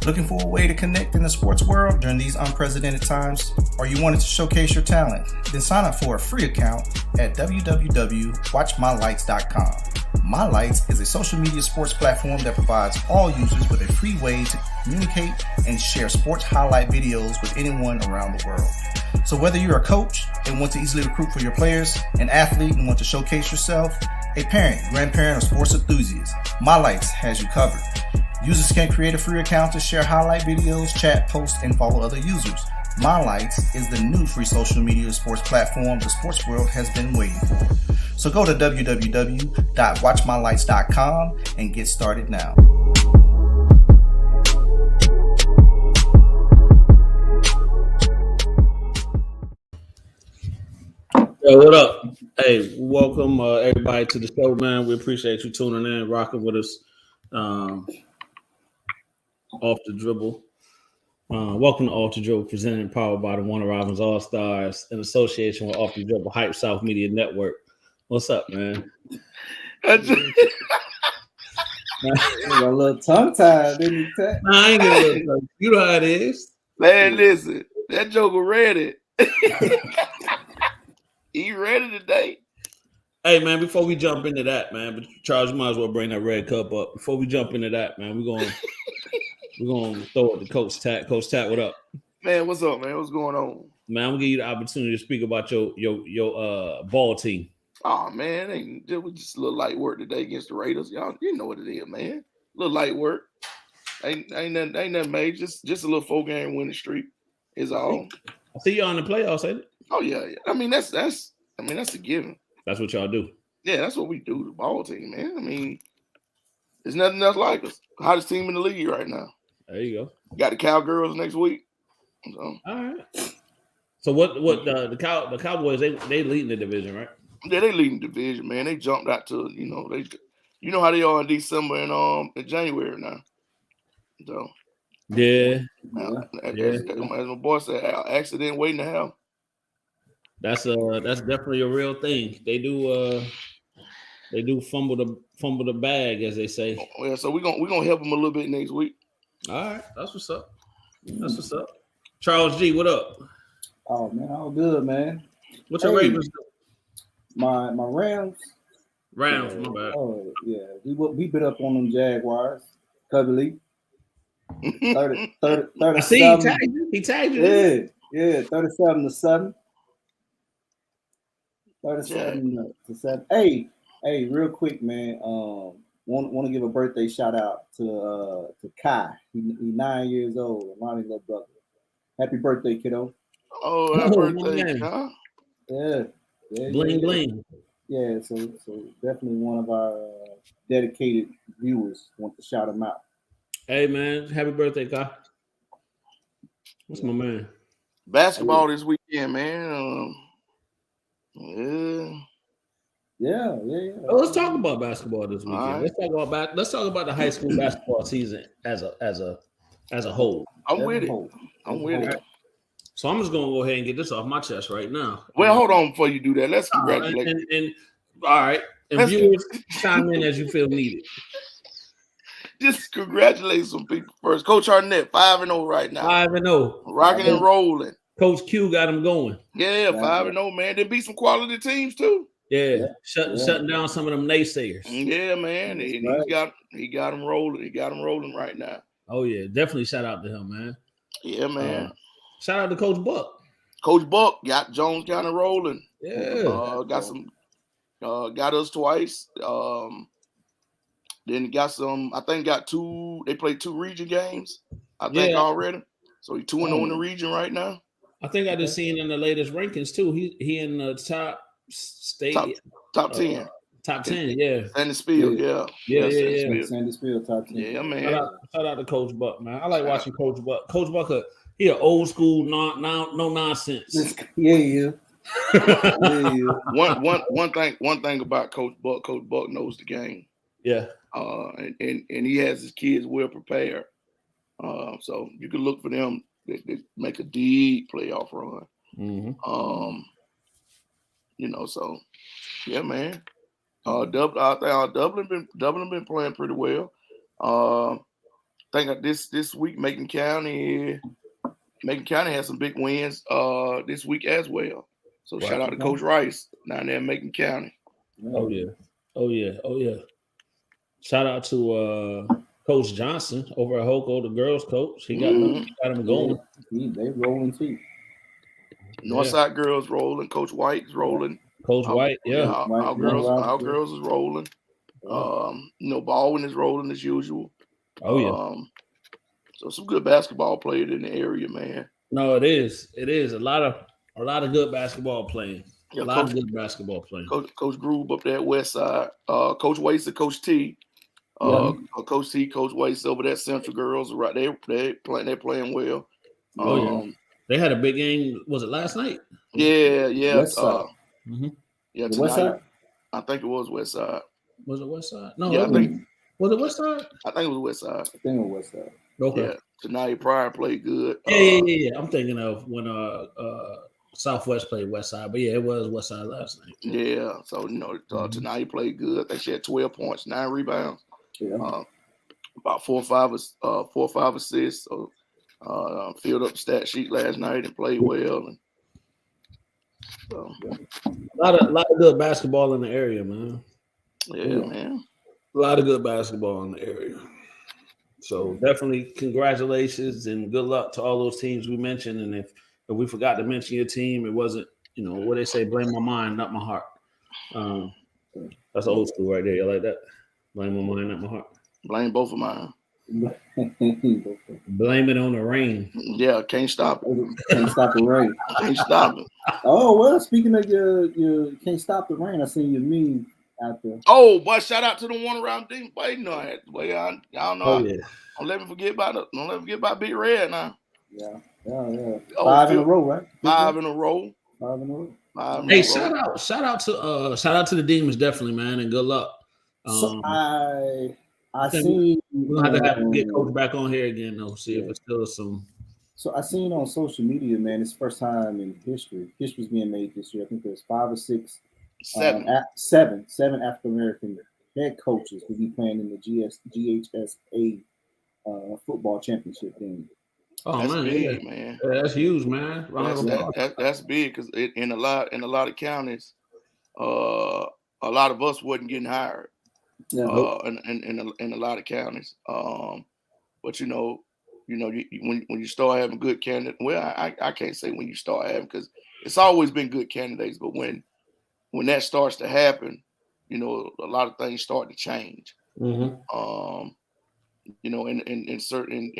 Looking for a way to connect in the sports world during these unprecedented times? Or you wanted to showcase your talent? Then sign up for a free account at www.watchmylights.com. My Lights is a social media sports platform that provides all users with a free way to communicate and share sports highlight videos with anyone around the world. So whether you're a coach and want to easily recruit for your players, an athlete and want to showcase yourself, a parent, grandparent, or sports enthusiast, My Lights has you covered. Users can create a free account to share highlight videos, chat, post, and follow other users. My Lights is the new free social media sports platform the sports world has been waiting for. So go to www.watchmylights.com and get started now. Yo, what up? Hey, welcome everybody to the show, man. We appreciate you tuning in, rocking with us. Off the Dribble. Welcome to Off the Dribble, presented and powered by the Warner Robins All Stars in association with Off the Dribble Hype South Media Network. What's up, man? A little tongue tied, didn't you? Nah, I ain't gonna let you. You know how it is. Man, listen, that joker ready. He ready today. Hey, man, before we jump into that, man, but Charles, you might as well bring that red cup up. Before we jump into that, man, we're gonna throw it to Coach Tat. Coach Tat, what up? Man, what's up, man? What's going on? Man, I'm gonna give you the opportunity to speak about your ball team. Oh man, it was just a little light work today against the Raiders. Y'all, you know what it is, man. A little light work. Ain't nothing major. Just a little 4-game winning streak is all. I see you on the playoffs, ain't it? Oh yeah. I mean that's a given. That's what y'all do. Yeah, that's what we do. The ball team, man. I mean, there's nothing else like us. Hottest team in the league right now. There you go. Got the Cowgirls next week. So. All right. So what the Cowboys they leading the division, right? Yeah, they leading the division, man. They jumped out to you know how they are in December and in January now. So yeah. As my boy said, accident waiting to happen. That's definitely a real thing. They do fumble the bag, as they say. Oh, yeah, so we're gonna help them a little bit next week. All right, that's what's up. Charles G, what up? Oh man, all good, man. What's your Ravens do? My Rams. Rams, my bad. Oh yeah, we bit up on them Jaguars. Cubby 30. I see he tagged you. Yeah, 37-7. 37-7. Hey, real quick, man. Want to give a birthday shout out to Kai. He's 9 years old. Ronnie's little brother. Happy birthday, kiddo. Oh, happy birthday, huh? Yeah. Bling bling. Yeah, so definitely one of our dedicated viewers. Want to shout him out. Hey man, happy birthday, Kai. What's my man? Basketball this weekend, man. Yeah. Well, let's talk about basketball this weekend. Right. Let's talk about the high school basketball season as a whole. I'm with it. So I'm just gonna go ahead and get this off my chest right now. Well, hold on before you do that. Let's congratulate. All right. And viewers chime in as you feel needed. Just congratulate some people first. Coach Arnett, 5-0 right now. 5-0. Rocking and rolling. Coach Q got him going. Yeah, 5-0, man. They beat some quality teams too. Yeah. Shutting down some of them naysayers. Yeah, man. He got them rolling. He got them rolling right now. Oh yeah, definitely shout out to him, man. Yeah, man. Shout out to Coach Buck. Coach Buck got Jones County rolling. Yeah. Got us twice. Then got some. I think got two. They played 2 region games. I think already. So he's 2-0 in the region right now. I think I just seen in the latest rankings too. He in the top state, top 10. Top 10, yeah. Sandusfield, yeah. Sandusfield, top 10. Yeah, man. Shout out to Coach Buck, man. I like watching Coach Buck. Coach Buck, he an old school, no nonsense. Yeah. One thing about Coach Buck knows the game. Yeah. And he has his kids well prepared. So you can look for them. They make a deep playoff run. Mm-hmm. So yeah, man. Dublin been playing pretty well. think this week Macon County has some big wins this week as well. So shout out to Coach Rice down there in Macon County. Oh yeah. Shout out to Coach Johnson over at Hoko, the girls coach. He got him going. They rolling too. Northside girls rolling. Coach White's rolling. Coach White, our girls is rolling. Baldwin is rolling as usual. Oh yeah. So some good basketball players in the area, man. No, it is. It is a lot of good basketball playing. Yeah, of good basketball playing. Coach Groove up there at West Side. Coach Waits and Coach T. Coach T, Coach Waits over there at Central Girls. Right, they're playing well. They had a big game. Was it last night? Yeah. West Side. Yeah, West Side? I think it was West Side. Was it West Side? No, yeah, I think. Was it West Side? I think it was West Side. I think it was West Side. Okay. Yeah, Tania Pryor played good. Yeah. I'm thinking of when Southwest played West Side, but yeah, it was West Side last night. Yeah, so Tania played good. I think she had 12 points, 9 rebounds, about 4 or 5 assists. So filled up the stat sheet last night and played well. And so a lot of good basketball in the area, man. Yeah, man. A lot of good basketball in the area. So definitely congratulations and good luck to all those teams we mentioned. And if we forgot to mention your team, it wasn't, what they say, blame my mind, not my heart. That's old school right there. You like that? Blame my mind, not my heart. Blame both of mine. Blame it on the rain. Yeah, can't stop it. Can't stop the rain. Can't stop it. Oh, well, speaking of your can't stop the rain, I seen your meme out there. Oh, boy, shout out to the one around Dean. Boy, you know I had y'all know. Oh, yeah. Don't let me forget about Big Red now. Yeah. 5 in a row, right? 5 in a row. 5 in a row. Hey, shout out to the Demons, definitely, man, and good luck. So I seen we'll have to get Coach back on here again though, see if it's still some. So I seen on social media, man, it's first time in history. History's being made this year. I think there's 5 or 6, 7 African American head coaches will be playing in the GHSA football championship game. Oh, that's man, big, man. Yeah, that's huge, man. That's big because in a lot of counties, a lot of us wasn't getting hired. In a lot of counties. But when you start having good candidates, well, I can't say when you start having, because it's always been good candidates. But when that starts to happen, a lot of things start to change. In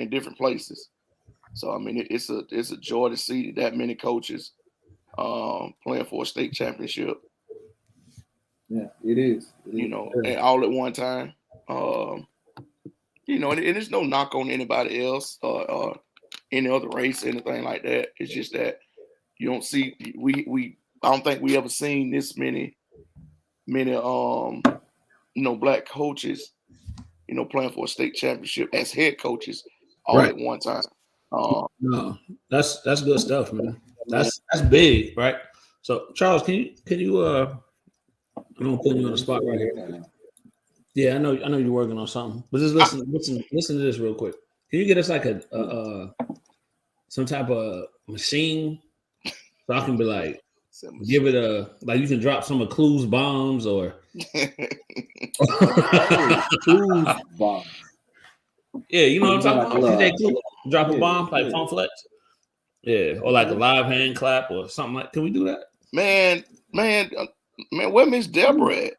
different places. So I mean, it's a joy to see that many coaches playing for a state championship. Yeah, it is. And all at one time. And there's no knock on anybody else or any other race, anything like that. It's just that you don't see I don't think we ever seen this many black coaches, playing for a state championship as head coaches all at one time. No, that's good stuff, man. That's big, right? So Charles, can you I'm gonna put you on the spot right here. Yeah, I know you're working on something, but just listen to this real quick. Can you get us like a some type of machine so I can be like, give it you can drop some of Clues bombs or Clues bombs. Yeah, you know what I'm talking about? DJ Clue, drop a bomb like Funk Flex. Yeah, or like a live hand clap or something like. Can we do that? Man, where Miss Deborah at?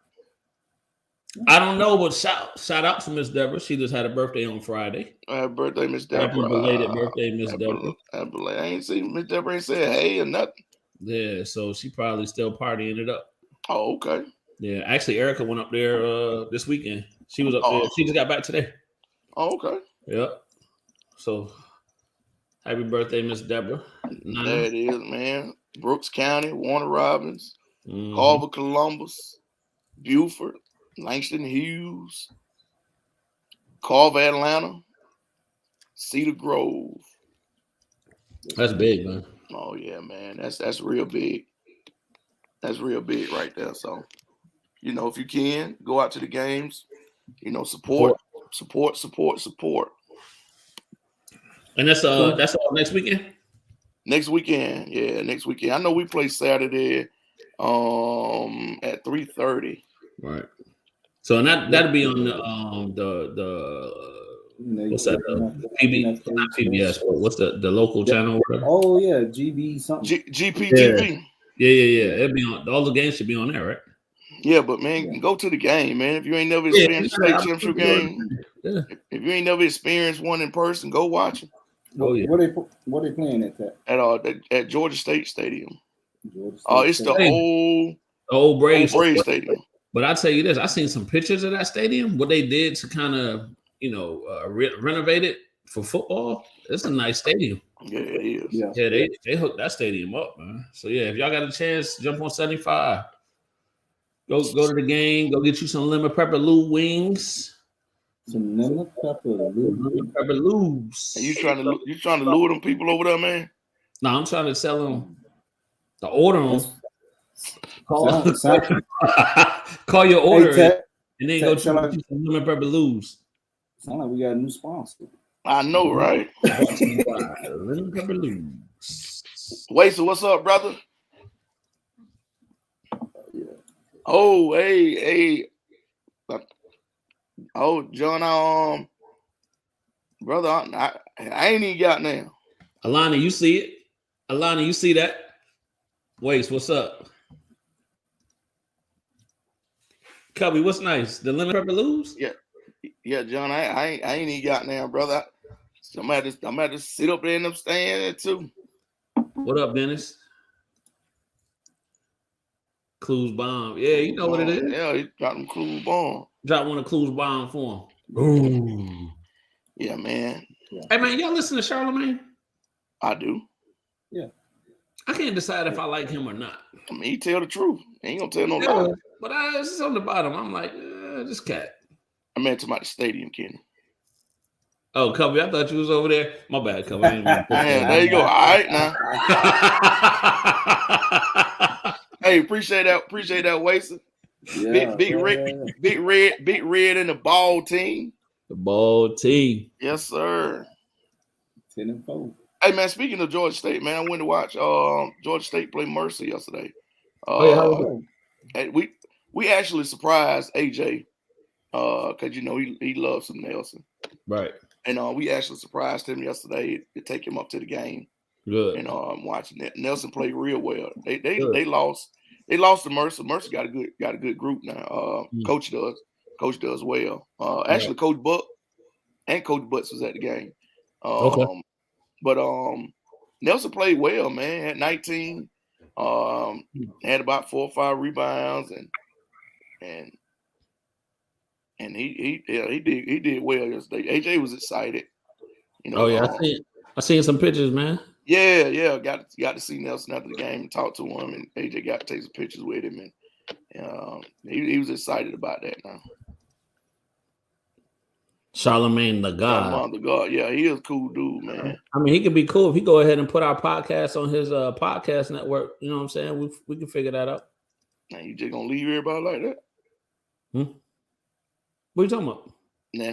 I don't know, but shout out to Miss Deborah. She just had a birthday on Friday. Happy birthday, Miss Deborah. Happy belated birthday, Miss Deborah. I ain't seen Miss Deborah ain't said hey or nothing. Yeah, so she probably still partying it up. Oh, okay. Yeah, actually, Erica went up there this weekend. She was up there. She just got back today. Oh, okay. Yep. So, happy birthday, Miss Deborah. There it is, man. Brooks County, Warner Robins, Carver, Columbus, Beaufort, Langston Hughes, Carver, Atlanta, Cedar Grove. That's big, man. Oh yeah, man. That's real big. That's real big right there. So, if you can go out to the games, support. And that's all next weekend. Next weekend, yeah, next weekend. I know we play Saturday, at 3:30. Right. So and that'll be on the what's that? PB, not PBS. What's the local channel? Oh yeah, GB something. GPTV. Yeah. It'll be on. All the games should be on there, right? Yeah, but man, go to the game, man. If you ain't never experienced a state championship game, if you ain't never experienced one in person, go watch it. What they playing at Georgia State Stadium. It's the old Braves Stadium. But I tell you this, I seen some pictures of that stadium. What they did to kind of renovate it for football. It's a nice stadium. Yeah, it is. Yeah, they hooked that stadium up, man. So yeah, if y'all got a chance, jump on 75. Go to the game. Go get you some lemon pepper Lou wings. Some lemon pepper Lou's. And you trying to lure them people over there, man? No, I'm trying to sell them. To order them. Call your order and then go to some lemon pepper Lou's. Sound like we got a new sponsor. I know, right? Lemon pepper Lou's. Wait, so what's up, brother? Oh, hey. Oh, John, brother, I ain't even got now. Alana, you see it? Alana, you see that? Waste, what's up? Cubby, what's nice? The lemon pepper Lou's? Yeah, John, I ain't even got now, brother. I'm gonna just sit up there and I'm staying there too. What up, Dennis? Clues bomb. Yeah, you know what it is. Yeah, he dropped them Clues bomb. Drop one of Clues bomb for him. Ooh. Yeah, man. Hey, man, y'all listen to Charlamagne? I do. Yeah. I can't decide if I like him or not. I mean, he tell the truth. He ain't gonna tell no lie. But it's on the bottom. I'm like, this cat. I meant about the stadium, Kenny. Oh, Cubby, I thought you was over there. My bad, Cubby. There you go. All right, now. Hey, appreciate that, Wason. Yeah, big red in the ball team. The ball team. Yes, sir. 10-4. Hey, man, speaking of Georgia State, man, I went to watch Georgia State play Mercer yesterday. Hey, we actually surprised AJ because he loves some Nelson. Right. And we actually surprised him yesterday to take him up to the game. Good. And watching that, Nelson played real well. They lost to Mercer. Mercer got a good group now. Coach does well. Actually, Coach Buck and Coach Butts was at the game. Okay. But Nelson played well, man. Had 19. Had about 4 or 5 rebounds and he did well yesterday. AJ was excited. I seen some pictures, man. Yeah. Got to see Nelson after the game and talk to him, and AJ got to take some pictures with him, and he was excited about that now. Charlamagne the God. Yeah, he is a cool dude, man. I mean, he could be cool if he go ahead and put our podcast on his podcast network. You know what I'm saying? We can figure that out. Now you just gonna leave everybody like that? What are you talking about? Nah.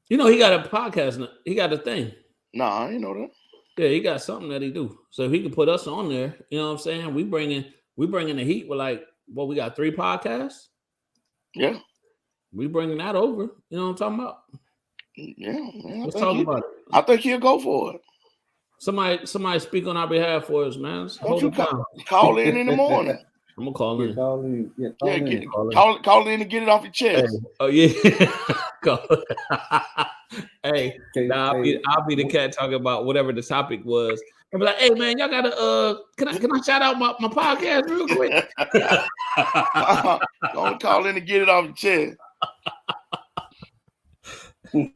You know he got a podcast. He got a thing. Nah, I ain't know that. Yeah, he got something that he do. So if he can put us on there, you know what I'm saying? We bringing the heat with we got 3 podcasts. Yeah. We bringing that over. You know what I'm talking about? Yeah. Let's talk about it. I think he'll go for it. Somebody speak on our behalf for us, man. Call in the morning. I'm gonna call in. Call in. Call in and get it off your chest. Hey. Oh yeah. Hey, I'll be the cat talking about whatever the topic was. I'll be like, hey man, y'all gotta can I shout out my podcast real quick? Don't call in and get it off your chest.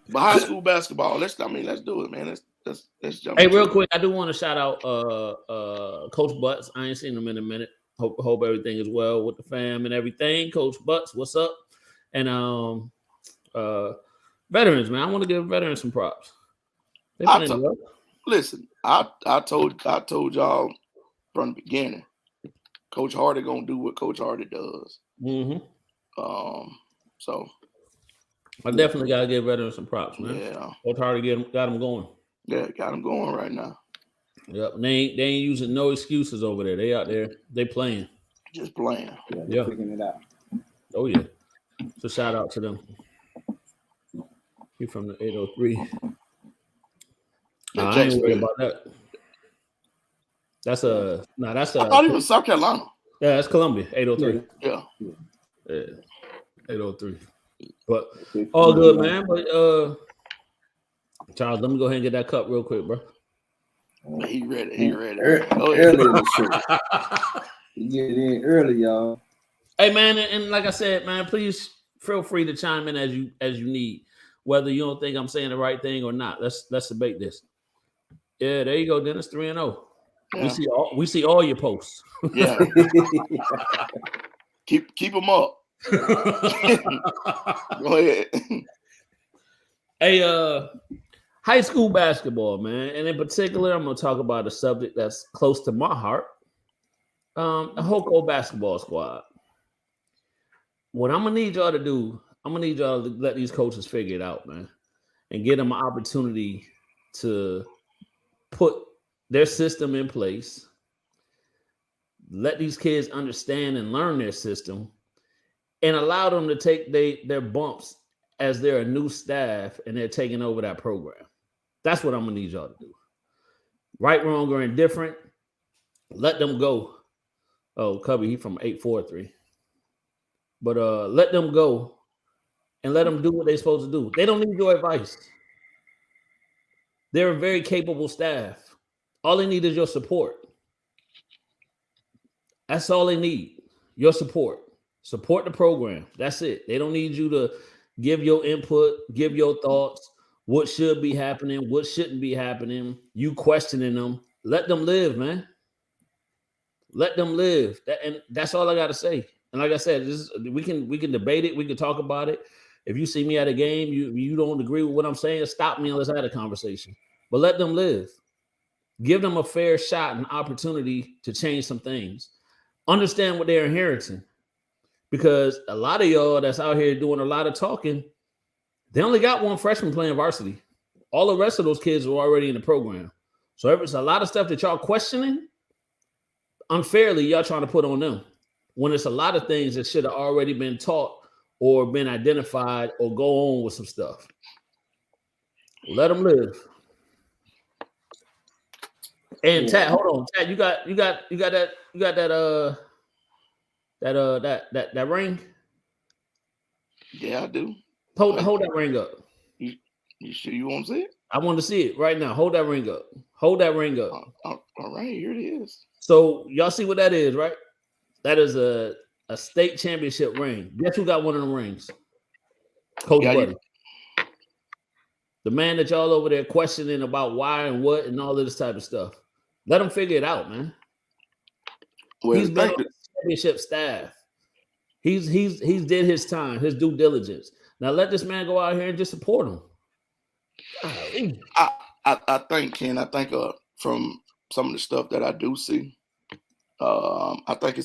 But high school basketball, let's do it, man. Let's jump. Hey, real quick, I do want to shout out Coach Butts. I ain't seen him in a minute. Hope everything is well with the fam and everything. Coach Butts, what's up? And veterans, man. I want to give veterans some props. Listen, I told y'all from the beginning, Coach Hardy gonna do what Coach Hardy does. Mm-hmm. So I definitely gotta give veterans some props, man. Yeah. Coach Hardy got them going. Yeah, got them going right now. Yep. They ain't using no excuses over there. They out there. They playing. Just playing. Yeah, figuring it out. Oh yeah. So shout out to them. He from the 803. I ain't worried about that. That's a that's a. I thought he was South Carolina. Yeah, that's Columbia. 803. Yeah. 803. But all good, man. But Charles, let me go ahead and get that cup real quick, bro. He ready. Early in the show. You get it in early, y'all. Hey man, and like I said, man, please feel free to chime in as you need, whether you don't think I'm saying the right thing or not. Let's debate this. Yeah, there you go, Dennis. 3-0. Yeah. We see all your posts. Yeah. keep them up. Go ahead. Hey, high school basketball, man, and in particular, I'm gonna talk about a subject that's close to my heart. The Hoko basketball squad. What I'm gonna need y'all to do, I'm gonna need y'all to let these coaches figure it out, man, and get them an opportunity to put their system in place. Let these kids understand and learn their system, and allow them to take their bumps as they're a new staff and they're taking over that program. That's what I'm gonna need y'all to do. Right, wrong, or indifferent, let them go. Oh, Cubby, he from 843. But let them go and let them do what they're supposed to do. They don't need your advice. They're a very capable staff. All they need is your support. That's all they need. Your support. Support the program. That's it. They don't need you to give your input, give your thoughts, what should be happening, what shouldn't be happening, you questioning them. Let them live, man. Let them live. And that's all I got to say. And like I said, we can debate it. We can talk about it. If you see me at a game, you don't agree with what I'm saying, stop me and let's have a conversation. But let them live. Give them a fair shot and opportunity to change some things. Understand what they're inheriting. Because a lot of y'all that's out here doing a lot of talking, they only got one freshman playing varsity. All the rest of those kids are already in the program. So if it's a lot of stuff that y'all questioning, unfairly, y'all trying to put on them. When it's a lot of things that should have already been taught or been identified or go on with some stuff. Let them live. And Tat, hold on, Tat, you got that ring? Yeah, I do. Hold that ring up. You sure you want to see it? I want to see it right now. Hold that ring up. Hold that ring up. All right, here it is. So y'all see what that is, right? That is a state championship ring. Guess who got one of them rings? Coach Buddy. The man that y'all over there questioning about why and what and all of this type of stuff. Let him figure it out, man. Well, he's been on the championship staff. He's did his time, his due diligence. Now let this man go out here and just support him. I think, Ken, from some of the stuff that I do see, I think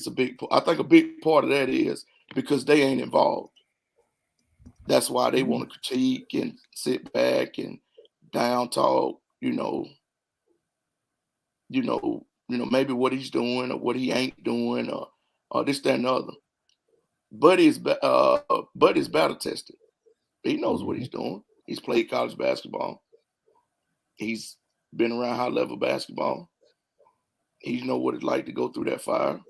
a big part of that is because they ain't involved. That's why they want to critique and sit back and down talk, maybe what he's doing or what he ain't doing or this, that, and the other. Buddy's battle tested. He knows what he's doing. He's played college basketball. He's been around high level basketball. He knows what it's like to go through that fire.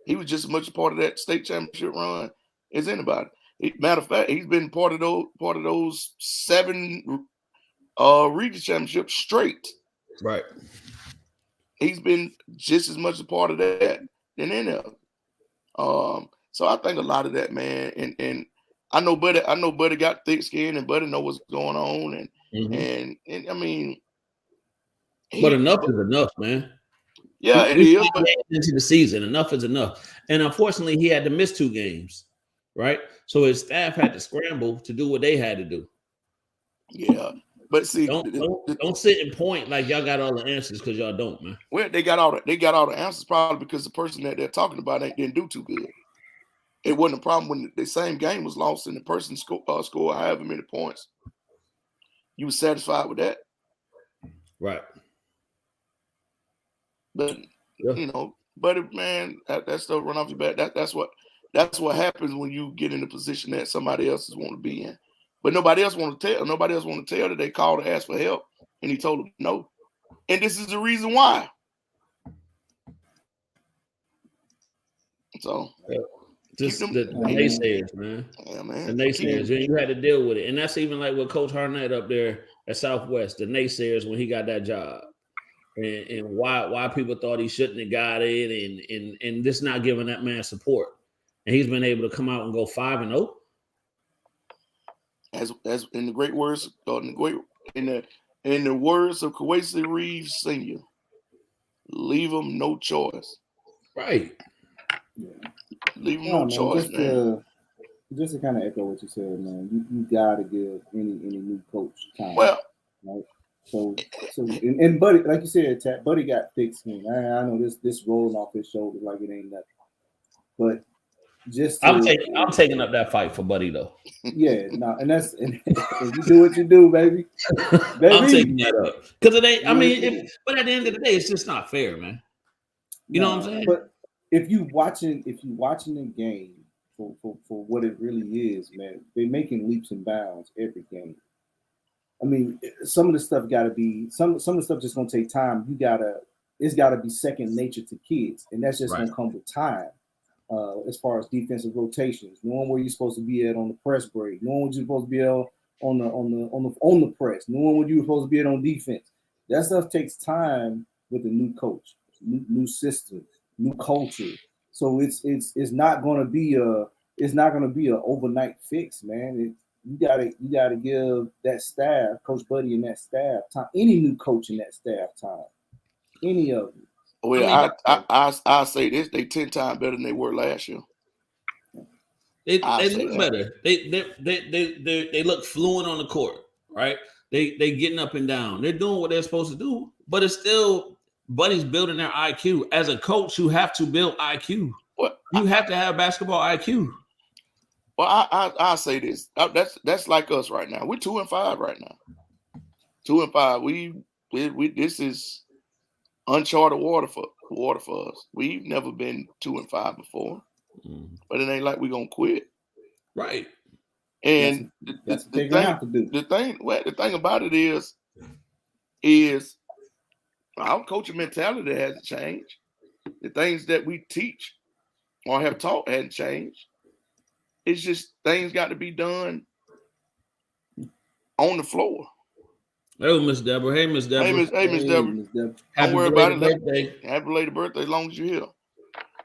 He was just as much a part of that state championship run as anybody. Matter of fact, he's been part of those 7 region championships straight. Right. He's been just as much a part of that than any of them. So I think a lot of that, man, and I know Buddy got thick skin and Buddy know what's going on, and I mean, but enough is enough, man. Yeah, it is. But into the season, enough is enough, and unfortunately, he had to miss 2 games, right? So his staff had to scramble to do what they had to do. Yeah, but see, don't sit and point like y'all got all the answers because y'all don't, man. Well, they got all the answers probably because the person that they're talking about didn't do too good. It wasn't a problem when the same game was lost and the person scored however many points. You were satisfied with that? Right. But you know, but man, that stuff run off your back. That's what happens when you get in a position that somebody else is want to be in. But nobody else want to tell. Nobody else want to tell that they called to ask for help, and he told them no. And this is the reason why. So just the naysayers, man. Yeah, man. The naysayers. You had to deal with it. And that's even like with Coach Harnett up there at Southwest, the naysayers when he got that job. And why people thought he shouldn't have got it, and this not giving that man support. And he's been able to come out and go 5-0. As in the great words, in the words of Kwesi Reeves Sr., leave him no choice. Right. Yeah. Leave him no choice, man. Just to kind of echo what you said, man, you gotta give any new coach time. Well, right? So and Buddy, like you said, Buddy got fixed. Man, I know this rolling off his shoulders like it ain't nothing. But I'm taking up that fight for Buddy though. Yeah, no, and you do what you do, baby. I'm taking that up because it ain't. I mean, but at the end of the day, it's just not fair, man. You know what I'm saying? But if you watching the game for what it really is, man, they're making leaps and bounds every game. I mean, some of the stuff got to be some of the stuff just gonna take time. It's gotta be second nature to kids, and that's just gonna come with time. As far as defensive rotations, knowing where you're supposed to be at on the press break, knowing what you're supposed to be at on the press, knowing what you're supposed to be at on defense. That stuff takes time with a new coach, new system, new culture. So it's not going to be a overnight fix, man. You gotta give that staff, Coach Buddy and that staff time. Any new coach in that staff time, any of them. Well, I say this: they 10 times better than they were last year. They look better. They look fluent on the court, right? They getting up and down. They're doing what they're supposed to do, but it's still Buddy's building their IQ. As a coach, you have to build IQ. You have to have basketball IQ. Well, I say this. That's like us right now. We're 2-5 right now. 2-5. We this is uncharted water for us. We've never been 2-5 before, but it ain't like we're gonna quit, right? And the thing about it is our coaching mentality hasn't changed. The things that we teach or have taught hadn't changed. It's just things got to be done on the floor. Hey, Miss Deborah. Hey, Miss Deborah. Hey, Miss Deborah. Don't worry about it. Happy belated birthday, as long as you're here.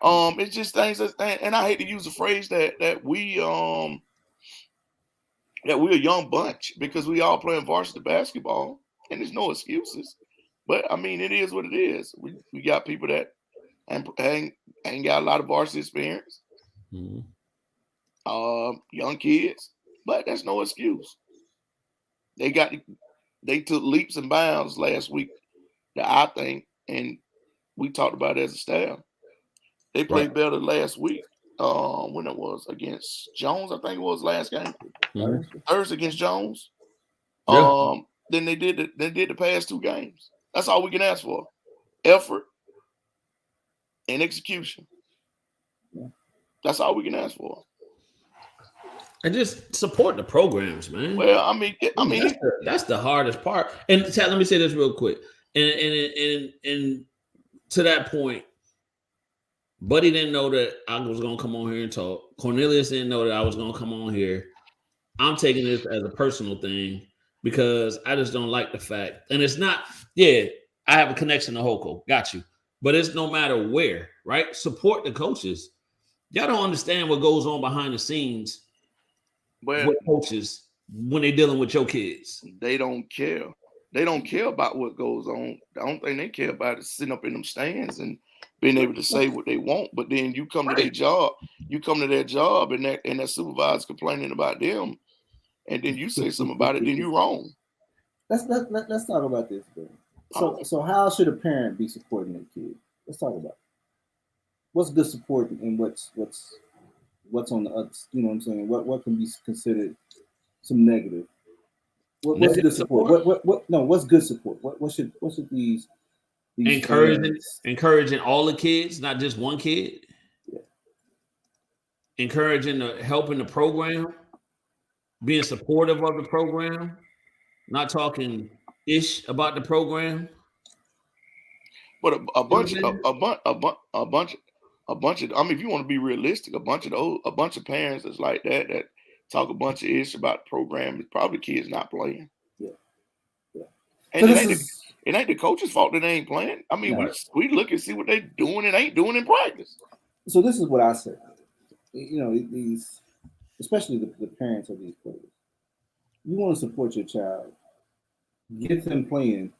It's just things and I hate to use the phrase that we're a young bunch because we all playing varsity basketball and there's no excuses. But I mean, it is what it is. We got people that ain't got a lot of varsity experience. Mm-hmm. Young kids, but that's no excuse. They took leaps and bounds last week that I think, and we talked about it as a staff. They played better last week when it was against Jones. I think it was last game. Mm-hmm. Thursday against Jones. Yeah. Then they did the past 2 games. That's all we can ask for. Effort and execution. That's all we can ask for. And just support the programs, man. Well, I mean, that's the hardest part. And let me say this real quick. And to that point, Buddy didn't know that I was gonna come on here and talk. Cornelius didn't know that I was gonna come on here. I'm taking this as a personal thing because I just don't like the fact. And it's not, I have a connection to Hoko. Got you. But it's no matter where, right? Support the coaches. Y'all don't understand what goes on behind the scenes with coaches when they're dealing with your kids. They don't care. They don't care about what goes on. The only thing they care about is sitting up in them stands and being able to say what they want. But then you come to their job, and that supervisor's complaining about them, and then you say something about it, then you're wrong. Let's talk about this, bro. So how should a parent be supporting their kid? Let's talk about it. What's good support and what's on the other, you know what I'm saying? What can be considered some negative? What's good support? What's good support? What should these encouraging all the kids, not just one kid. Yeah. Encouraging helping the program, being supportive of the program, not talking ish about the program. But a bunch of, I mean, if you want to be realistic, a bunch of parents that's like that talk a bunch of ish about the program, it's probably kids not playing. Yeah. And it ain't the coach's fault that they ain't playing. I mean, we look and see what they doing and ain't doing in practice. So this is what I say. These, especially the parents of these players, you want to support your child, get them playing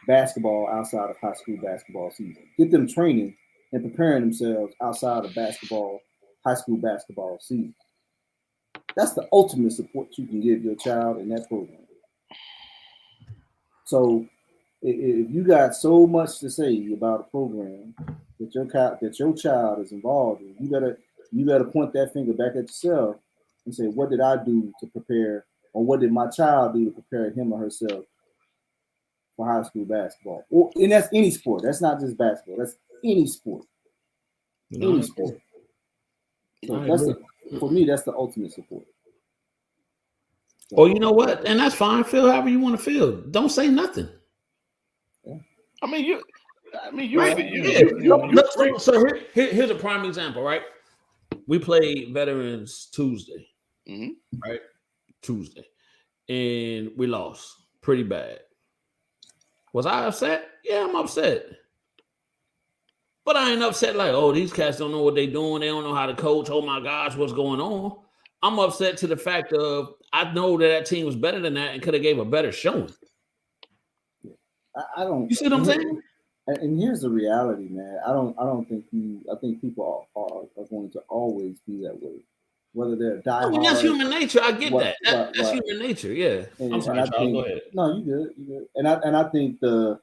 basketball outside of high school basketball season. Get them training and preparing themselves outside of high school basketball season. That's the ultimate support you can give your child in that program. So if you got so much to say about a program that your child is involved in, you better point that finger back at yourself and say, what did I do to prepare, or what did my child do to prepare him or herself for high school basketball? And that's any sport. That's not just basketball. That's any sport. Any sport. So for me, that's the ultimate support. So, oh, you know what? And that's fine. Feel however you want to feel. Don't say nothing. Yeah. So here's a prime example, right? We played Veterans Tuesday, right? Tuesday, and we lost pretty bad. Was I upset? Yeah, I'm upset. But I ain't upset like, oh, these cats don't know what they're doing. They don't know how to coach. Oh my gosh, what's going on? I'm upset to the fact of I know that team was better than that and could have gave a better showing. I don't. You see what I'm saying? And here's the reality, man. I think people are going to always be that way, whether they're diehard. I mean, that's human nature. I get that. That's human nature. Yeah. I'm sorry, Charles. Go ahead. No, you good. And I think the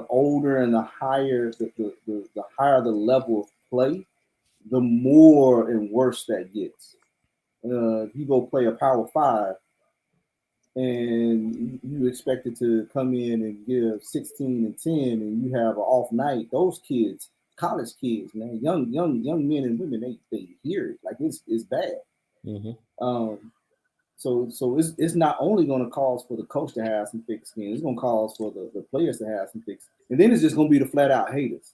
older and the higher the higher the level of play, the more and worse that gets. You go play a Power 5, and you expected to come in and give 16 and 10, and you have an off night. Those kids, college kids, man, young men and women, they hear it like it's bad. Mm-hmm. So it's not only going to cause for the coach to have some thick skin, it's going to cause for the players to have some thick skin. And then it's just going to be the flat out haters.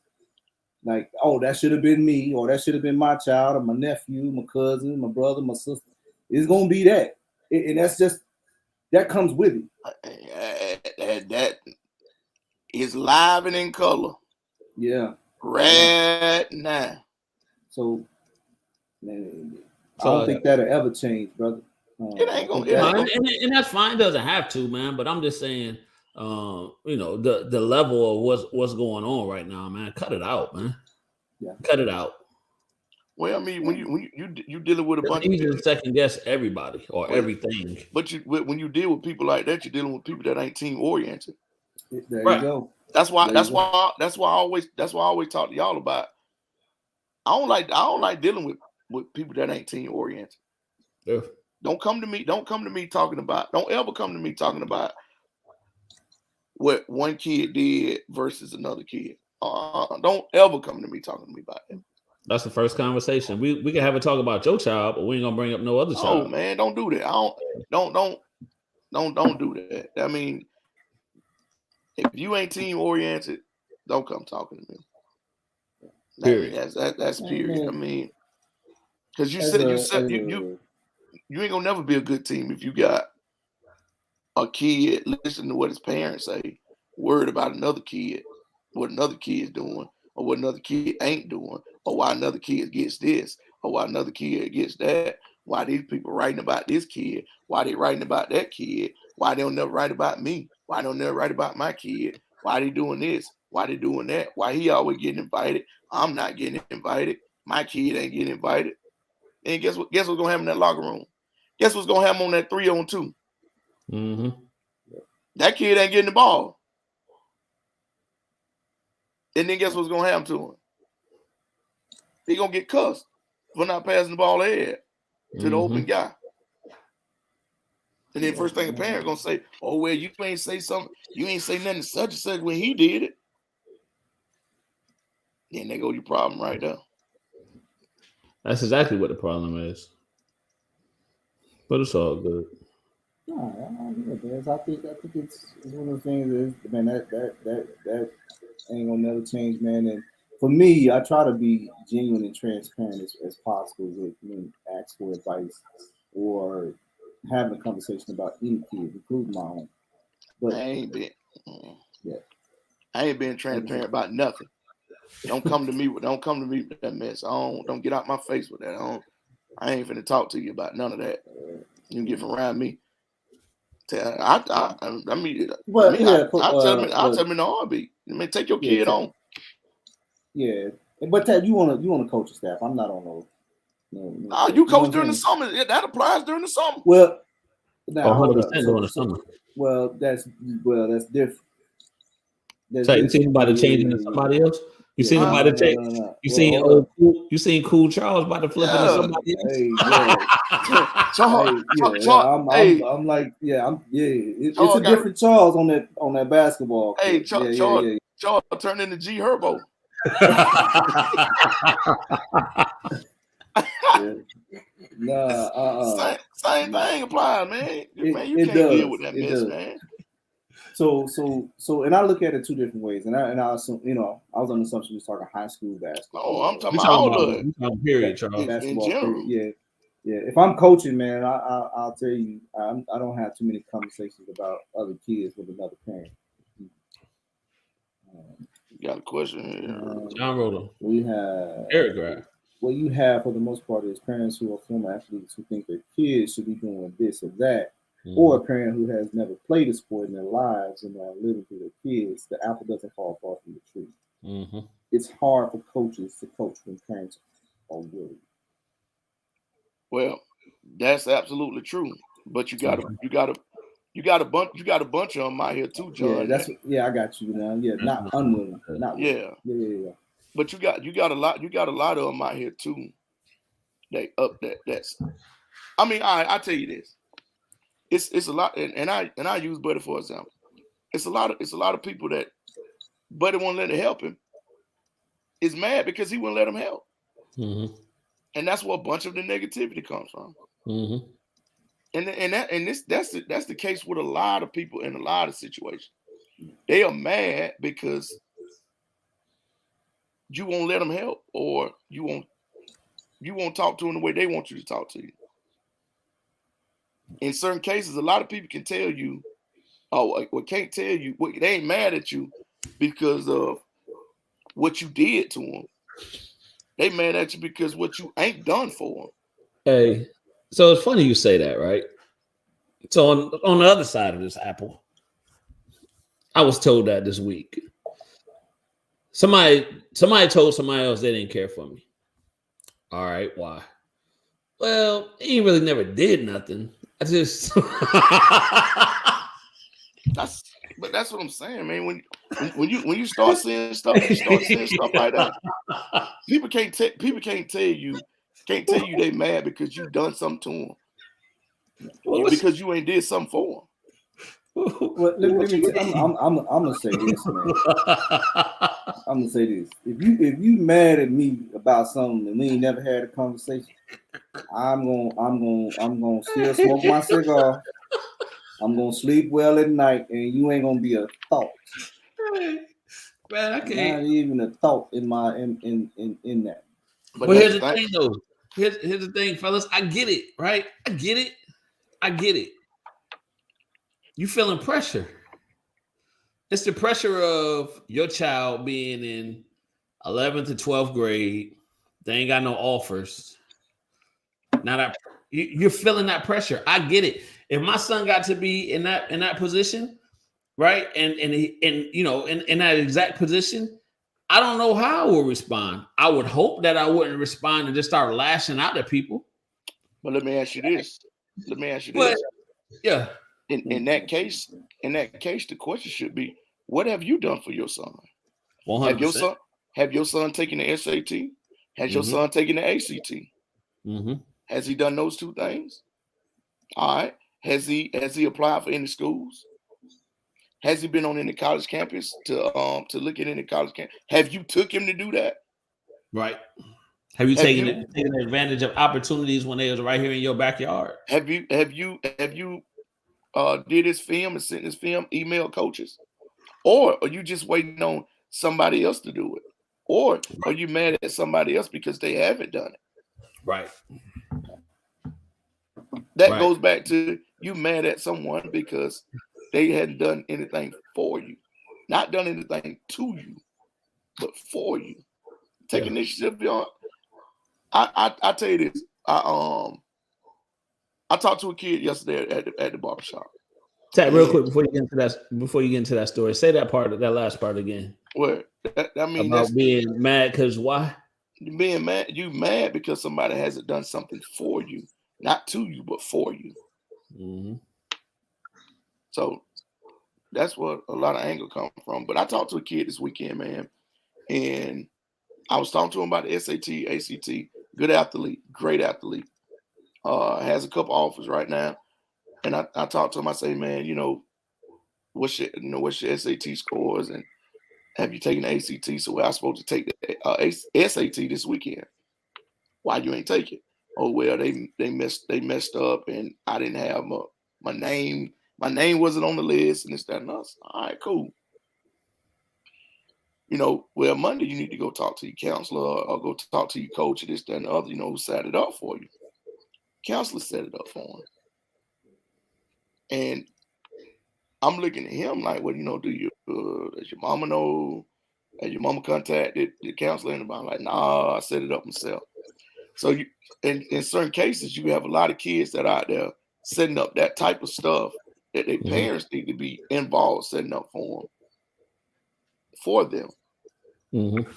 Like, oh, that should have been me, or that should have been my child, or my nephew, my cousin, my brother, my sister. It's going to be that. And that's just, that comes with it. That is live and in color. Yeah. Right now. So, man, I don't think that'll ever change, brother. It ain't gonna. And that's fine. It doesn't have to, man. But I'm just saying, the level of what's going on right now, man. Cut it out, man. Yeah. Cut it out. Well, I mean, when you dealing with a bunch of people, second guess everybody or everything. But when you deal with people like that, you're dealing with people that ain't team oriented. There you go. That's why I always talk to y'all about. I don't like dealing with people that ain't team oriented. Yeah. Don't ever come to me talking about what one kid did versus another kid. Don't ever come to me talking to me about that. That's the first conversation. We can have a talk about your child, but we ain't gonna bring up no other child. Oh man, don't do that. Don't do that. I mean, if you ain't team oriented, don't come talking to me. Period. That's period. I mean, because you ain't gonna never be a good team if you got a kid listening to what his parents say, worried about another kid, what another kid is doing, or what another kid ain't doing, or why another kid gets this, or why another kid gets that, why these people writing about this kid, why they writing about that kid, why they don't never write about me, why they don't never write about my kid, why they doing this, why they doing that, why he always getting invited, I'm not getting invited, my kid ain't getting invited. And guess what's gonna happen in that locker room? Guess what's gonna happen on that 3-on-2? Mm-hmm. That kid ain't getting the ball. And then guess what's gonna happen to him? He gonna get cussed for not passing the ball ahead to the open guy. And then first thing a parent gonna say, oh, well, you ain't say something, you ain't say nothing such and such when he did it. Then there go your problem right there. That's exactly what the problem is. But it's all good. I think it's one of the things is, man, that ain't gonna never change, man. And for me, I try to be genuine and transparent as possible with ask for advice or having a conversation about any kid, including my own. But I ain't been transparent about nothing. Don't come to me with that mess. Don't get out my face with that. I ain't finna talk to you about none of that. You can get from around me. I'll tell me in the heartbeat. I mean, take your kid on. Yeah, but Ted, you wanna coach your staff. I'm not on no. You coach during the summer. Yeah, that applies during the summer. Well, now 100% during the summer. Well, that's different. So you seen about to change into somebody else? You seen about to change? No. You seen Cool Charles about to flip into somebody else? I'm like, it's a different Charles on that basketball. Hey, Charles turned into G Herbo. Same thing applies, man. You can't deal with that mess, man. So, and I look at it two different ways, and I assume, I was on the assumption we was talking high school basketball. Oh, I'm talking about all of it. Period, Charles. Basketball, in general. Period. Yeah. If I'm coaching, man, I'll tell you, I don't have too many conversations about other kids with another parent. You got a question here? John Roto. We have paragraph. What you have for the most part is parents who are former athletes who think their kids should be doing this or that. Or a parent who has never played a sport in their lives and are living through their kids, the apple doesn't fall far from the tree. It's hard for coaches to coach when parents are worried. Well, that's absolutely true. But you got a bunch of them out here too, John. I got you now. Yeah, not unwilling. Not willing. Yeah. But you got a lot of them out here too. That's. I mean, I tell you this. It's a lot, and I use Buddy for example. It's a lot of people that Buddy won't let it help him. Is mad because he wouldn't let him help, and that's where a bunch of the negativity comes from. And that's the case with a lot of people in a lot of situations. They are mad because you won't let them help, or you won't talk to them the way they want you to talk to you. In certain cases, a lot of people can tell you, can't tell you. They ain't mad at you because of what you did to them. They mad at you because what you ain't done for them. Hey, so it's funny you say that, right? So on the other side of this apple, I was told that this week. Somebody told somebody else they didn't care for me. All right, why? Well, he really never did nothing. I just that's what I'm saying, man. When you start seeing stuff, like that. People can't tell you they mad because you done something to them. Because you ain't did something for them. Well, let me I'm gonna say this, man. I'm gonna say this. If you mad at me about something and we ain't never had a conversation, I'm gonna still smoke my cigar. I'm gonna sleep well at night, and you ain't gonna be a thought. Man, I can't. Not even a thought in my in that. But here's the thing, though. Here's the thing, fellas. I get it, right? I get it. You feeling pressure. It's the pressure of your child being in 11th to 12th grade. They ain't got no offers. Now that you're feeling that pressure. I get it. If my son got to be in that position, right? And in that exact position, I don't know how I will respond. I would hope that I wouldn't respond and just start lashing out at people. But let me ask you this. Yeah. In that case, the question should be, what have you done for your son? 100%. Have your son taken the SAT? Has your son taken the ACT? Has he done those two things? All right. Has he applied for any schools? Has he been on any college campus to look at any college campus? Have you took him to do that? Right. Have you taken advantage of opportunities when they was right here in your backyard? Have you did his film and sent his film, email coaches? Or are you just waiting on somebody else to do it? Or are you mad at somebody else because they haven't done it? Right. That goes back to you mad at someone because they hadn't done anything for you. Not done anything to you, but for you. Take initiative beyond. I tell you this. I talked to a kid yesterday at the barbershop. Tap real quick before you get into that story. Say that last part again. What? I mean, about being mad because why? Being mad, you mad because somebody hasn't done something for you, not to you, but for you. Mm-hmm. So that's what a lot of anger comes from. But I talked to a kid this weekend, man, and I was talking to him about the SAT, ACT. Good athlete, great athlete. Has a couple offers right now. And I talked to him. I say, man, what's your SAT scores, and have you taken the ACT? So I was supposed to take the SAT this weekend. Why you ain't take it? Oh well, they messed up, and I didn't have my name. My name wasn't on the list, and this, that, and us. All right, cool. Well, Monday you need to go talk to your counselor or go talk to your coach or this, that, and the other. Who set it up for you? Counselor set it up for him. And I'm looking at him like, well, does your mama know? Has your mama contacted the counselor? And I'm like, nah, I set it up myself. So in certain cases, you have a lot of kids that are out there setting up that type of stuff that their parents need to be involved setting up for them. Mm-hmm.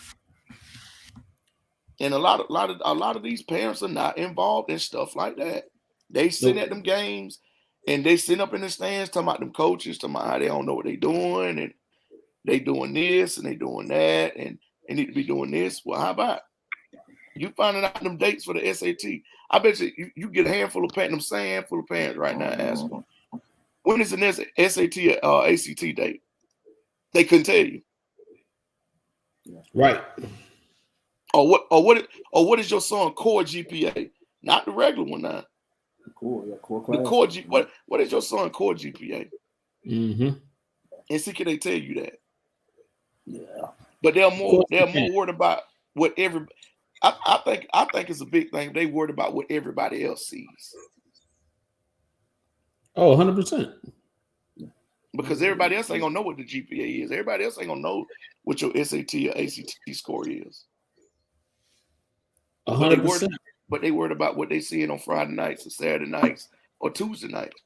And a lot of these parents are not involved in stuff like that. They sit at them games. And they sit up in the stands talking about them coaches, talking about how they don't know what they're doing, and they doing this and they doing that, and they need to be doing this. Well, how about you finding out them dates for the SAT? I bet you get a handful of parents right now asking them, when is the next SAT ACT date? They couldn't tell you. Right. Or what is your son core GPA? Not the regular one now. Core class. The core what is your son core GPA? Mm-hmm. And see, can they tell you that? Yeah. But they're more worried about what everybody. I think it's a big thing. They worried about what everybody else sees. Oh, 100%. Because everybody else ain't gonna know what the GPA is. Everybody else ain't gonna know what your SAT or ACT score is. 100%. But they worried about what they seeing on Friday nights or Saturday nights or Tuesday nights.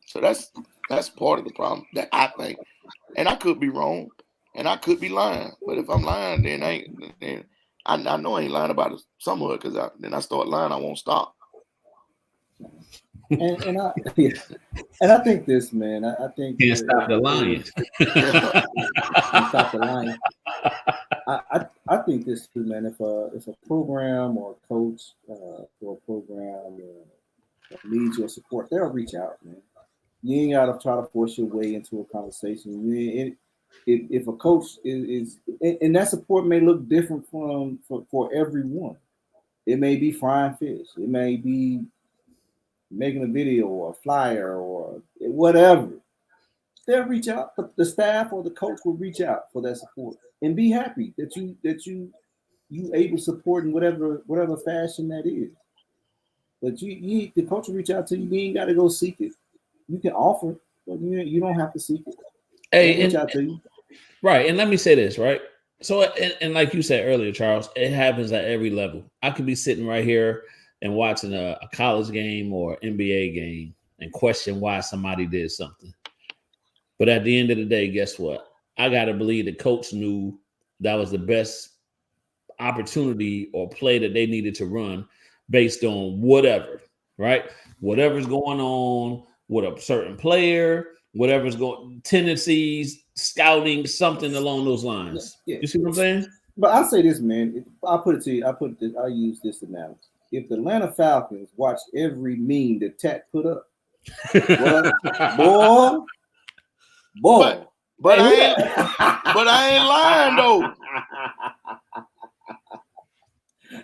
So that's part of the problem that I think. And I could be wrong, and I could be lying. But if I'm lying, then I know I ain't lying about it somewhere, because then I start lying, I won't stop. And I think this, man. I think can't stop the lying. Stop the lying. I think this too, man. If a program or a coach for a program needs your support, they'll reach out, man. You ain't gotta try to force your way into a conversation. If a coach is and that support may look different for everyone. It may be frying fish. It may be making a video or a flyer or whatever. They'll reach out. The staff or the coach will reach out for that support and be happy that you able to support in whatever fashion that is. But the coach will reach out to you. You ain't got to go seek it. You can offer, but you don't have to seek it. Hey, reach out to you. Right, and let me say this, right? So, and like you said earlier, Charles, it happens at every level. I could be sitting right here and watching a college game or NBA game and question why somebody did something. But at the end of the day, guess what? I got to believe the coach knew that was the best opportunity or play that they needed to run based on whatever, right? Whatever's going on with a certain player, whatever's going, tendencies, scouting, something along those lines. Yeah. You see what I'm saying? But I'll say this, man. I'll put it to you. I use this analogy. if the Atlanta Falcons watch every meme that Tat put up, boy. But I ain't lying though.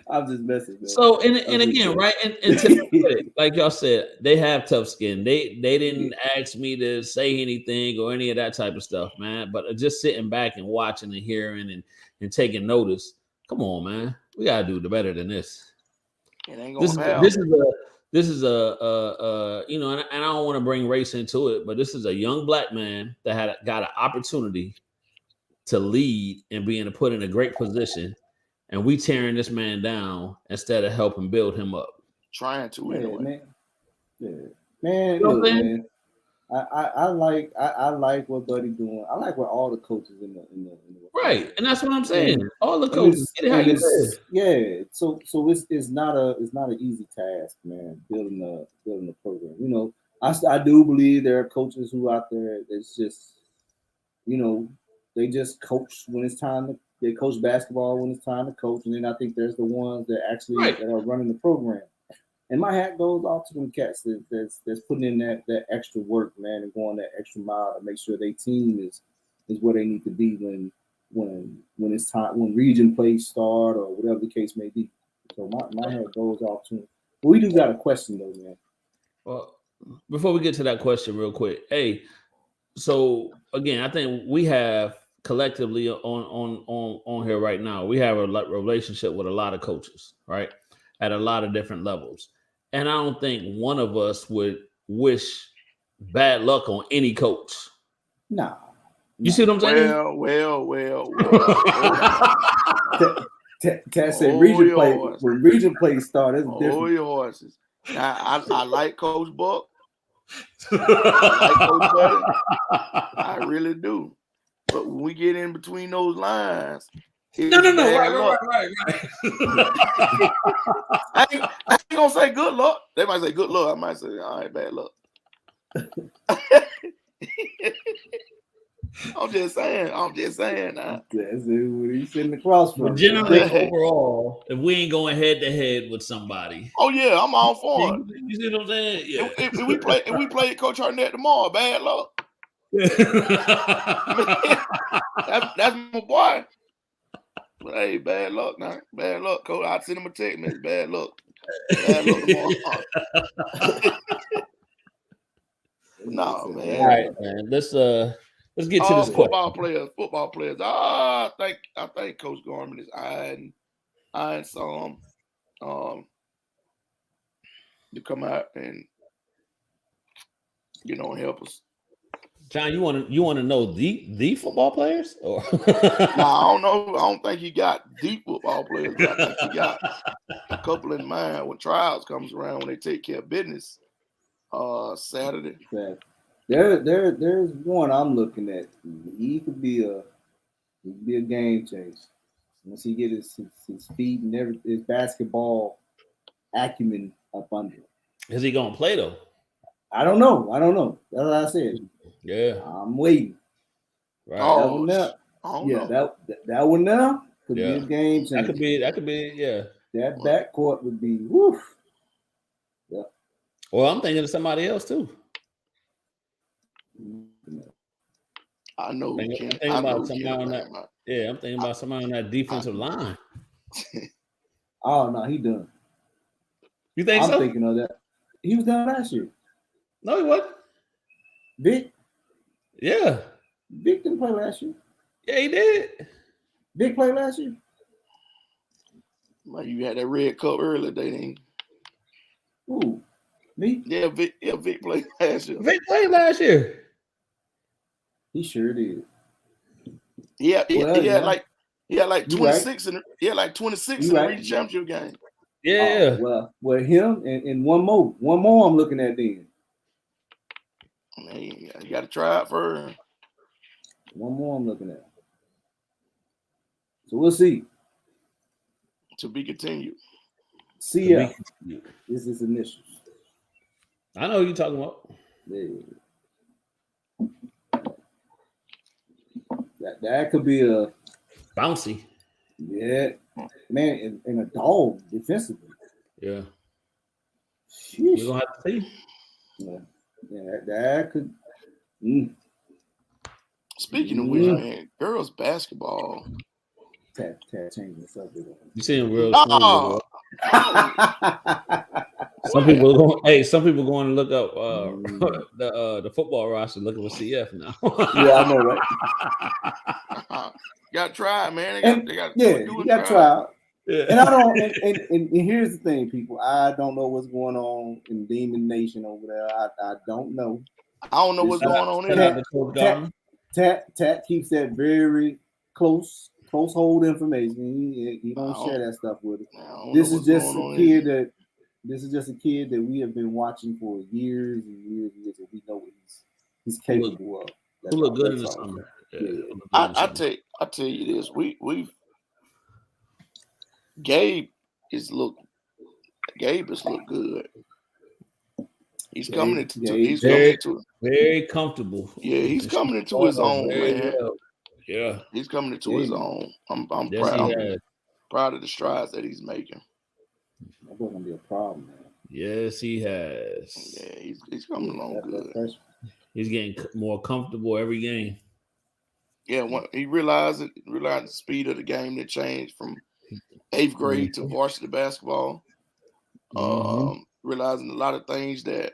I'm just messing. Man. So and again, right? And to, like y'all said, they have tough skin. They didn't ask me to say anything or any of that type of stuff, man. But just sitting back and watching and hearing and taking notice. Come on, man. We gotta do better than this. It ain't gonna This is a you know, and I don't want to bring race into it, but this is a young black man that got an opportunity to lead and being put in a great position, and we tearing this man down instead of helping build him up. Trying to anyway. Man. Yeah, man. You know look, man. I like what Buddy doing. I like what all the coaches in the right, and that's what I'm saying. All the coaches, get it how you live. Yeah, so it's not an easy task, man. Building a program. You know, I do believe there are coaches who out there that's just, you know, they just coach when it's time to. They coach basketball when it's time to coach, and then I think there's the ones that actually that are running the program. And my hat goes off to them cats that's putting in that extra work, man, and going that extra mile to make sure their team is where they need to be when it's time, when region plays start or whatever the case may be. So my hat goes off to them. But we do got a question though, man. Well, before we get to that question real quick, hey, so again, I think we have collectively on here right now, we have a relationship with a lot of coaches, right? At a lot of different levels. And I don't think one of us would wish bad luck on any coach. Nah. You see what I'm saying? Well. Cat said region play when region play start, it's different. Oh, your horses. Now, I like Coach Buck. I like Coach Buddy. I really do. But when we get in between those lines, no. Right. I ain't gonna say good luck. They might say good luck. I might say, all right, bad luck. I'm just saying. Now. That's what he's sitting across from. But generally, overall, if we ain't going head to head with somebody, oh yeah, I'm all for it. You see what I'm saying? Yeah. If we play Coach Arnett tomorrow, bad luck. That's my boy. But hey, bad luck now. Bad luck, Coach. I send him a text message. Bad luck. Bad luck tomorrow. No, man. All right, man. Let's get to this football players. I think Coach Gorman is eyeing some to come out and help us. John, you want to know the football players? Or no, I don't know. I don't think he got the football players. But I think he got a couple in mind when trials comes around, when they take care of business. Saturday. There's one I'm looking at. He could be a game changer once he get his feet and his basketball acumen up under him. Is he gonna play though? I don't know. That's what I said. Yeah, I'm waiting. Right. That one now could be a game changer. That could be. Yeah. That backcourt would be woof. Yeah. Well, I'm thinking of somebody else too. I know. I'm thinking about somebody on that defensive line. Oh no, he done. You think so? I'm thinking of that. He was done last year. No, he wasn't. Vic? Yeah. Vic didn't play last year. Yeah, he did. Vic played last year. Well, you had that red cup earlier, they didn't. Ooh, me? Yeah, Vic played last year. Vic played last year. He sure did. He had like 26 right. He had like 26 in the region championship game. Yeah. Well, him and one more I'm looking at then. Man, you got to try it first. One more I'm looking at. So we'll see. To be continued. CF. This is initials. I know who you're talking about. Yeah. That could be a bouncy. Yeah, man, and a dog defensively. Yeah. Sheesh. We're gonna have to see. Yeah, that could. Speaking of which, man, girls basketball. Tap, changing the subject. You see him real smooth. Oh, Some people going. Hey, some people going to look up the football roster, looking for CF now. Yeah, I know, right? Got to try, man. They got to try out. Yeah. And I don't. And here's the thing, people. I don't know what's going on in Demon Nation over there. I don't know. I don't know what's going on there. Tat keeps that very close hold information. He don't share that stuff with us. This is just a kid that. This is just a kid that we have been watching for years and years and years, and we know what he's capable of. Who look good in the summer? Yeah. I tell you this. We've Gabe has looked good. He's coming into very comfortable. Yeah, he's coming into his own, man. Well. Yeah, he's coming into his own. I'm proud of the strides that he's making. That's gonna be a problem, man. Yes, he has. Yeah, he's coming along good. He's getting more comfortable every game. Yeah, when he realized the speed of the game that changed from 8th grade to varsity basketball. Realizing a lot of things that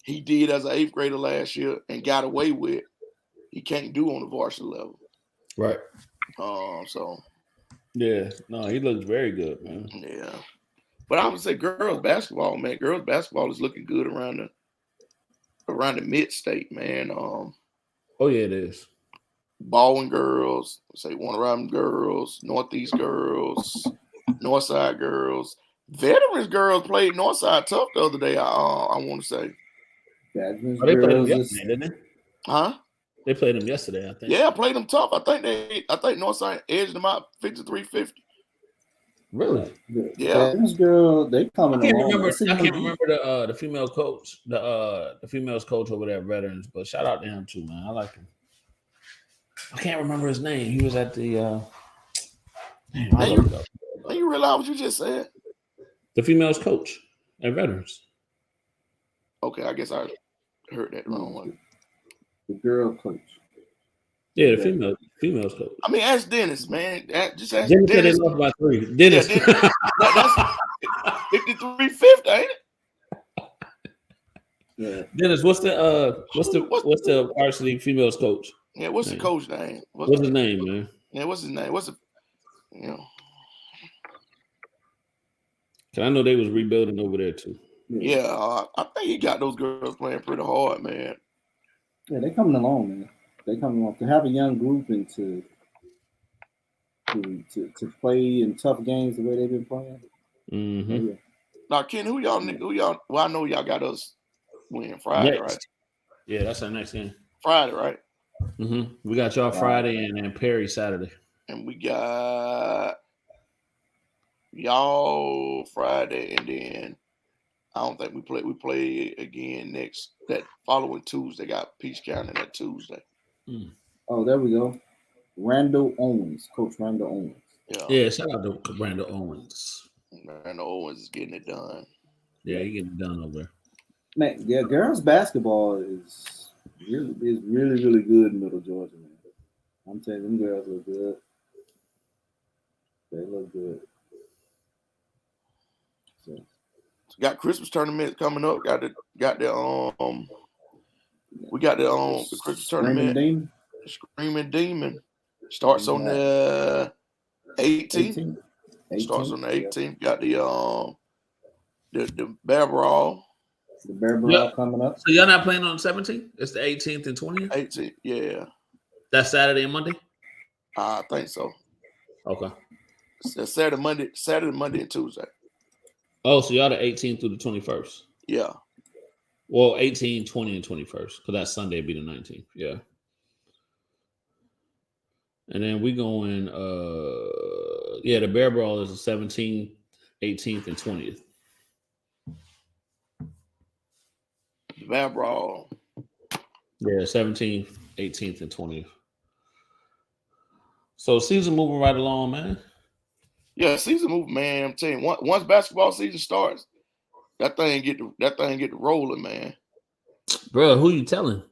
he did as an 8th grader last year and got away with, he can't do on the varsity level. Right. So. Yeah. No, he looks very good, man. Yeah. But I would say girls basketball, man. Girls basketball is looking good around the mid-state, man. Oh yeah, it is. Baldwin girls, say Warner Robin girls, Northeast girls, Northside girls, Veterans girls played Northside tough the other day. I want to say. Veterans they played them yesterday, didn't they? Huh? They played them yesterday, I think. Yeah, played them tough. I think Northside edged them out 53-50. Really? Yeah. Veterans girl, they coming along. I can't remember the female coach, the females coach over there at Veterans, but shout out to him too, man. I like him. I can't remember his name. He was at the you realize what you just said? The females coach at Veterans. Okay, I guess I heard that wrong one. The girl coach. Yeah, the females coach. I mean, ask Dennis, man. Just ask Dennis. Said they lost by 3. Dennis. Yeah, that's 53-50, ain't it? Yeah. Dennis, what's the varsity females coach? Yeah, what's the coach name? What's his name, man? Yeah, what's his name? Cause I know they was rebuilding over there too. Yeah, I think he got those girls playing pretty hard, man. Yeah, they coming along, man. They coming along to have a young group and to play in tough games the way they've been playing. Mm-hmm. Yeah. Now, Ken, who y'all? Well, I know y'all got us winning Friday, next. Right? Yeah, that's our next game. Friday, right? Mm-hmm. We got y'all Friday and then Perry Saturday. And we got y'all Friday, and then I don't think we play. We play again that following Tuesday. Got Peach County that Tuesday. Oh, there we go. Randall Owens, Coach Randall Owens. Yeah, shout out to Randall Owens. Randall Owens is getting it done. Yeah, he getting it done over there. Man, yeah, girls basketball is really, really good in Middle Georgia, man. I'm telling you, them girls look good. They look good. So got Christmas tournament coming up. We got the Christmas tournament. Screaming Demon starts on the 18th. Starts on the 18th. Got the Bear Brawl. The Bear Brawl coming up. So y'all not playing on the 17th? It's the 18th and 20th? 18th, yeah. That's Saturday and Monday? I think so. Okay. It's Saturday, Monday, and Tuesday. Oh, so y'all the 18th through the 21st? Yeah. Well, 18, 20, and 21st, because that Sunday be the 19th. Yeah. And then we going, the Bear Brawl is the 17th, 18th, and 20th. The Bear Brawl. Yeah, 17th, 18th, and 20th. So season moving right along, man. Yeah, season move, man. I'm telling you, once basketball season starts, that thing get to rolling, man. Bro, who you telling?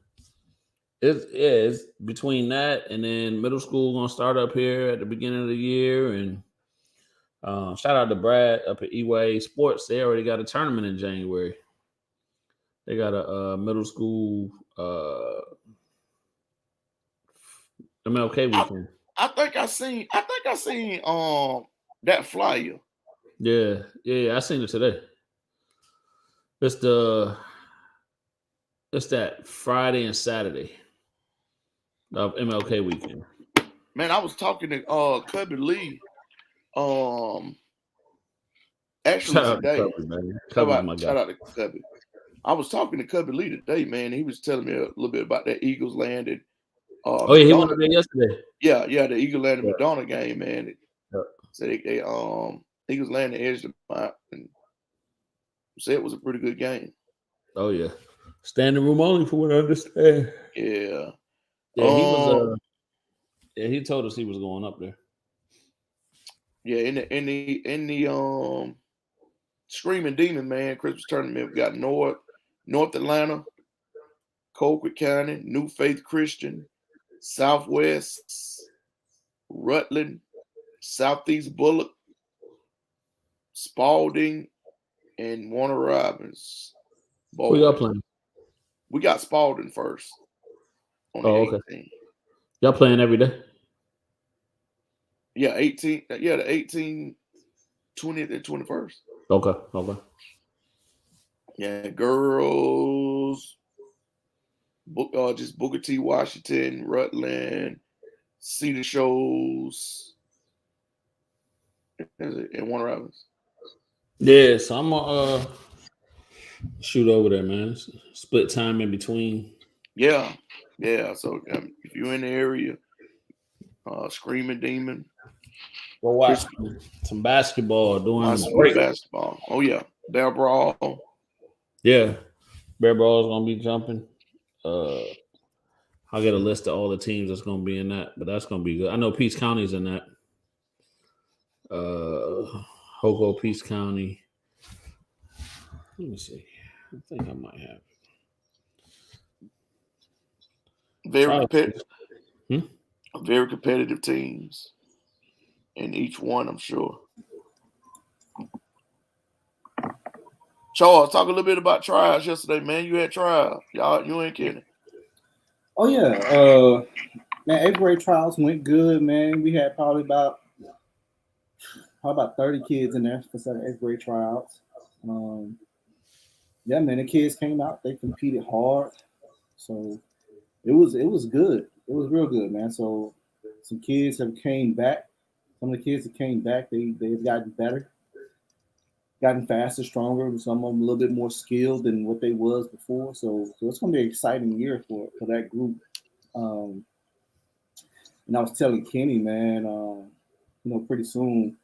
It's between that and then middle school gonna start up here at the beginning of the year. And shout out to Brad up at EYA Sports. They already got a tournament in January. They got a middle school MLK weekend. I think I seen that flyer. Yeah, I seen it today. It's that Friday and Saturday of MLK weekend. Man, I was talking to Cubby Lee. Actually today. Shout out to Cubby. I was talking to Cubby Lee today, man. He was telling me a little bit about that Eagles landed. He went up there yesterday. Yeah, the Eagles landed Madonna game, man. So they Eagles landed edged them out and said it was a pretty good game. Oh yeah, standing room only for what I understand. Yeah. He was. He told us he was going up there. Yeah, in the Screaming Demon, man, Christmas tournament, we got North Atlanta, Colquitt County, New Faith Christian, Southwest, Rutland, Southeast Bullock, Spalding, and Warner Robins. Who y'all playing? We got Spalding first. Okay. Y'all playing every day? Yeah, 18. Yeah, the 18, 20th, and 21st. Okay. Yeah, girls. Just Booker T. Washington, Rutland, Cedar Shows, and Warner Robins. Yeah, so I'm gonna shoot over there, man. Split time in between. Yeah. So if you're in the area, Screaming Demon. Go watch some basketball during the break. Basketball. Oh yeah, Bear Brawl. Yeah, Bear Brawl is gonna be jumping. I'll get a list of all the teams that's gonna be in that, but that's gonna be good. I know Peace County's in that. Hoco, Peace County. Let me see. I think I might have it. Very competitive teams in each one, I'm sure. Charles, talk a little bit about trials yesterday, man. You had trials. You ain't kidding. Oh yeah. Man, 8th grade trials went good, man. We had probably about 30 kids in there for 8th grade trials. Yeah, man, the kids came out, they competed hard. So it was good. It was real good, man. So some kids have came back. Some of the kids that came back, they've gotten better, gotten faster, stronger. Some of them a little bit more skilled than what they was before. So it's going to be an exciting year for that group. And I was telling Kenny, man, pretty soon,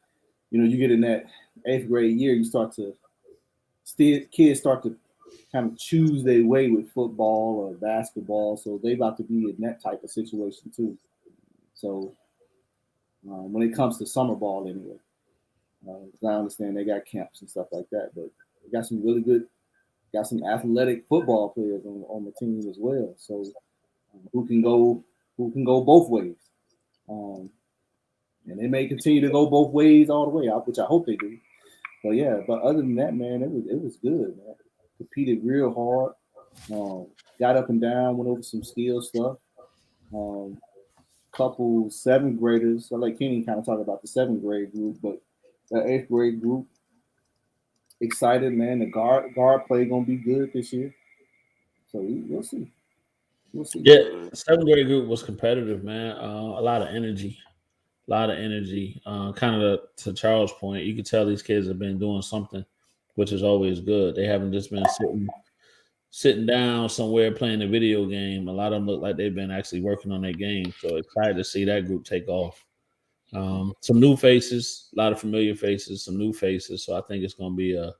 you get in that 8th grade year, kids start to kind of choose their way with football or basketball. So they about to be in that type of situation too. So when it comes to summer ball anyway, because I understand they got camps and stuff like that, but they got some athletic football players on the team as well. So who can go both ways. And they may continue to go both ways all the way out, which I hope they do. But yeah, but other than that, man, it was good, man. Competed real hard. Got up and down, went over some skill stuff. Couple 7th graders. I let Kenny kind of talk about the 7th grade group, but the 8th grade group, excited, man. The guard play gonna be good this year. So we'll see. Yeah, 7th grade group was competitive, man. A lot of energy. Kind of to Charles' point, you could tell these kids have been doing something, which is always good. They haven't just been sitting down somewhere playing a video game. A lot of them look like they've been actually working on their game. So excited to see that group take off. Some new faces, a lot of familiar faces, some new faces. So I think it's going to be a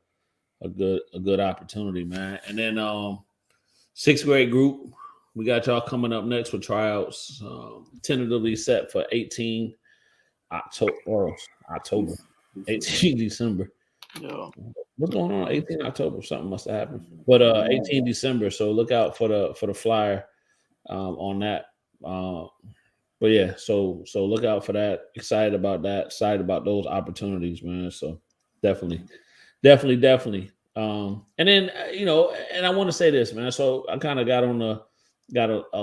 good opportunity, man. And then 6th grade group, we got y'all coming up next with tryouts, tentatively set for 18 October. 18 December. Yeah. What's going on? 18 October. Something must have happened. But 18 December. So look out for the flyer on that. But yeah, so look out for that. Excited about that. Excited about those opportunities, man. So definitely. And then and I want to say this, man. So I kind of got a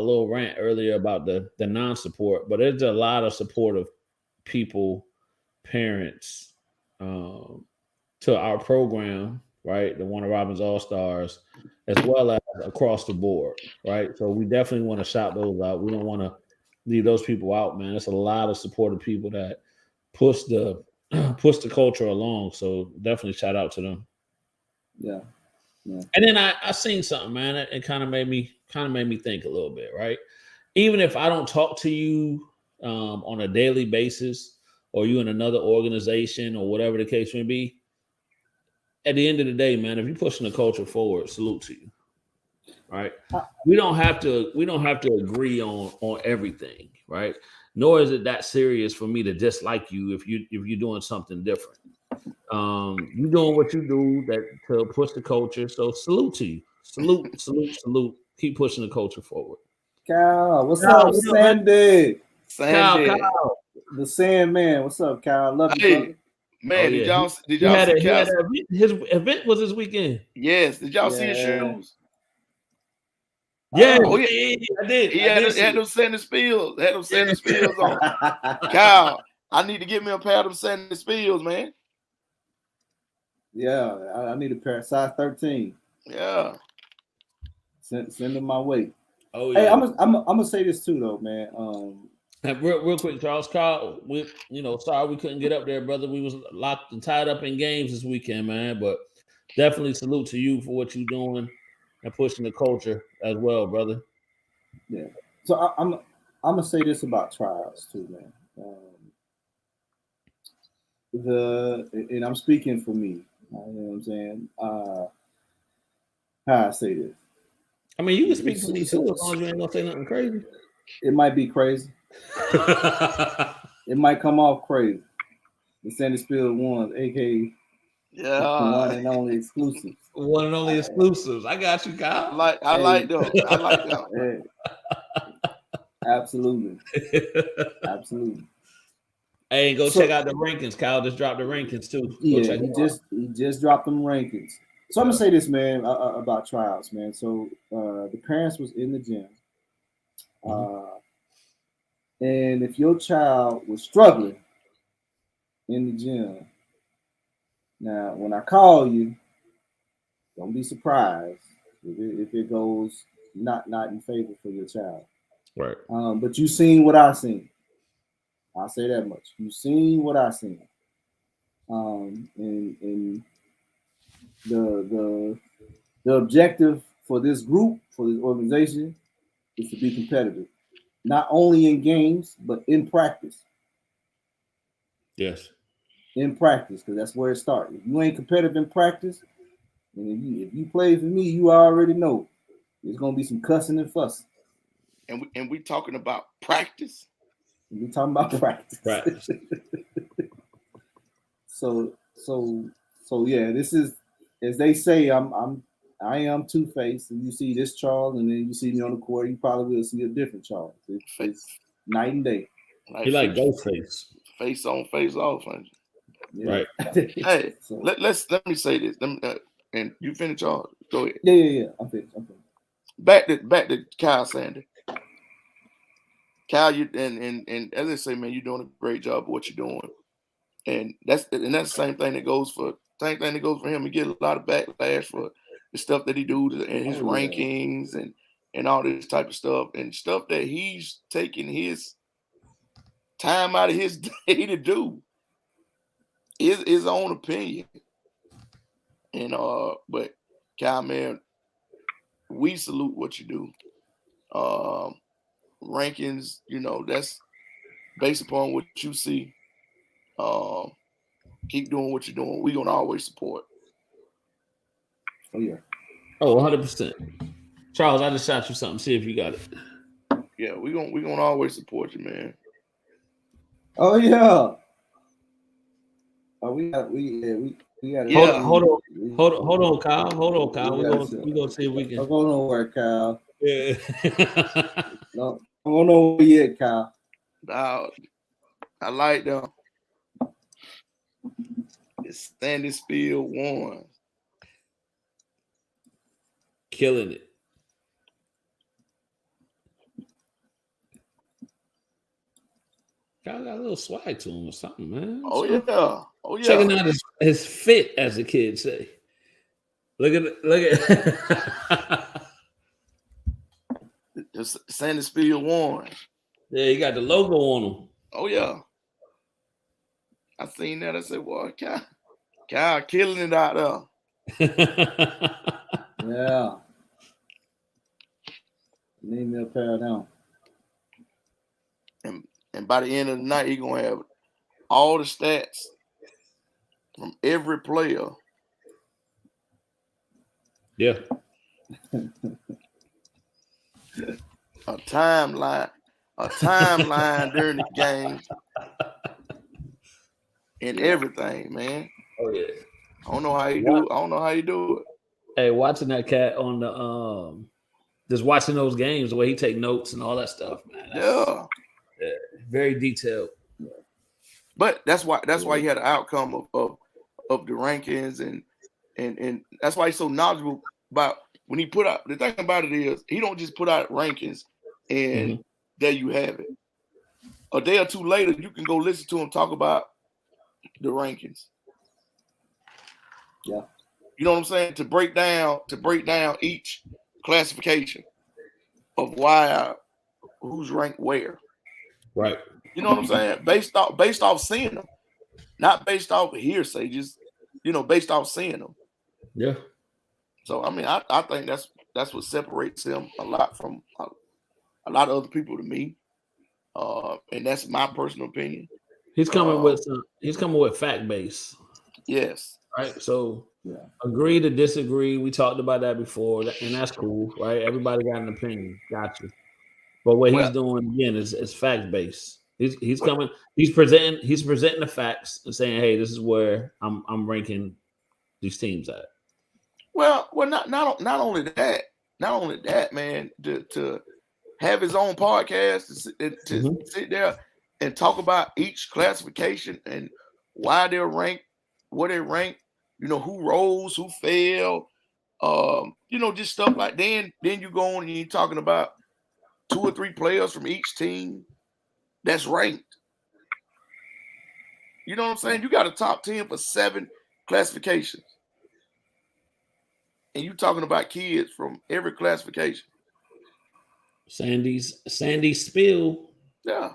little rant earlier about the non-support, but there's a lot of supportive people, parents, to our program, right? The Warner Robins All Stars, as well as across the board, right? So we definitely want to shout those out. We don't want to leave those people out, man. It's a lot of supportive people that push the culture along. So definitely shout out to them. Yeah. And then I seen something, man. It kind of made me think a little bit, right? Even if I don't talk to you on a daily basis, or you in another organization, or whatever the case may be, at the end of the day, man, if you're pushing the culture forward, salute to you. Right? We don't have to agree on everything, right? Nor is it that serious for me to dislike you if you're doing something different. You're doing what you do to push the culture. So salute to you. Salute. Keep pushing the culture forward. Kyle, what's up, Sandy? Kyle. The Sandman. What's up, Kyle? Love you, brother. Man, did y'all see Kyle? His event was this weekend. Yes. Did y'all see his shoes? Yeah, I did. He had them sandal spills. Had them sandal spills on. Kyle, I need to get me a pair of them sandal spills, man. Yeah, I need a pair, size 13. Yeah. Send them my way. Oh yeah. Hey, I'm gonna say this too, though, man. Real quick, Charles. Kyle, sorry we couldn't get up there, brother. We was locked and tied up in games this weekend, man. But definitely salute to you for what you're doing and pushing the culture as well, brother. Yeah. So I'm gonna say this about trials too, man. And I'm speaking for me. You know what I'm saying? How I say this? I mean, you can speak for me too, as long as you ain't gonna say nothing crazy. It might be crazy. It might come off crazy. The Sandy Spill ones, aka one and only exclusive. One and only exclusives. I got you, Kyle. I like them. I like them. Hey. Absolutely. Hey, go check out the rankings. Kyle just dropped the rankings too. Yeah, he just dropped them rankings. So I'm gonna say this, man, about trials, man. So the parents was in the gym, and if your child was struggling in the gym, now when I call you, don't be surprised if it goes not in favor for your child. Right. But you seen what I seen. I'll say that much. You seen what I seen. And the objective for this group, for this organization, is to be competitive, not only in games but in practice. Yes. In practice, because that's where it starts. If you ain't competitive in practice, and if you play for me, you already know there's gonna be some cussing and fussing. And we talking about practice. We talking about practice. So yeah, this is, as they say, I am Two-Face, and you see this Charles, and then you see me on the court, you probably will see a different Charles. It's night and day. He like Ghostface. Face on, face off. Yeah. Right. Hey, let me say this. And you finish, Charles. Go ahead. Yeah. I'm finished. Back to Kyle Sandy. Kyle, you and as I say, man, you're doing a great job of what you're doing, and that's the same thing that goes for him. He get a lot of backlash for the stuff that he do and his rankings and all this type of stuff and stuff that he's taking his time out of his day to do. His own opinion, and but Kyle, man, we salute what you do. Rankings, that's based upon what you see. Keep doing what you're doing. We're gonna always support. Oh yeah. Oh, 100%. Charles, I just shot you something. See if you got it. Yeah, we're gonna always support you, man. Oh yeah. We got Yeah. Hold on, Kyle. Hold on, Kyle. We're gonna see if we can. Don't go nowhere, Kyle. Yeah. No, don't go nowhere yet, Kyle. I like them. It's Sandy Spiel one. Killing it. Kyle got a little swag to him or something, man. Oh yeah. Oh yeah. Checking out his fit, as the kids say. Look at It's Sandy Spiel one. Yeah, he got the logo on him. Oh yeah. I seen that. I said, "Boy, Kyle killing it out there." Yeah. Need me a pair of them. And by the end of the night, he gonna have all the stats from every player. Yeah. A timeline during the game, and everything, man. Oh yeah. I don't know how you do it. Hey, watching that cat on the just watching those games, the way he take notes and all that stuff, man. Yeah. Very detailed. But that's why he had an outcome of the rankings and that's why he's so knowledgeable about when he put out. The thing about it is he don't just put out rankings and there you have it. A day or two later, you can go listen to him talk about the rankings. Yeah. You know what I'm saying? To break down each classification of why who's ranked where. Right. You know what I'm saying? Based off seeing them, not based off hearsay, just based off seeing them. Yeah. So I mean, I think that's what separates him a lot from a lot of other people to me, and that's my personal opinion. He's coming with fact base. Yes. Right. So agree to disagree. We talked about that before, and that's cool, right? Everybody got an opinion. Gotcha. But what he's doing again is fact based. He's coming. He's presenting the facts and saying, "Hey, this is where I'm ranking these teams at." Well, not only that, man. To have his own podcast to sit there and talk about each classification and why they're ranked, what they rank, who rose, who fell, just stuff like that. Then you go on and you're talking about 2 or 3 players from each team that's ranked. You know what I'm saying? You got a top 10 for 7 classifications. And you talking about kids from every classification. Sandy Spiel. Yeah.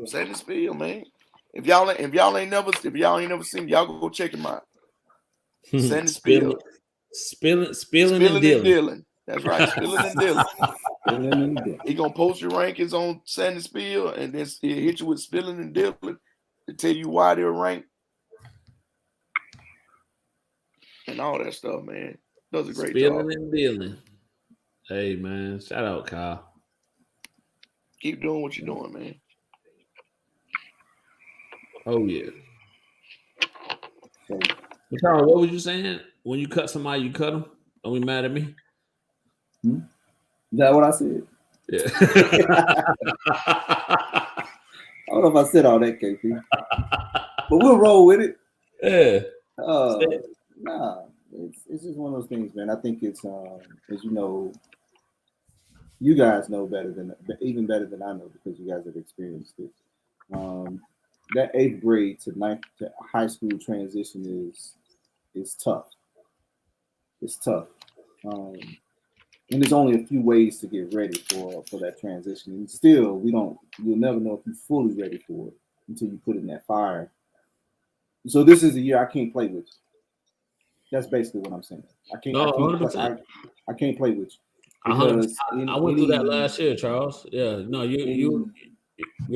Sandy Spiel, man. If y'all ain't never seen, y'all go check him out. Sandy Spiel. Spilling and dealing. That's right. Spilling and dealing. He gonna post your rankings on Sandy Spiel and then he'll hit you with spilling and dealing to tell you why they're ranked. And all that stuff, man. Does a great job. Spilling and dealing. Hey man, shout out Kyle. Keep doing what you're doing, man. Oh yeah. Kyle, what was you saying? When you cut somebody, you cut them? Don't be mad at me. Is that what I said? Yeah. I don't know if I said all that, KP. But we'll roll with it. Yeah. Nah, it's just one of those things, man. I think it's as you know, you guys know even better than I know because you guys have experienced it. That 8th grade to high school transition is tough. It's tough. And there's only a few ways to get ready for that transition. And still, you'll never know if you're fully ready for it until you put in that fire. So this is a year I can't play with you. That's basically what I'm saying. I can't play with you. Because I went through that last year, Charles. Yeah, no, you're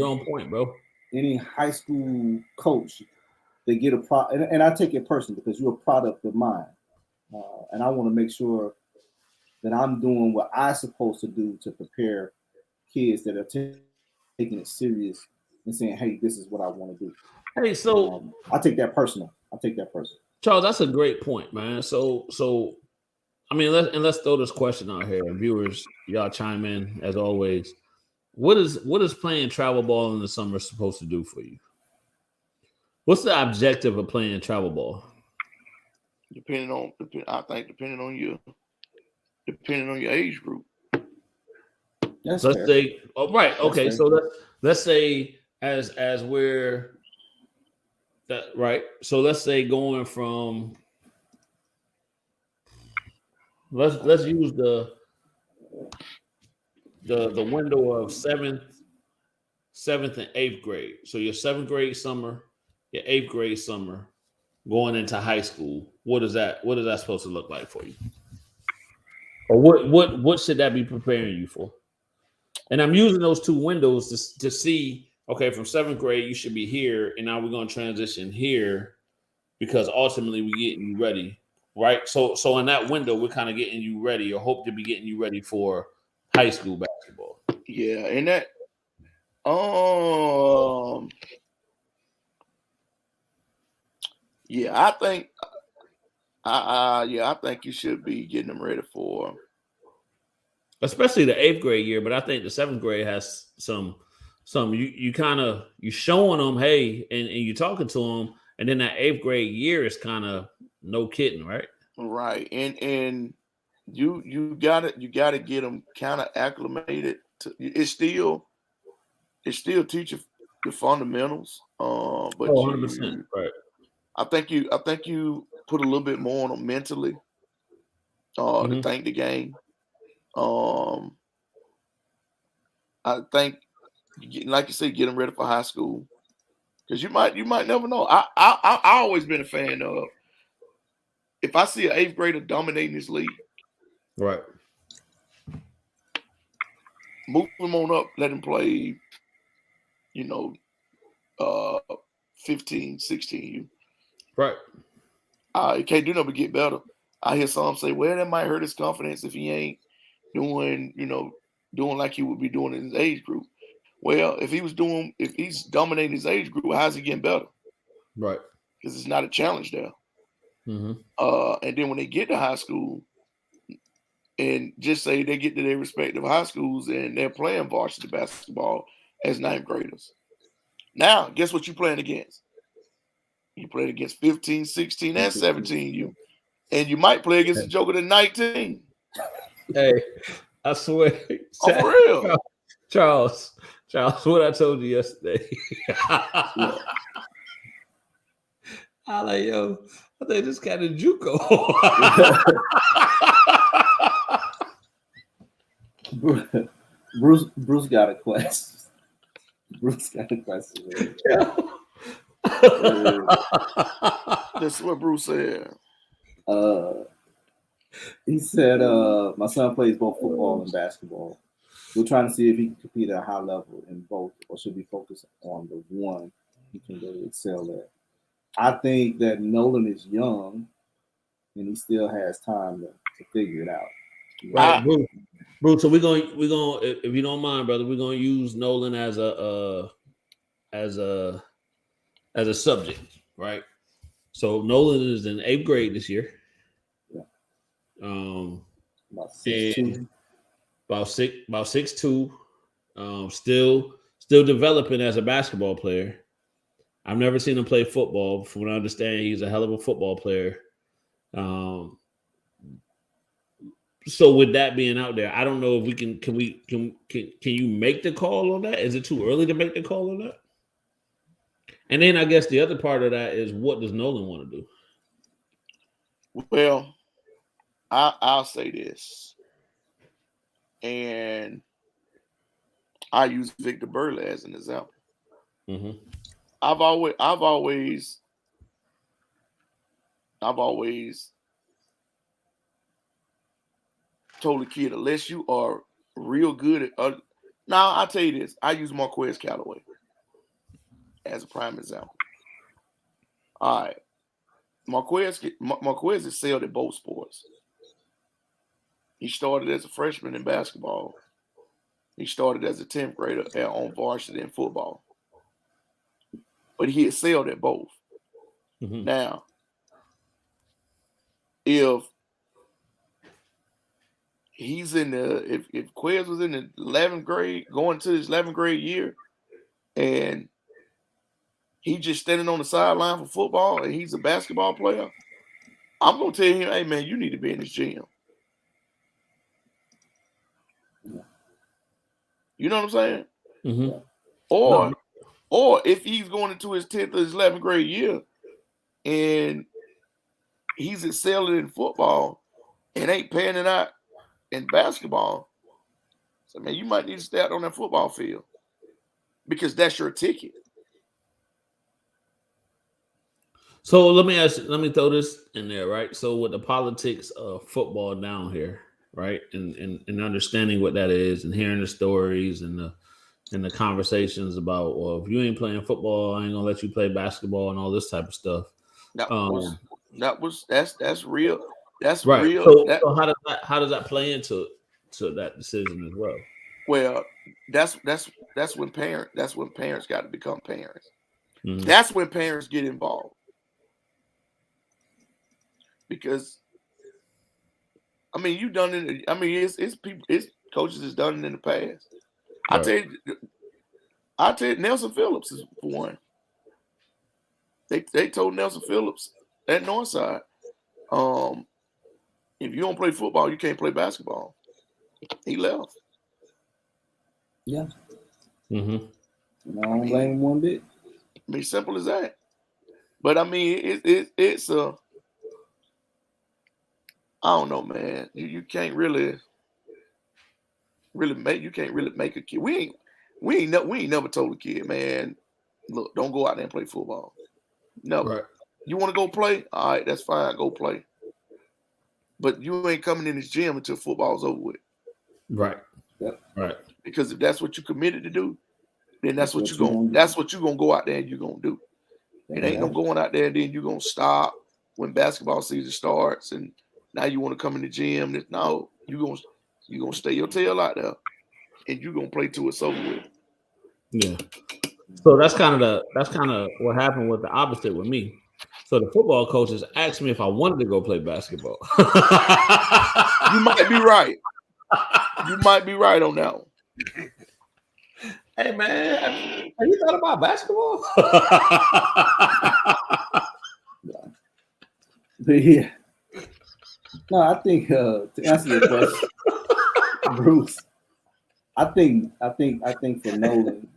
on point, bro. Any high school coach, they get and I take it personally because you're a product of mine. And I want to make sure that I'm doing what I'm supposed to do to prepare kids that are taking it serious and saying, hey, this is what I want to do. Hey, so I take that personal. I'll take that person. Charles, that's a great point, man. So I mean, let's throw this question out here, and viewers, y'all chime in as always. What is playing travel ball in the summer supposed to do for you? What's the objective of playing travel ball? Depending on your age group. That's Let's fair. say, oh, right, That's okay. fair. So let's say as we're that right. So let's say going from let's use the window of seventh and eighth grade. So your seventh grade summer, your eighth grade summer, going into high school. What is that supposed to look like for you? Or what should that be preparing you for? And I'm using those two windows to see, okay, from seventh grade, you should be here, and now we're going to transition here because ultimately we're getting you ready, right? So in that window, we're kind of getting you ready or hope to be getting you ready for high school basketball. Yeah, and that yeah, I think you should be getting them ready for, especially the eighth grade year. But I think the seventh grade has some you kind of you showing them, hey, and you talking to them, and then that eighth grade year is kind of no kidding, right? Right, and you gotta get them kind of acclimated to. It's still teaching the fundamentals, but 100%, right. I think you put a little bit more on them mentally, to think the game. I think, like you said, get them ready for high school, because you might never know. I always been a fan of, if I see an eighth grader dominating this league, right, move them on up, let him play, 15, 16. right. He can't do nothing but get better. I hear some say, well, that might hurt his confidence if he ain't doing like he would be doing in his age group. Well, if he's dominating his age group, how's he getting better? Right. Because it's not a challenge there. Mm-hmm. And then when they get to high school, and just say they get to their respective high schools and they're playing varsity basketball as ninth graders. Now, guess what you're playing against? You played against 15, 16, and 17. And you might play against a joker at 19. Hey, I swear. Oh, for real. Charles, what I told you yesterday. I like, yo, I think this kind of JUCO. Bruce got a question. Bruce got a question. That's what Bruce said. He said, my son plays both football and basketball. We're trying to see if he can compete at a high level in both, or should we focus on the one he can really excel at. I think that Nolan is young and he still has time to figure it out. Right, Bruce. So we're gonna, if you don't mind, brother, we're gonna use Nolan as a subject, right? So Nolan is in eighth grade this year. Yeah. About 6'2". About 6'2". Still developing as a basketball player. I've never seen him play football. From what I understand, he's a hell of a football player. So with that being out there, I don't know if we can you make the call on that? Is it too early to make the call on that? And then I guess the other part of that is, what does Nolan want to do? Well, I'll say this, and I use Victor Burley as an example. Mm-hmm. I've always told the kid, unless you are real good at now, I'll tell you this, I use Marquez Callaway as a prime example. All right. Marquez excelled at both sports. He started as a freshman in basketball. He started as a 10th grader on varsity in football. But he excelled at both. Mm-hmm. Now, if he's if Quez was in the 11th grade, going to his 11th grade year, and he's just standing on the sideline for football, and he's a basketball player, I'm gonna tell him, hey man, you need to be in this gym. You know what I'm saying? Mm-hmm. Or if he's going into his 10th or his 11th grade year and he's excelling in football and ain't panning out in basketball, so man, you might need to stay out on that football field because that's your ticket. So let me throw this in there, right? So with the politics of football down here, right, and understanding what that is, and hearing the stories and the conversations about, well, if you ain't playing football, I ain't gonna let you play basketball and all this type of stuff. That's real. That's right. real. So how does that play into that decision as well? Well, that's when parents got to become parents. Mm-hmm. That's when parents get involved. Because I mean, it's people, it's coaches has done it in the past. Right. I tell you, Nelson Phillips is for one. They told Nelson Phillips at Northside, if you don't play football, you can't play basketball. He left. Yeah. Mm-hmm. I don't blame him one bit. I mean, simple as that. But I mean, it's a. I don't know, man. You can't really make a kid. We ain't never told a kid, man, look, don't go out there and play football. No. Right. You want to go play? All right, that's fine. Go play. But you ain't coming in this gym until football's over with. Right. Yep. Right. Because if that's what you committed to do, then that's what you're gonna go out there and you're gonna do. It ain't no going out there and then you're gonna stop when basketball season starts and now you want to come in the gym. No, you're gonna stay your tail out there and you're gonna play till it's over with. Yeah. So that's kind of what happened with the opposite with me. So the football coaches asked me if I wanted to go play basketball. You might be right. You might be right on that one. Hey man, have you thought about basketball? Yeah. No, I think to answer your question, Bruce, I think for Nolan,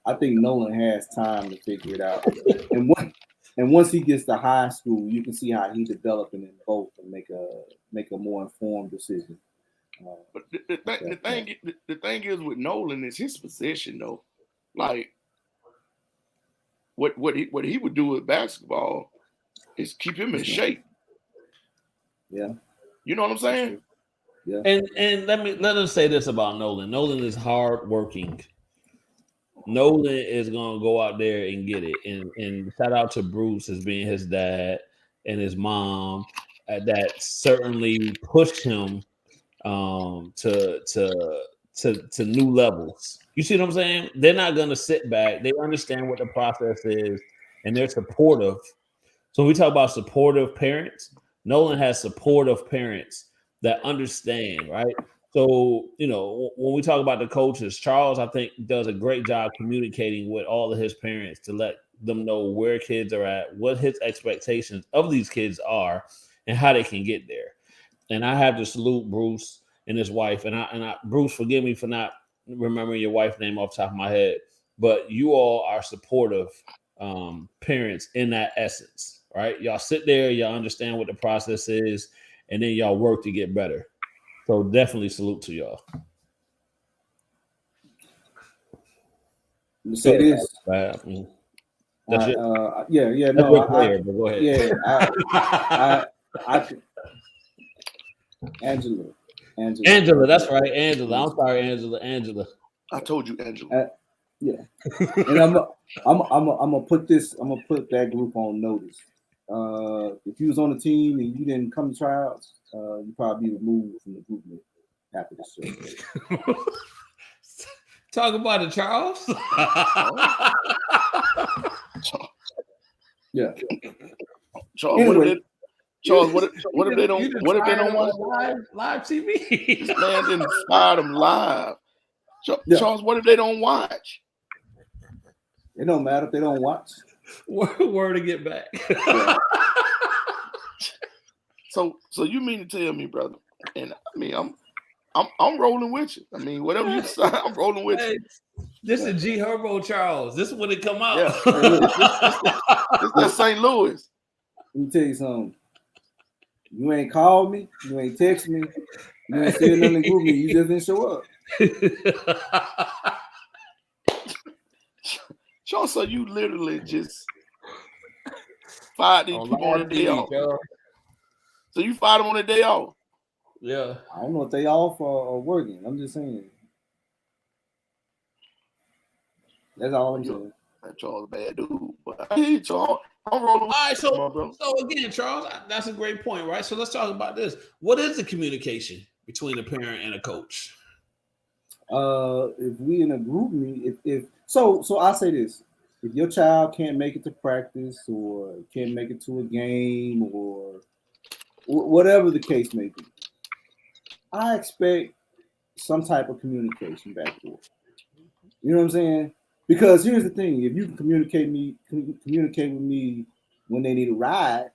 I think Nolan has time to figure it out. And once he gets to high school, you can see how he's developing in both and make a more informed decision. But the thing is with Nolan is his position though. Like what he would do with basketball is keep him in shape. Yeah. You know what I'm saying? Yeah. And let us say this about Nolan. Nolan is hardworking. Nolan is gonna go out there and get it. And shout out to Bruce as being his dad and his mom that certainly pushed him to new levels. You see what I'm saying? They're not gonna sit back. They understand what the process is and they're supportive. So when we talk about supportive parents, Nolan has supportive parents that understand, right? So, when we talk about the coaches, Charles, I think, does a great job communicating with all of his parents to let them know where kids are at, what his expectations of these kids are, and how they can get there. And I have to salute Bruce and his wife. And I Bruce, forgive me for not remembering your wife's name off the top of my head, but you all are supportive parents in that essence, right? Y'all sit there, y'all understand what the process is, and then y'all work to get better. So definitely salute to y'all. Let me say this. That's yeah, no, but go ahead. Yeah, Angela, that's right, Angela. I'm sorry, Angela. I told you, Angela. Yeah, and I'm gonna put that group on notice. If you was on the team and you didn't come to tryouts, you probably be removed from the group after the show. Talk about it, Charles. Yeah. Charles, Anyway, what if they don't watch live TV? this man didn't fire them live. Yeah. Charles, what if they don't watch? It don't matter if they don't watch. Word to get back. Yeah. So you mean to tell me, brother? And I mean, I'm rolling with you. I mean, whatever you decide, I'm rolling with you. This is G Herbo Charles. This is when it come out. Yeah. This is St. Louis. Let me tell you something. You ain't called me. You ain't text me. You ain't said nothing to me. You just didn't show up. Charles, so you literally just fired these people on the day off. So you fired them on the day off? Yeah. I don't know if they off or working. I'm just saying. That's all I'm saying. That Charles bad dude. But hey, Charles, I'm rolling. All right, so again, Charles, that's a great point, right? So let's talk about this. What is the communication between a parent and a coach? If we in a group meet, so I say this: if your child can't make it to practice or can't make it to a game or whatever the case may be, I expect some type of communication back and forth. You know what I'm saying? Because here's the thing: if you can communicate with me when they need a ride,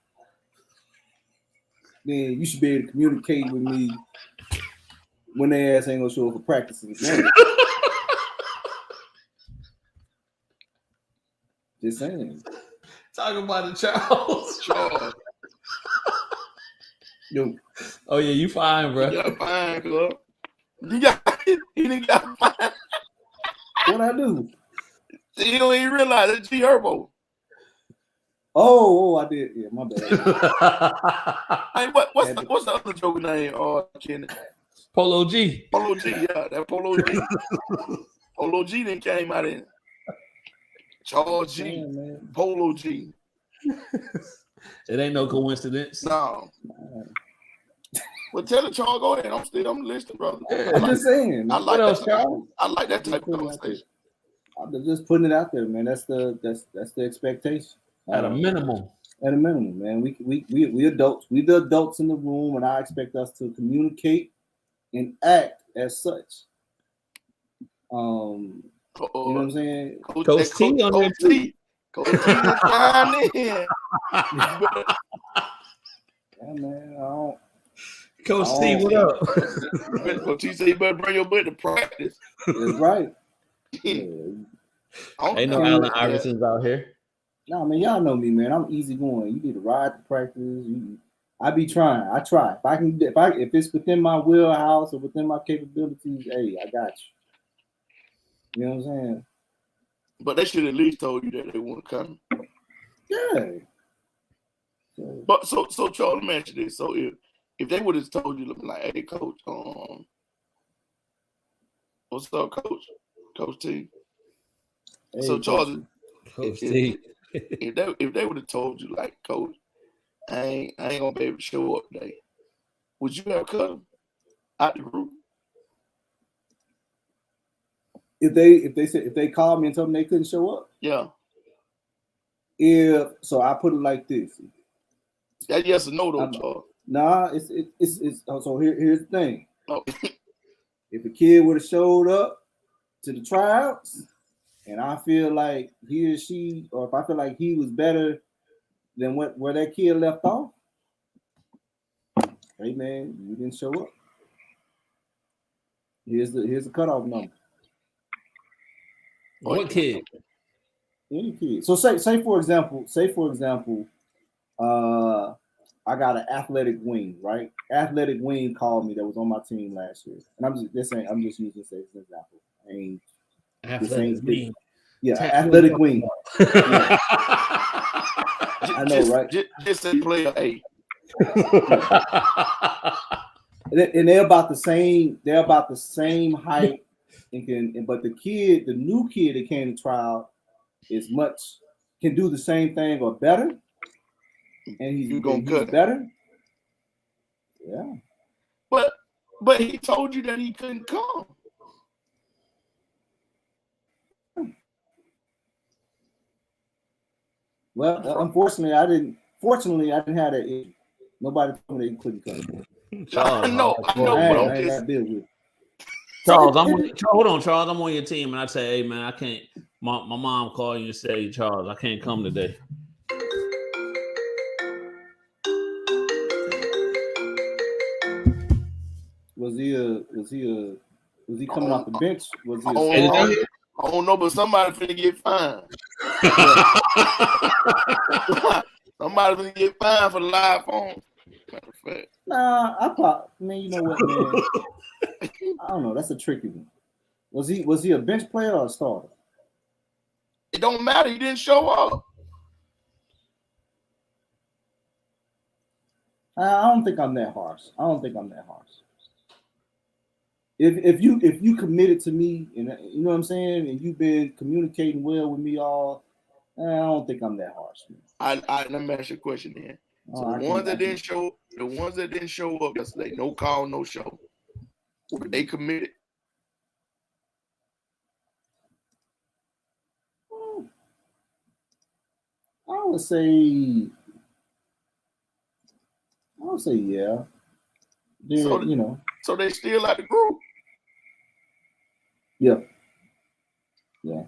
then you should be able to communicate with me when their ass ain't gonna show up for practice again. Just saying. Talking about the Charles. Yo. Oh yeah, you fine, bro. You got fine, club. You didn't got fine. What I do? You don't even realize it's G Herbo. Oh, I did. Yeah, my bad. Hey, what's the other joke name? Kenny? Polo G. Polo G, yeah, that Polo G. Polo G then came out in Charles G. Man. Polo G. It ain't no coincidence. No. Well, tell it, Charles. Go ahead. I'm listening, brother. I'm just saying. I like that, Charles. I like that type of conversation. I'm just putting it out there, man. That's the expectation. At a minimum. At a minimum, man. We adults. We the adults in the room, and I expect us to communicate and act as such. You know what I'm saying? Coach T on there too. Coach T is fine in. Yeah, man. I don't. Coach T, what up? Coach T said you better bring your butt to practice. That's right. Yeah. Ain't no Allen Iversons out here. Nah, man, y'all know me, man. I'm easy going. You need to ride to practice. I be trying. I try. If it's within my wheelhouse or within my capabilities, hey, I got you. You know what I'm saying? But they should at least told you that they weren't coming. Yeah. But so Charles, let me ask you this. So if they would have told you like, hey, coach, what's up, Coach T? Hey, so Charles, Coach T. if they would have told you like, coach, I ain't gonna be able to show up today, would you have cut them out the group? If they called me and told me they couldn't show up? Yeah. So I put it like this. That yes or no though, Charles. Nah, it's so here's the thing. Oh. If a kid would have showed up to the tryouts and I feel like he or she, or if I feel like he was better than where that kid left off, hey man, you didn't show up. Here's the cutoff number. What kid? Any kid. So say for example, I got an athletic wing, right? Athletic wing called me that was on my team last year, and I'm just using this as an example. Athletic wing. Yeah, athletic wing. Yeah. I know, right? Just say player A. And they're about the same. They're about the same height, but the new kid that came to trial can do the same thing or better, and he's better. Yeah, but he told you that he couldn't come. Well, unfortunately, I didn't. Fortunately, I didn't have that issue. Nobody told me they couldn't come. Charles, I know, I but I'm ain't got just to deal with it. Charles, hold on, Charles. I'm on your team, and I say, hey man, I can't. My mom called you and say, Charles, I can't come today. Was he coming off the bench? Was he? I don't know, but somebody finna get fined. Somebody finna get fined for the live phone. Matter of fact. Nah, man, you know what, man? I don't know. That's a tricky one. Was he a bench player or a starter? It don't matter. He didn't show up. I don't think I'm that harsh. If you committed to me, and you know what I'm saying, and you've been communicating well with me all, I don't think I'm that harsh. Man. Let me ask you a question then. So the ones that didn't show up yesterday, no call, no show, were they committed? I would say yeah. So they still like the group. Yeah. Yeah,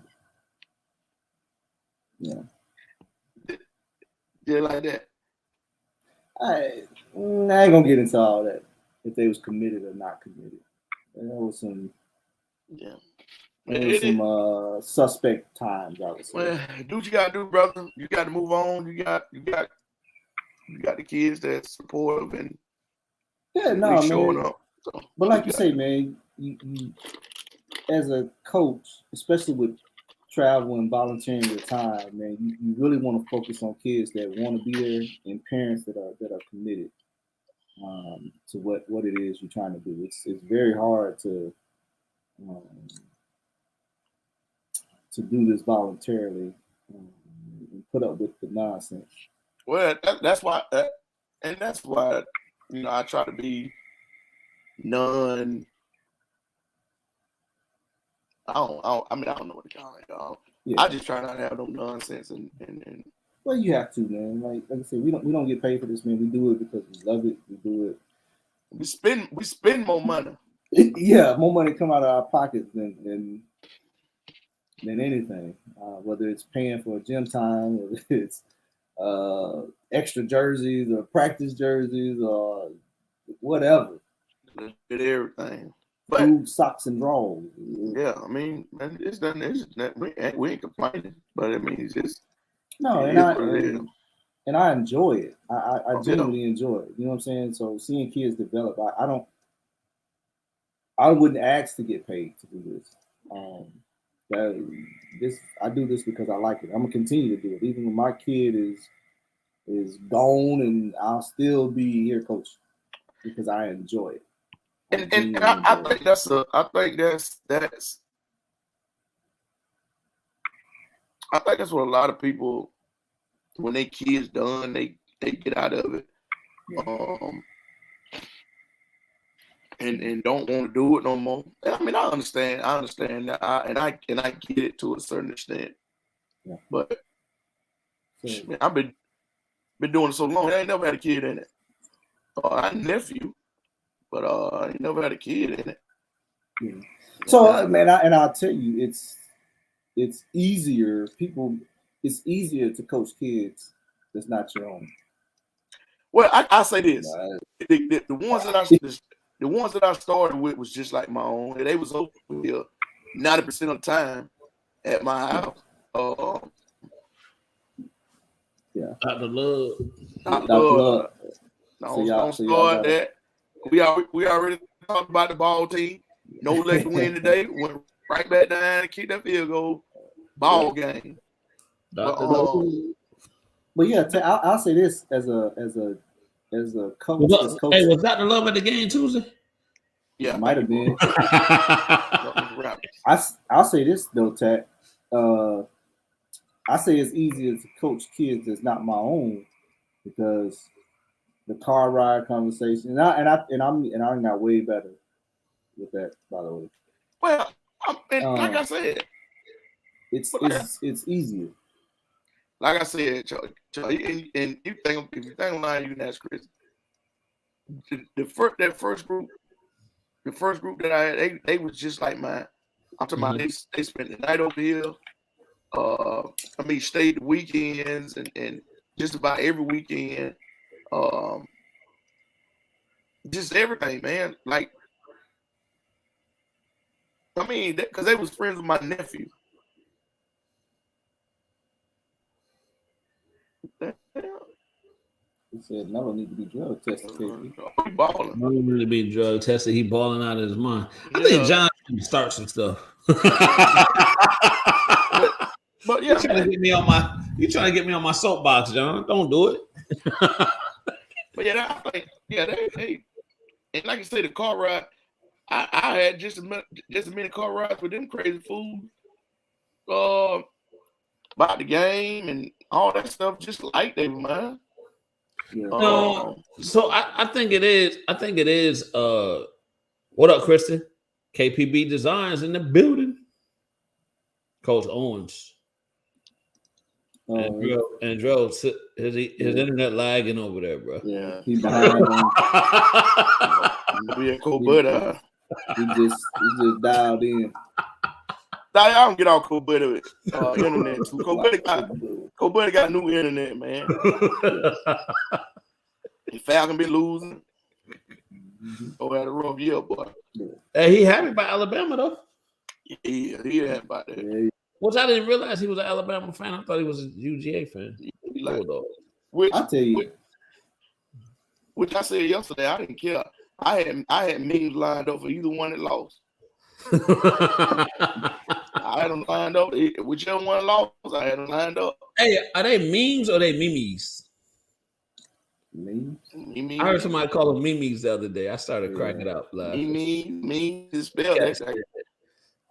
like that. I ain't gonna get into all that. If they was committed or not committed, there was some. Yeah. There was some suspect times, I would say. Well, do what you gotta do, brother. You got to move on. You got the kids that's supportive and showing up. So, but like you say, man, you as a coach, especially with travel and volunteering your time, man, you really want to focus on kids that want to be there and parents that are committed to what it is you're trying to do. It's very hard to do this voluntarily and put up with the nonsense. Well, that's why I try to be I don't know what to call it, y'all. Yeah. I just try not to have no nonsense and well, you have to, man. Like I said, we don't get paid for this, man. We do it because we love it. We do it. We spend more money. Yeah, more money come out of our pockets than anything. Whether it's paying for gym time, whether it's extra jerseys or practice jerseys or whatever. Did everything. But food, socks, and drawers. Yeah, I mean, it's done. We ain't complaining, but I mean, it's just no, and I enjoy it. I genuinely enjoy it. You know what I'm saying? So seeing kids develop, I wouldn't ask to get paid to do this. I do this because I like it. I'm gonna continue to do it, even when my kid is gone, and I'll still be here coaching because I enjoy it. And I think that's what a lot of people, when they kids done, they get out of it, and don't want to do it no more. I mean, I understand that, and I get it to a certain extent. Yeah. But man, I've been doing it so long. I ain't never had a kid in it. I had a nephew, but I ain't never had a kid in it. Yeah. So man, I'll tell you, it's easier. It's easier to coach kids that's not your own. Well, I say this: the ones that I started with was just like my own. They was over here 90% of the time at my house. Yeah, Dr. Love. Don't start that. We already talked about the ball team. No leg to win today. Went right back down and kicked that field goal. Ball game. But yeah, I'll say this as a coach. Hey, was Dr. Love at the game Tuesday? Yeah, might have been. I'll say this though, Tat. I say it's easier to coach kids that's not my own because the car ride conversation, I'm not way better with that, by the way. Well, like I said, it's easier. like I said, Charlie, and if you think online, you can ask Chris. The first group that I had, they was just like mine. I'm talking about they spent the night over here. Stayed the weekends and just about every weekend. Just everything, man. Like, because they was friends with my nephew. He said Melo need to be drug tested. He balling. Melo need to be drug tested. He balling out of his mind. I think John can start some stuff. But yeah, you trying to get me on my soapbox, John? Don't do it. But yeah, they and like I say, the car ride. I had just as many car rides with them crazy fools. About the game and all that stuff, just like they were mine. Yeah. So I think it is. I think it is. What up, Kristen? KPB Designs in the building. Coach Owens. And Dro, his internet lagging over there, bro. Yeah, he's behind. Be a cool butt. He just dialed in. I don't get all cool butt of it. Internet too. Cool butt got new internet, man. Falcon be losing. Oh, had a rough year, boy. Hey, he happy about Alabama though. Yeah, he happy about that. Yeah. Which I didn't realize he was an Alabama fan. I thought he was a UGA fan. I'll tell you. Which I said yesterday, I didn't care. I had memes lined up for either one that lost. I had them lined up. Whichever one lost, I had them lined up. Hey, are they memes or they memes? Memes? I heard somebody call them memes the other day. I started cracking up. Memes is spelled. I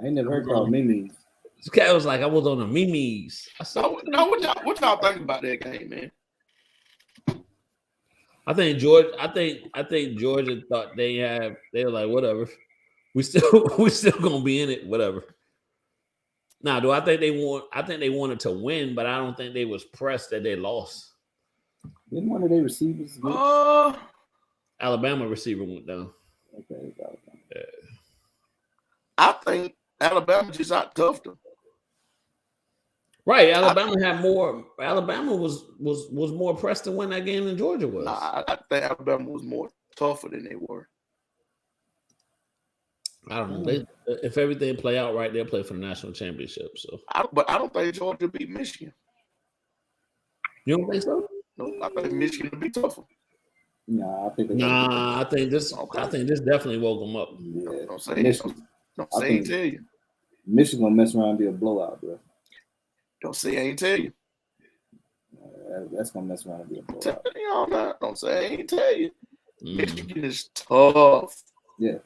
ain't never heard called memes. This cat was like, I was on the memes. I said, what y'all think about that game, man? I think Georgia thought they were like, whatever. We still gonna be in it, whatever. Now, do I think they wanted to win, but I don't think they was pressed that they lost. Didn't one of their receivers Alabama receiver went down. Okay, yeah. I think Alabama just out toughed them. Right, Alabama had more. Alabama was more pressed to win that game than Georgia was. I think Alabama was more tougher than they were. I don't know. If everything play out right, they'll play for the national championship. So, but I don't think Georgia beat Michigan. You don't think so? No, I think Michigan will be tougher. Nah, I think this definitely woke them up. Yeah. Don't say ain't tell you. Michigan gonna mess around and be a blowout, bro. Don't say I ain't tell you. That's gonna mess around and be a blowout. Don't say I ain't tell you. Michigan is tough. Yeah.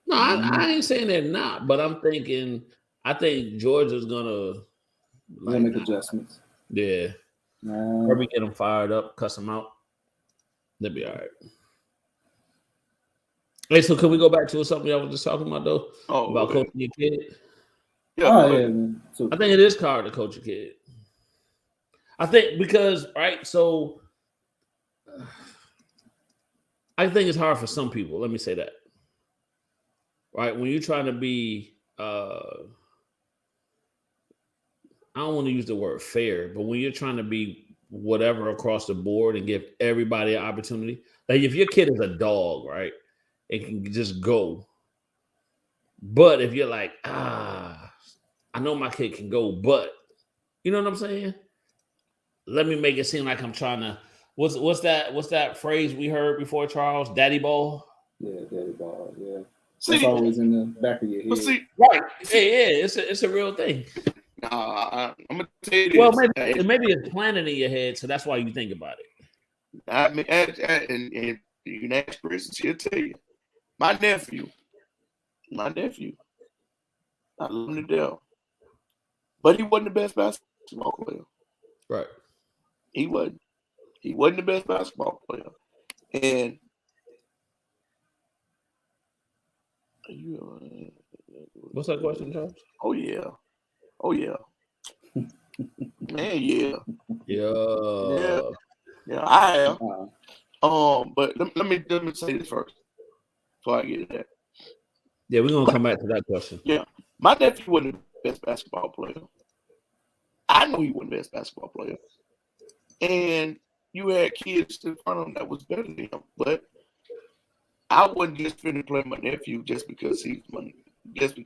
No, I ain't saying they're not, but I'm thinking I think Georgia's gonna make adjustments. Yeah. Probably get them fired up, cuss them out. They'll be all right. Hey, so can we go back to something I was just talking about though? About coaching your kid? Yeah. Man. So, I think it is hard to coach a kid. I think because so I think it's hard for some people. Let me say that. Right, when you're trying to be, I don't want to use the word fair, but when you're trying to be whatever across the board and give everybody an opportunity, like if your kid is a dog, right, it can just go. But if you're like, I know my kid can go, but you know what I'm saying? Let me make it seem like I'm trying to. What's that phrase we heard before, Charles? Daddy ball. Yeah, daddy ball. Yeah. It's always in the back of your head. Right. Yeah, it's a real thing. I'm gonna tell you this. Well, maybe it's planted in your head, so that's why you think about it. I mean, and you can ask Chris, she'll tell you. My nephew, I love him to death, but he wasn't the best basketball player. Right. He wasn't the best basketball player, and. What's that question, Charles? Oh yeah. Man, yeah. Yeah, I have. But let me say this first before I get to that. Yeah, we're gonna come back to that question. Yeah, my nephew wasn't the best basketball player. I know he wasn't the best basketball player, and you had kids in front of him that was better than him. But I wasn't just finna play my nephew just because he's my nephew.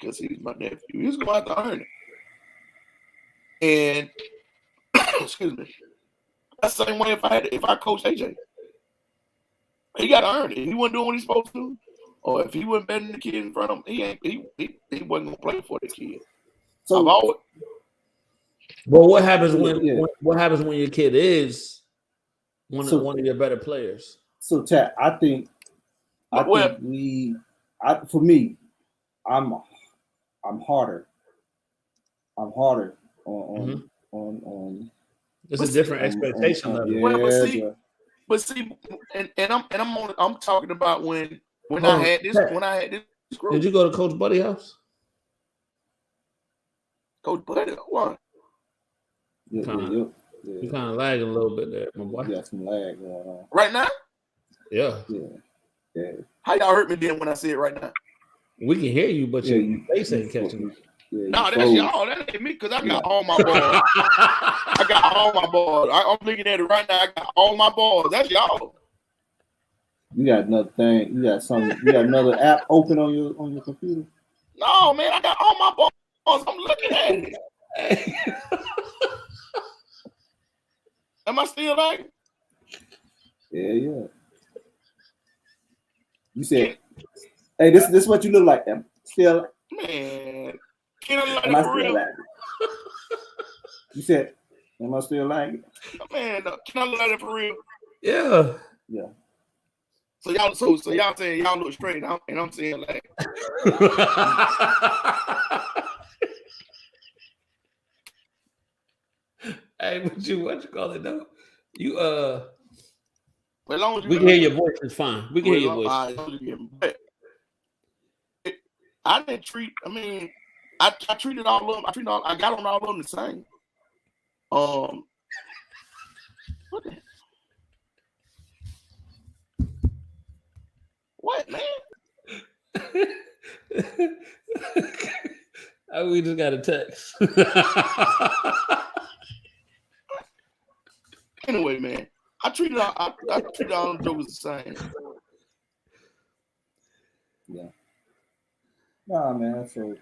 He was gonna have to earn it. And excuse me, that's the same way if I coach AJ. He got to earn it. If he wasn't doing what he's supposed to, or if he wasn't betting the kid in front of him, he wasn't gonna play for the kid. So, well, what happens what happens when your kid is one of your better players? So, Tat, I think for me, I'm harder. I'm harder on. It's a different expectation level. Yeah, but see, I'm talking about when I had this group. Did you go to Coach Buddy's house? Coach Buddy, what? You kind of lagging a little bit there, my boy. You got some lag going on right now. Yeah. How y'all hurt me then when I said it right now? We can hear you, but your face ain't catching you. No, that's y'all. That ain't me because I got all my balls. I got all my balls. I'm looking at it right now. I got all my balls. That's y'all. You got another thing. You got another app open on your computer? No, man. I got all my balls. I'm looking at it. Am I still like? Yeah. You said, "Hey, this is what you look like." Still, man. Can I look am like I still like it? You said, "Am I still like it?" Man, can I look like it for real? Yeah. So y'all saying y'all look straight, and I'm saying like. Hey, what you call it though? You as long as we can hear your voice. It's fine. We can hear your voice. But I didn't treat. I mean, I treated all of them. I got on all of them the same. What the? What, man? We just got a text. Anyway, man, I treated all them jokers the same. Yeah. Nah, man. So.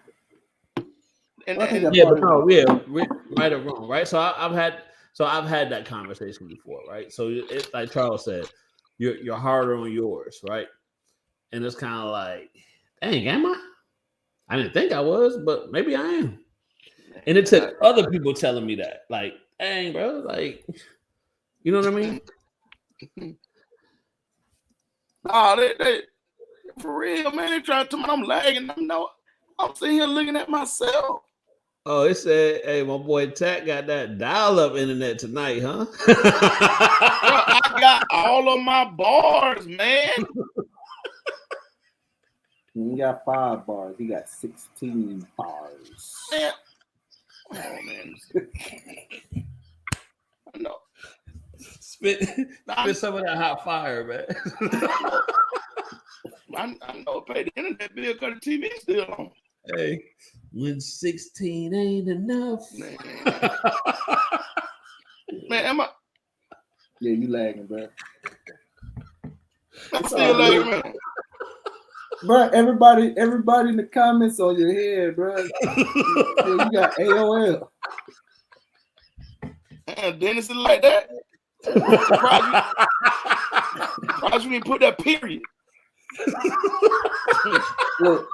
Right or wrong, right? So I've had that conversation before, right? So it's like Charles said, you're harder on yours, right? And it's kind of like, dang, am I? I didn't think I was, but maybe I am. And it took other people telling me that, like, dang, bro, like, you know what I mean? Nah, they for real, man. They trying to tell me I'm lagging. I'm sitting here looking at myself. Oh, it said, hey, my boy Tat got that dial-up internet tonight, huh? Bro, I got all of my bars, man. You got 5 bars. He got 16 bars. Man. Oh, man. I know. Spit some of that hot fire, man. I know. Pay the internet bill because the TV still on. Hey, when 16 ain't enough. Man, am I? Yeah, you lagging, bro. I'm still lagging, man. Bro, everybody in the comments on your head, bro. You got AOL. Dennis is like that. Surprised you didn't put that period. Look,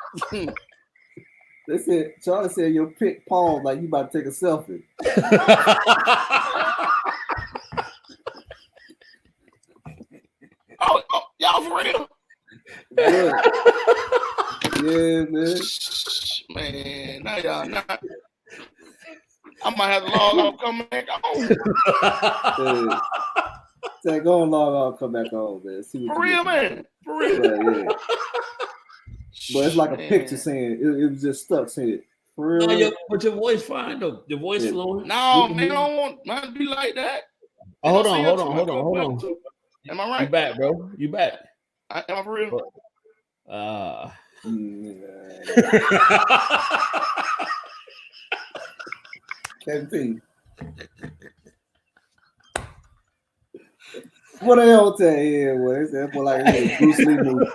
Charlie said your pick paused like you about to take a selfie. Oh, y'all for real? Yeah, man. Man, now y'all not. I might have to log off, come back on. Say, go and log off, come back on, man. See what for real, man. For real. Yeah. But it's like a picture saying it was just stuck saying For No, real. but your voice fine though. Your voice flowing. No, man, I don't want mine to be like that. Oh, hold on. Am I right? You back, bro? You back? Am I for real? Kevin, what the hell tell you? What is that? Like a Bruce Lee movie.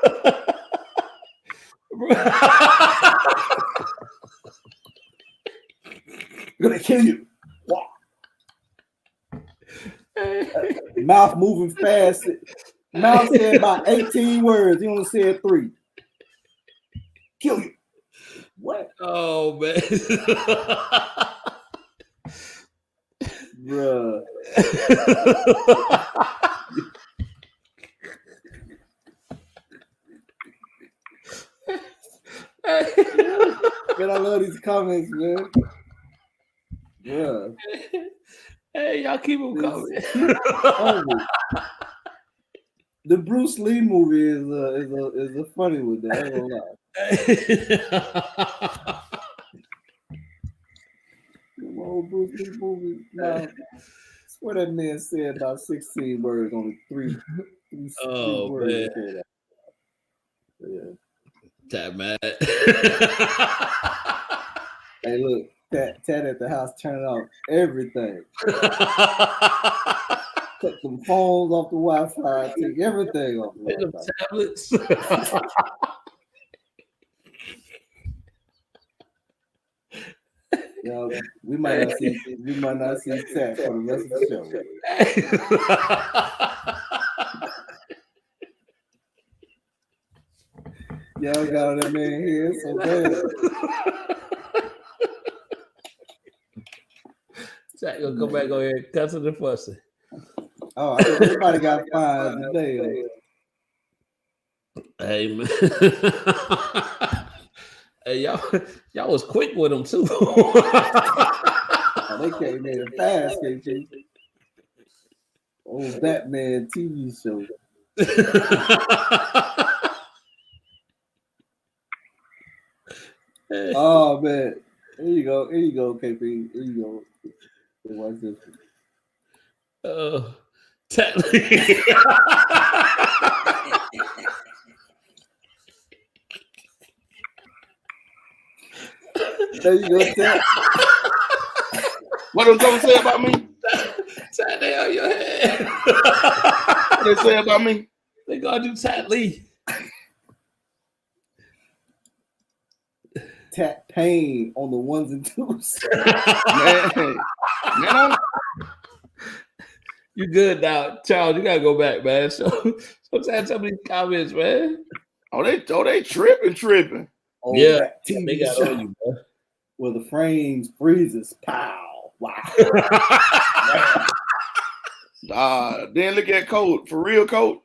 I'm gonna kill you. Wow. Mouth moving fast. Mouth said about 18 words. He only said 3. Kill you. What? Oh man. Bruh. Man, I love these comments, man. Yeah. Hey, y'all keep them coming. The Bruce Lee movie is a funny one. I ain't gonna lie. The old Bruce Lee movie. Now, what that man said about 16 words, only three words. Man. Yeah. That mad. Hey, look, Tat at the house turning off everything. Took some phones off the Wi-Fi, took everything off the Wi-Fi. Tablets. Yo, we might not see Tat for the rest of the show. Y'all got that man here so bad. Tat gonna come back on here and cussing and fussing. Oh, I think everybody got fines today. Hey man. Hey, y'all was quick with them too. They came in fast, KP. Old Batman TV show. Oh man. Here you go, KP. Here you go. Watch this one. There you go, Tat. What them jokers say about me? Tat, they on your head. What they say about me? They gonna do Tat Lee. Tat Pain on the ones and twos. Man, You good now, Charles? You gotta go back, man. So sometimes some of these comments, man. Oh, they tripping. Oh, Yeah, that TV they got show on you, man. where the frames freezes. Pow! Wow. Then look at Colt. For real, Colt.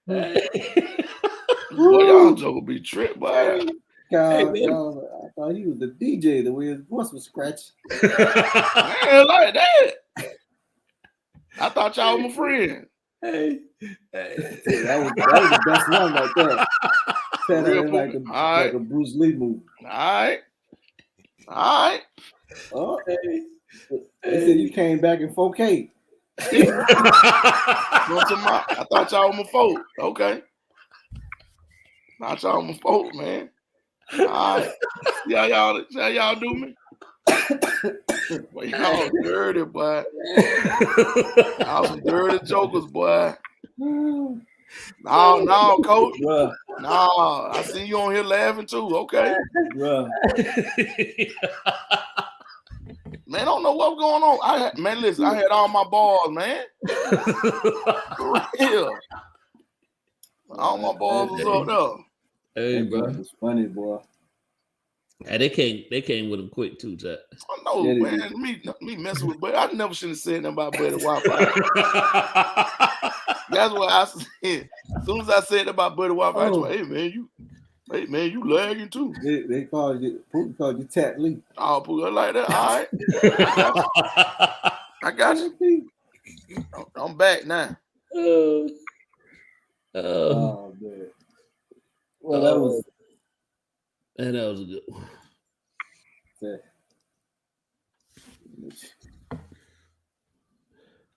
Boy, y'all joke will be tripped, boy. God, I thought he was the DJ. The way his voice was scratched. Man, like that. I thought y'all were my friend. Hey. That was the best one right there. Like a Bruce Lee movie. All right. Oh, they said you came back in 4K. I thought y'all were my folk. Okay. Thought y'all were my folk, man. All right. See how y'all do me? Well, y'all dirty, boy. Y'all some dirty jokers, boy. No, coach. Bruh. No, I see you on here laughing too. Okay. Bruh. Man, I don't know what's going on. Listen, I had all my balls, man. For real. All my balls was up there. Hey, bro. It's funny, boy. Hey, they came with him quick too, Jack. I know, man. Me messing with Buddy. I never should have said nothing about Buddy Wi-Fi. That's what I said. As soon as I said about Buddy Wi-Fi, I was like, hey man, you lagging too. They called you Tat Lee. Oh, put it like that. All right. I got you. I'm back now. Oh man. Well, that was And that was a good one.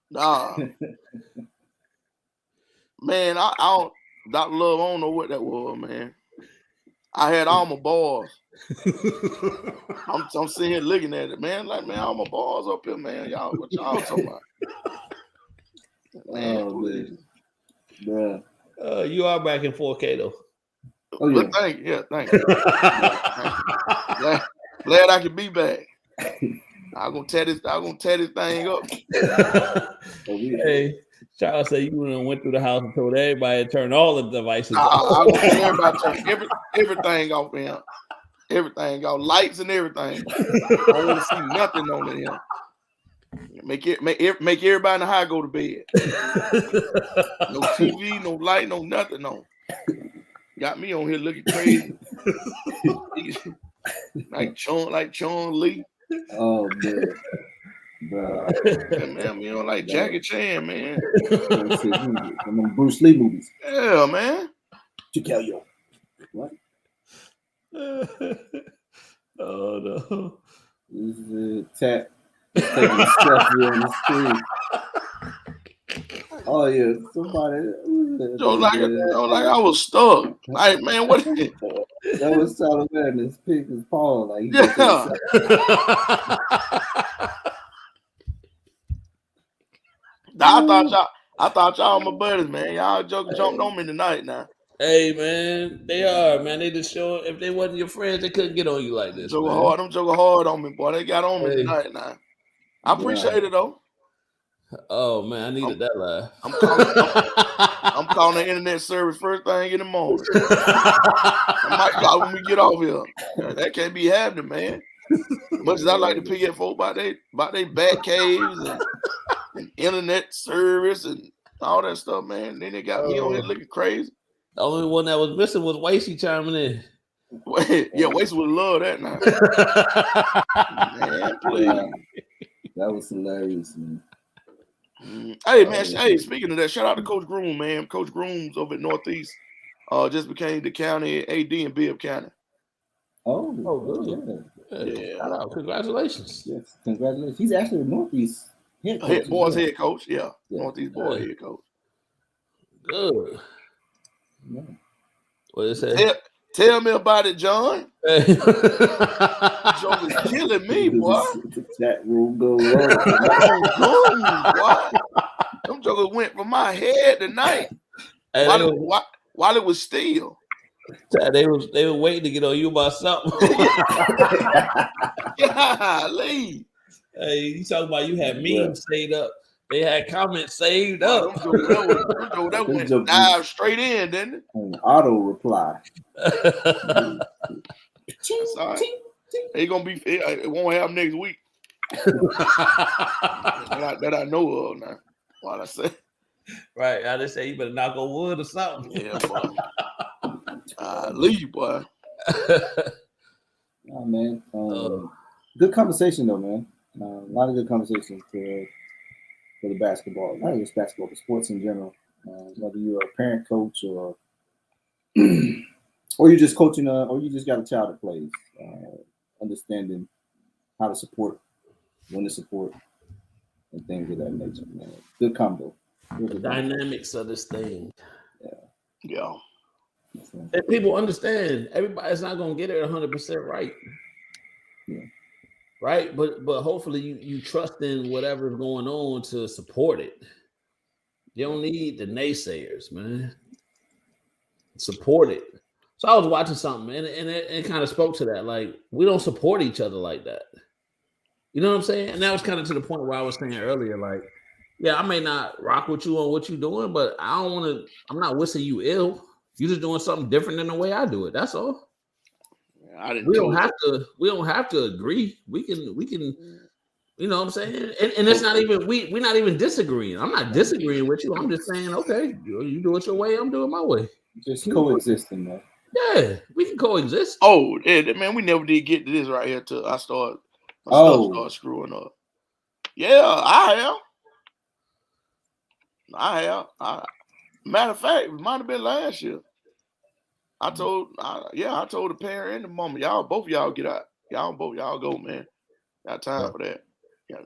Nah, man, I don't. Dr. Love, I don't know what that was, man. I had all my balls. I'm sitting here looking at it, man. Like, man, all my balls up here, man. Y'all, what y'all talking about? Man, bruh. You are back in 4K though. Oh yeah, thank you. Glad I can be back. I'm gonna tear this thing up. Hey, Charles said you went through the house and told everybody to turn all the devices off. I want everybody to turn everything off here. Everything off, lights and everything. I don't want to see nothing on it here. Make everybody in the house go to bed. No TV, no light, no nothing on. Got me on here looking crazy. like Chong Lee. Oh man. Bro. Man, you know, like Jackie Chan, man. Bruce Lee movies. Yeah, man. Chicago. What? Oh no. This is Tap taking a selfie on the screen. Oh yeah, somebody. Like I was stuck. Like, man, what? That was Charlie Madness pick his paw. Like, yeah. I thought y'all my buddies, man. Y'all jumped on me tonight now. Hey man, they are, man. They just show if they wasn't your friends, they couldn't get on you like this. Them joking hard on me, boy. They got on me tonight now. I appreciate it though. Oh man, I needed that laugh. I'm calling the internet service first thing in the morning. I might call when we get off here. That can't be happening, man. Much as I like to pick at folks about they back caves and internet service and all that stuff, man. Then they got me on here looking crazy. The only one that was missing was Wasey chiming in. Yeah, Wasey would love that now. Man, please. That was hilarious, man. Hey man, speaking of that, shout out to Coach Groom, man. Coach Groom's over at Northeast just became the county AD in Bibb County. Oh, good. Yeah. Shout out. Congratulations. Yes, congratulations. He's actually a Northeast head coach. Head coach, yeah. Northeast boy head coach. Good. Yeah. What is that? Tell me about it, John. Joe is killing me, boy. The chat room go Them jokers went from my head tonight while it was still. They were waiting to get on you about something. Golly. Hey, you talking about you had memes saved up. They had comments saved up. That went dive straight in, didn't it? Auto reply. That's all right. It won't happen next week. that I know of now. What I say. Right. I just say you better knock on wood or something. Yeah, boy. Leave, boy. Oh, man. Good conversation, though, man. A lot of good conversations for the basketball, not just basketball, but sports in general. Whether you're a parent, coach, or you're just coaching, or you just got a child that plays, understanding how to support, when to support, and things of that nature. Man. Good combo. The dynamics of this thing. Yeah. And people understand everybody's not going to get it 100% right. Yeah. Right, but hopefully you trust in whatever's going on to support it. You don't need the naysayers, man. Support it. So I was watching something, and it kind of spoke to that. Like, we don't support each other like that. You know what I'm saying? And that was kind of to the point where I was saying earlier, like, yeah, I may not rock with you on what you're doing, but I'm not wishing you ill. You're just doing something different than the way I do it. That's all. We don't have to agree. We can, you know what I'm saying? And it's not even, we're not even disagreeing. I'm not disagreeing with you. I'm just saying, okay, you do it your way, I'm doing my way. Just coexisting, man. Yeah, we can coexist. Oh, yeah, man, we never did get to this right here till I start screwing up. Yeah, I have. Matter of fact, it might have been last year. I told the parent and the mama, both of y'all get out. Y'all go, man. Got time for that. Yeah.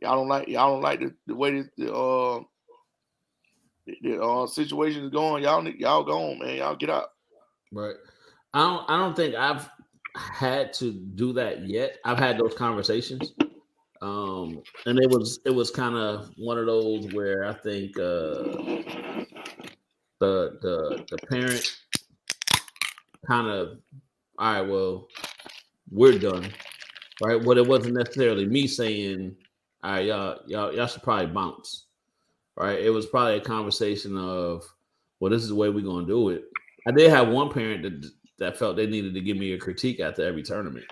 Y'all don't like the way the situation is going. Y'all go on, man. Y'all get out. Right. I don't think I've had to do that yet. I've had those conversations. And it was kind of one of those where I think the parent kind of, all right, well, we're done, right? But it wasn't necessarily me saying, all right, y'all should probably bounce, right? It was probably a conversation of, well, this is the way we're gonna do it. I did have one parent that felt they needed to give me a critique after every tournament,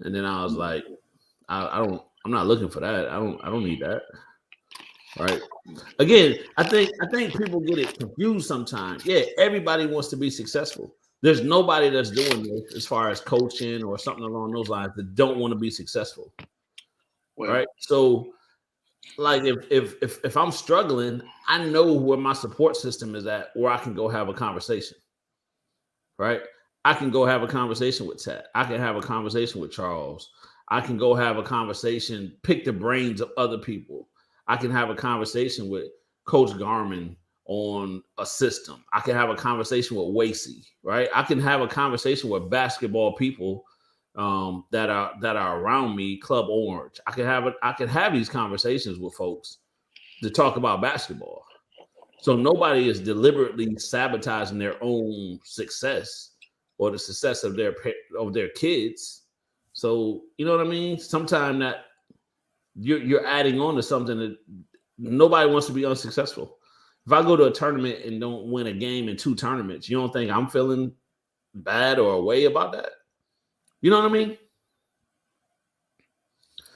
and then I was like, I'm not looking for that. I don't need that. Right. Again, I think people get it confused sometimes. Yeah, everybody wants to be successful. There's nobody that's doing this as far as coaching or something along those lines that don't want to be successful. Well, right. So like if I'm struggling, I know where my support system is at, where I can go have a conversation. Right. I can go have a conversation with Tat. I can have a conversation with Charles. I can go have a conversation, pick the brains of other people. I can have a conversation with Coach Garmin on a system. I can have a conversation with Wasey, right? I can have a conversation with basketball people that are around me, Club Orange. I can have these conversations with folks to talk about basketball. So nobody is deliberately sabotaging their own success or the success of their kids. So you know what I mean? Sometimes that you're adding on to something that nobody wants to be unsuccessful. If I go to a tournament and don't win a game in 2 tournaments, you don't think I'm feeling bad or away about that? You know what I mean?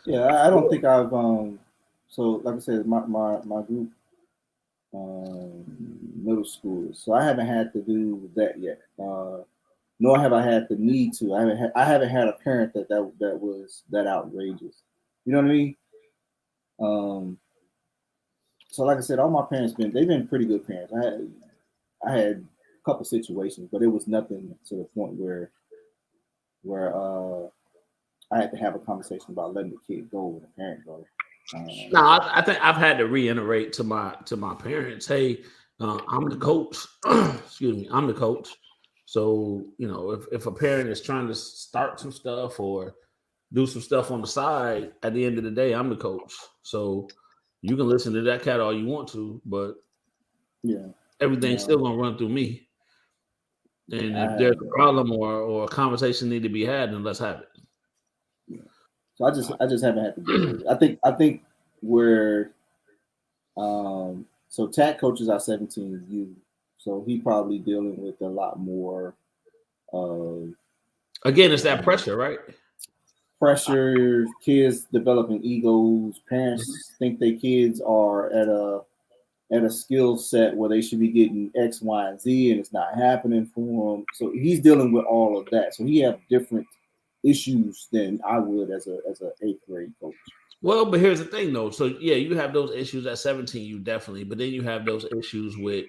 Yeah, I don't think I've so like I said, my group middle school. So I haven't had to do that yet. Nor have I had the need to. I haven't had a parent that was that outrageous. You know what I mean? So like I said, all my parents they've been pretty good parents. I had a couple situations, but it was nothing to the point where I had to have a conversation about letting the kid go when the parent go. No, I think I've had to reiterate to my parents, hey, I'm the coach. Excuse me, I'm the coach. So, you know, if a parent is trying to start some stuff or do some stuff on the side, at the end of the day, I'm the coach. So you can listen to that cat all you want to, but yeah, everything's still gonna run through me. And if there's a problem or a conversation need to be had, then let's have it. Yeah. So I just haven't had to do it. I think where so TAC coaches are 17 youth, so he probably dealing with a lot more again, it's that pressure, right? Pressure, kids developing egos, parents think their kids are at a skill set where they should be getting X, Y, and Z, and it's not happening for them. So he's dealing with all of that. So he have different issues than I would as a 8th grade coach. Well, but here's the thing, though. So yeah, you have those issues at 17, you definitely, but then you have those issues with,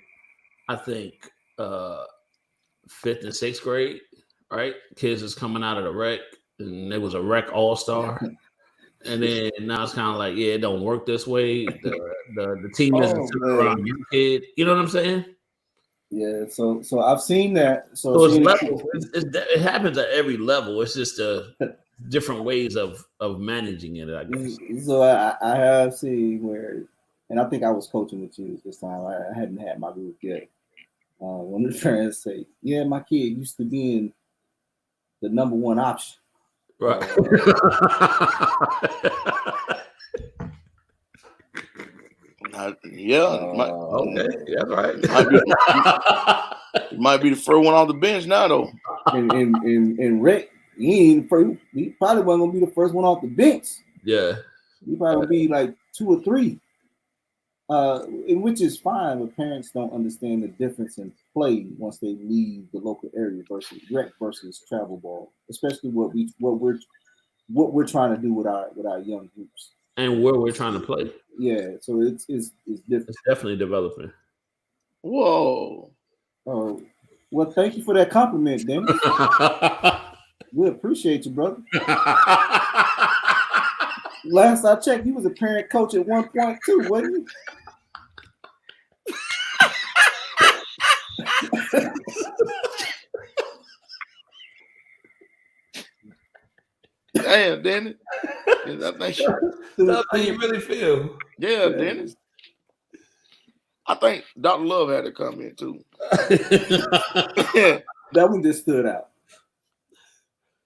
I think, 5th and 6th grade, right? Kids is coming out of the rec, and there was a rec all-star. And then now it's kind of like, yeah, it don't work this way. The team isn't around you, kid. You know what I'm saying? Yeah. So I've seen that. So it's levels. It happens at every level. It's just different ways of managing it, I guess. So I have seen where, and I think I was coaching with you this time. I hadn't had my group yet. One of the parents say, "Yeah, my kid used to be in the number 1 option." Right. Okay. Yeah, right. He might be the first one off the bench now, though. And Rick, he probably wasn't gonna be the first one off the bench. Yeah. He probably be like 2 or 3. Which is fine, but parents don't understand the difference in play once they leave the local area versus rec versus travel ball, especially what we're trying to do with our young groups and where we're trying to play. Yeah, so it's different. It's definitely developing. Whoa. Oh, Well, thank you for that compliment, Dennis. We appreciate you, brother. Last I checked, you was a parent coach at one point too, wasn't you? Damn, Dennis. That's how you really feel. Yeah, Dennis. I think Dr. Love had to come in too. That one just stood out.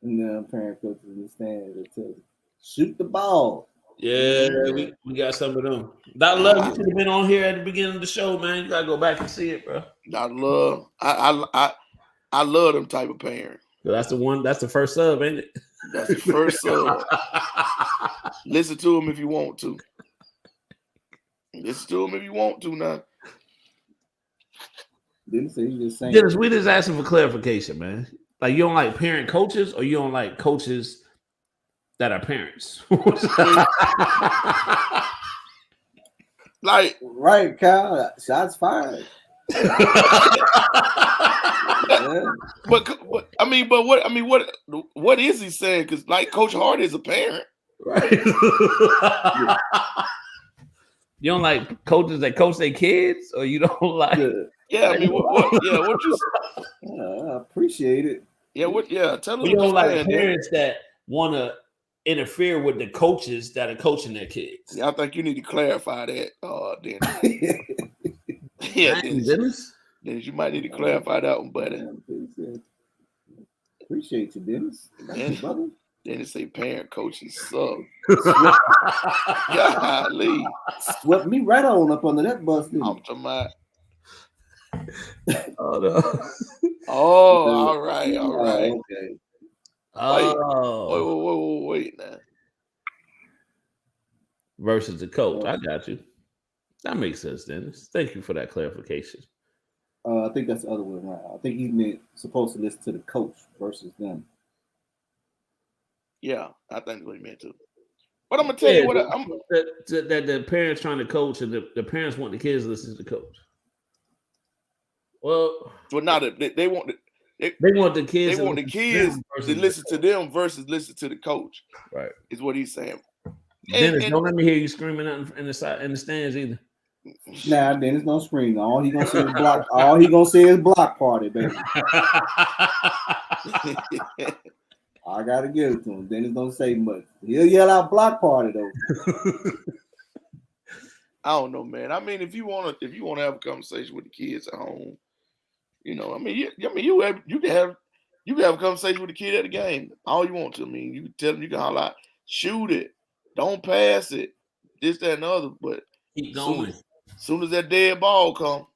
And the parent coaches in the stand to shoot the ball. Yeah, we got some of them. Dr. Love, you should have been on here at the beginning of the show, man. You gotta go back and see it, bro. Dr. Love, I love them type of parents. That's the one. That's the first sub, ain't it? That's the first sub. Listen to him if you want to. Listen to him if you want to now. Didn't say you just saying. Dennis, we just asking for clarification, man. Like, you don't like parent coaches, or you don't like coaches that are parents? Like, right, Kyle. Shots fired. Yeah. But what is he saying? Because like Coach Hart is a parent, right? You don't like coaches that coach their kids, or you don't like? Yeah, I mean, what you? I appreciate it. Yeah, tell them. You don't like parents that want to interfere with the coaches that are coaching their kids. Yeah, I think you need to clarify that, Dennis. Yeah, Dennis, you might need to clarify that one, buddy. Appreciate you, Dennis. Brother. Dennis say parent coaches suck. Golly. Swept me right on up under that bus. I'm talking about. Oh no. Oh, all right. Okay. Wait now. Versus the coach. I got you. That makes sense, Dennis. Thank you for that clarification. I think that's the other way around. I think he meant supposed to listen to the coach versus them. Yeah, I think that's what he meant too. But I'm gonna tell you what that the parents trying to coach and the parents want the kids to listen to the coach. Well, not they want they want the kids. They want the kids to listen to them versus listen to the coach. Right, is what he's saying. Dennis, don't let me hear you screaming in the stands either. Nah, Dennis don't scream. All he gonna say is block. All he gonna say is block party, baby. I gotta give it to him. Dennis don't say much. He'll yell out block party though. I don't know, man. I mean, if you want to have a conversation with the kids at home, you know, I mean, you can have a conversation with the kid at the game all you want to. I mean, you can tell them, you can holler out, shoot it, don't pass it, this, that, and the other. But keep going. Soon as that dead ball come,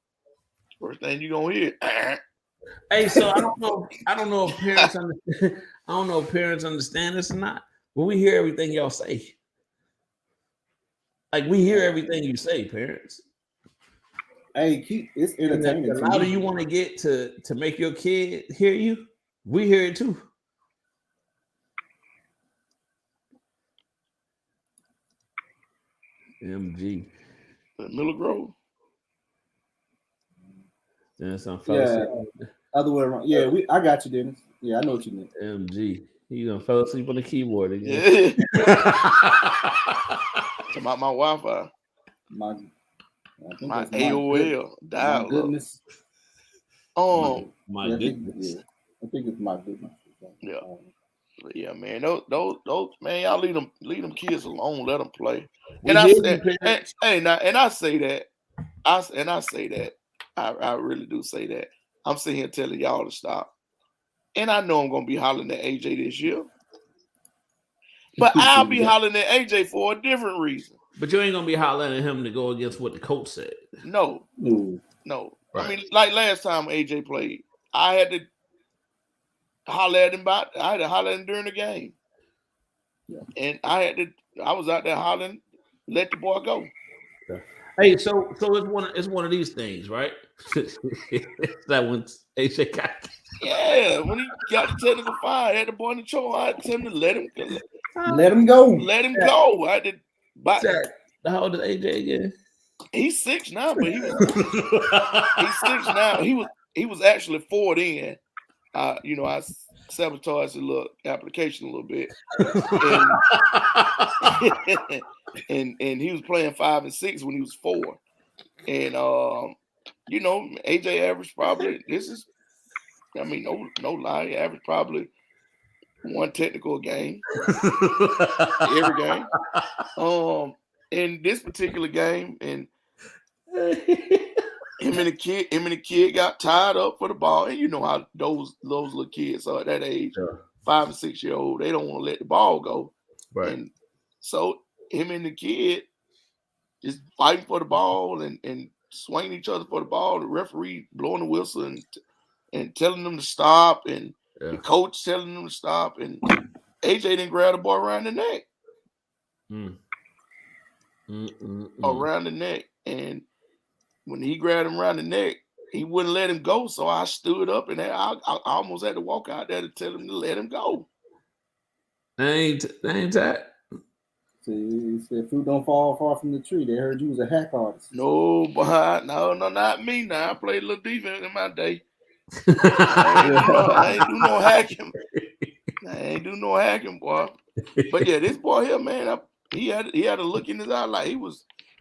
first thing you gonna hear. Hey, so I don't know if parents understand. I don't know if parents understand this or not, but we hear everything y'all say. Like, we hear everything you say, parents. Hey, it's entertaining. The louder you want to get to make your kid hear you, we hear it too. MG. Miller Grove. Then some yeah, other way around. Yeah, I got you, Dennis. Yeah, I know what you mean. MG. You gonna fell asleep on the keyboard again. Yeah. About my Wi-Fi. My AOL dial. My goodness. My goodness. I think it's my goodness. Yeah. Yeah, man. Those man, y'all leave them kids alone. Let them play. And I say that. I really do say that. I'm sitting here telling y'all to stop. And I know I'm gonna be hollering at AJ this year. But I'll be hollering at AJ for a different reason. But you ain't gonna be hollering at him to go against what the coach said. No. Right. I mean, like last time AJ played, I had to holler at him during the game. Yeah. And I was out there hollering, let the boy go. Hey, so it's one of these things, right? That when AJ got. Yeah, when he got the technical foul, I had the boy in the choke. I had to tell him to let him go. Let him go. Let him go. I did. How old is AJ again? He's 6 now, but he's 6 now. he was actually 4 in. You know, I sabotaged the little application a little bit, and he was playing 5 and 6 when he was 4, and you know, AJ averaged probably no lie, he averaged probably 1 technical game every game. In this particular game, and him and the kid got tied up for the ball, and you know how those little kids are at that age, 5 and 6 year old, they don't want to let the ball go, right? And so him and the kid just fighting for the ball and swinging each other for the ball. The referee blowing the whistle and telling them to stop, and the coach telling them to stop, and AJ didn't grab the ball around the neck, around the neck, and when he grabbed him around the neck, he wouldn't let him go. So I stood up, and I almost had to walk out there to tell him to let him go. That ain't that. See, he said, "Fruit don't fall far from the tree." They heard you was a hack artist. No, boy, no, not me. Now I played a little defense in my day. I ain't do no hacking. I ain't do no hacking, boy. But yeah, this boy here, man, he had a look in his eye like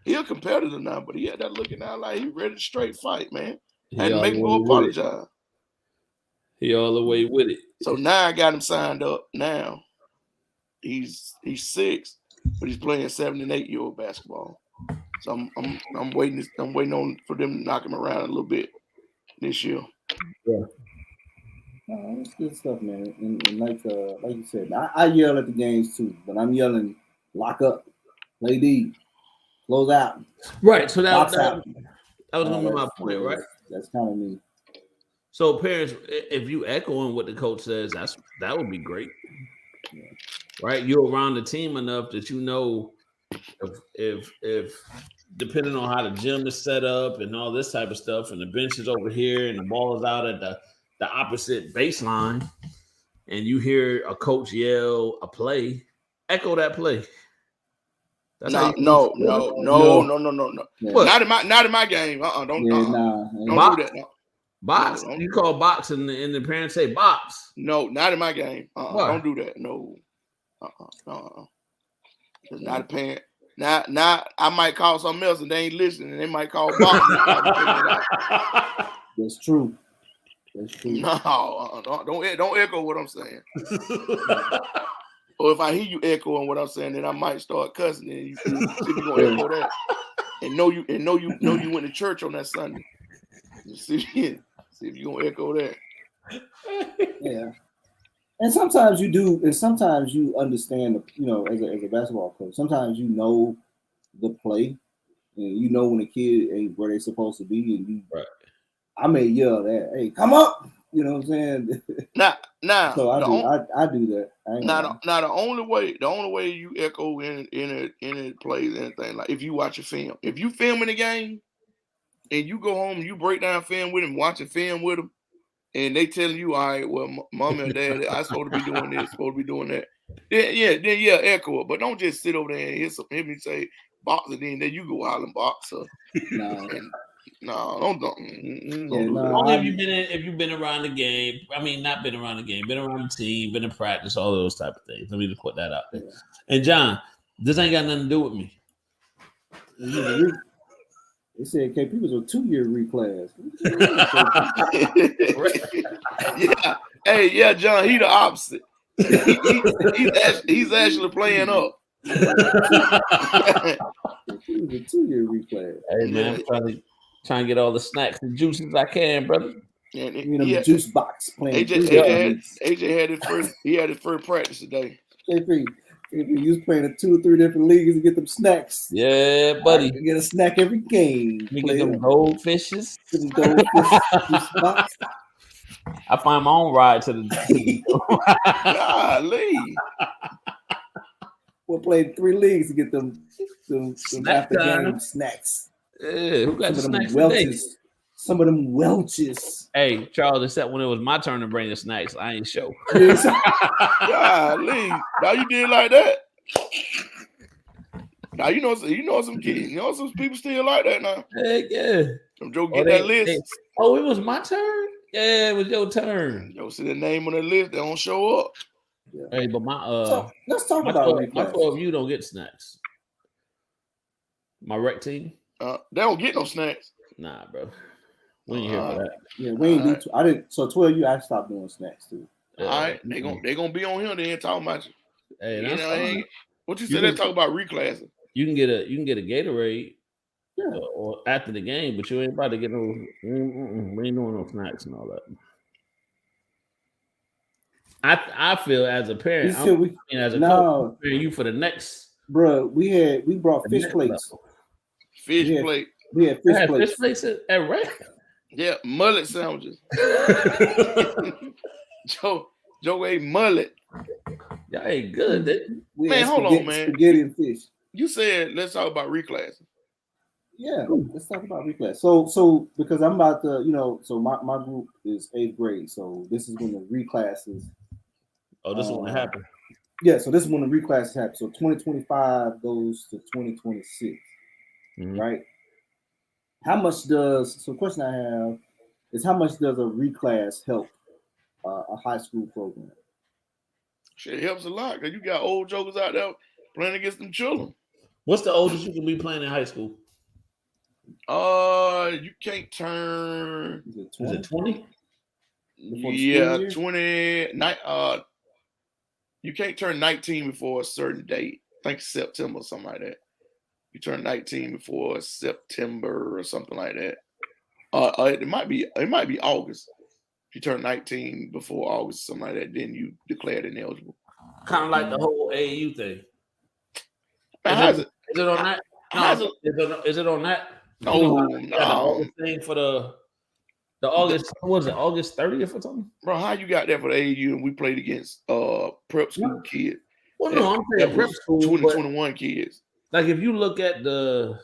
he a competitor now, but he had that look in his eye like he ready to straight fight, man. Had to make him go apologize. He all the way with it. So now I got him signed up. Now he's 6, but he's playing 7 and 8 year old basketball. So I'm waiting on for them to knock him around a little bit this year. Yeah. That's good stuff, man. And like you said, I yell at the games too, but I'm yelling, lock up, play D, close out. Right. So that was gonna be my point, right? That's kind of me. So parents, if you echoing what the coach says, that would be great. Yeah. Right? You're around the team enough that you know if depending on how the gym is set up and all this type of stuff, and the bench is over here and the ball is out at the opposite baseline, and you hear a coach yell a play, echo that play. That's no. What? Not in my game. Don't do that. No. Box. No, you call box, and the parents say box. No, not in my game. Don't do that. No. It's not a parent. Now I might call something else, and they ain't listening, and they might call box. That's true. That's true. No, don't echo what I'm saying. Or if I hear you echoing what I'm saying, then I might start cussing, and you're gonna echo that, and know you went to church on that Sunday. See if you're gonna echo that. Yeah. And sometimes you do, and sometimes you understand, you know, as a basketball coach, sometimes you know the play, and you know when a kid ain't where they're supposed to be, and you, right. I may yell that, "Hey, come up!" You know what I'm saying? Now. So I do that. Now the only way you echo in any plays, anything, like if you watch a film, if you film in a game, and you go home and you break down film with him, watching film with him, and they tell you, all right, well, mom and dad, I'm supposed to be doing this, supposed to be doing that. Then echo it. But don't just sit over there and hear me say boxer, then you go out and boxer. Don't. If you've been around the game, I mean, not been around the game, been around the team, been in practice, all those type of things. Let me just put that out there. And John, this ain't got nothing to do with me. They said KP was a 2-year reclass. Yeah. Hey, yeah, John, he the opposite. He's actually playing up. He was a 2-year reclass. Hey man, I'm trying to get all the snacks and juices I can, brother. And the juice box playing. AJ had his first practice today. KP, you was playing in 2 or 3 different leagues to get them snacks. Yeah, buddy. You get a snack every game. You get them goldfishes. Box. I find my own ride to the Golly. We'll play 3 leagues to get them after game snacks. Yeah, who got some the snacks Welches? Today? Some of them Welches. Hey, Charles, except when it was my turn to bring the snacks, I ain't sure. Golly. Now you did like that? Now you know some kids. You know some people still like that now. Heck yeah. Some Joe get that list. It was my turn. Yeah, it was your turn. Joe see the name on the list. They don't show up. Yeah. Hey, but so let's talk about my 12 you don't get snacks. My rec team. They don't get no snacks. Nah, bro. We ain't here for that. Yeah, we ain't do. I didn't. So 12 I stopped doing snacks too. All right, they gonna be on here. They ain't talking about you. Hey, that's fine. What you said? They talk about reclassing. You can get a Gatorade, or after the game, but you ain't about to get no. We ain't doing no snacks and all that. I feel as a parent, parent, you for the next. Bro, we brought fish plates. Fish plate. We had fish plates. Fish plates at rec. Yeah, mullet sandwiches. Joe ate mullet. Y'all ain't good. Man, hold on, man. Spaghetti and fish. You said let's talk about reclassing. Yeah, let's talk about reclass. So because I'm about to, so my group is 8th grade, so this is when the reclasses. Oh, this is when it happened. Yeah, so this is when the reclasses happen. So 2025 goes to 2026, right? So the question I have is how much does a reclass help a high school program? Shit, it helps a lot because you got old jokers out there playing against them children. What's the oldest you can be playing in high school? You can't turn. Is it 20? Yeah, 20. You can't turn 19 before a certain date. I think September or something like that. You turn 19 before September or something like that. It might be August. If you turn 19 before August, something like that, then you declared ineligible. Kind of like the whole AAU thing. Is it on that? No, is it on that? No, no. Thing for the August, what was it, August 30th or something? Bro, how you got that for the AAU and we played against prep school kids? Well, no, I'm saying prep school 2021 kids. Like if you look at that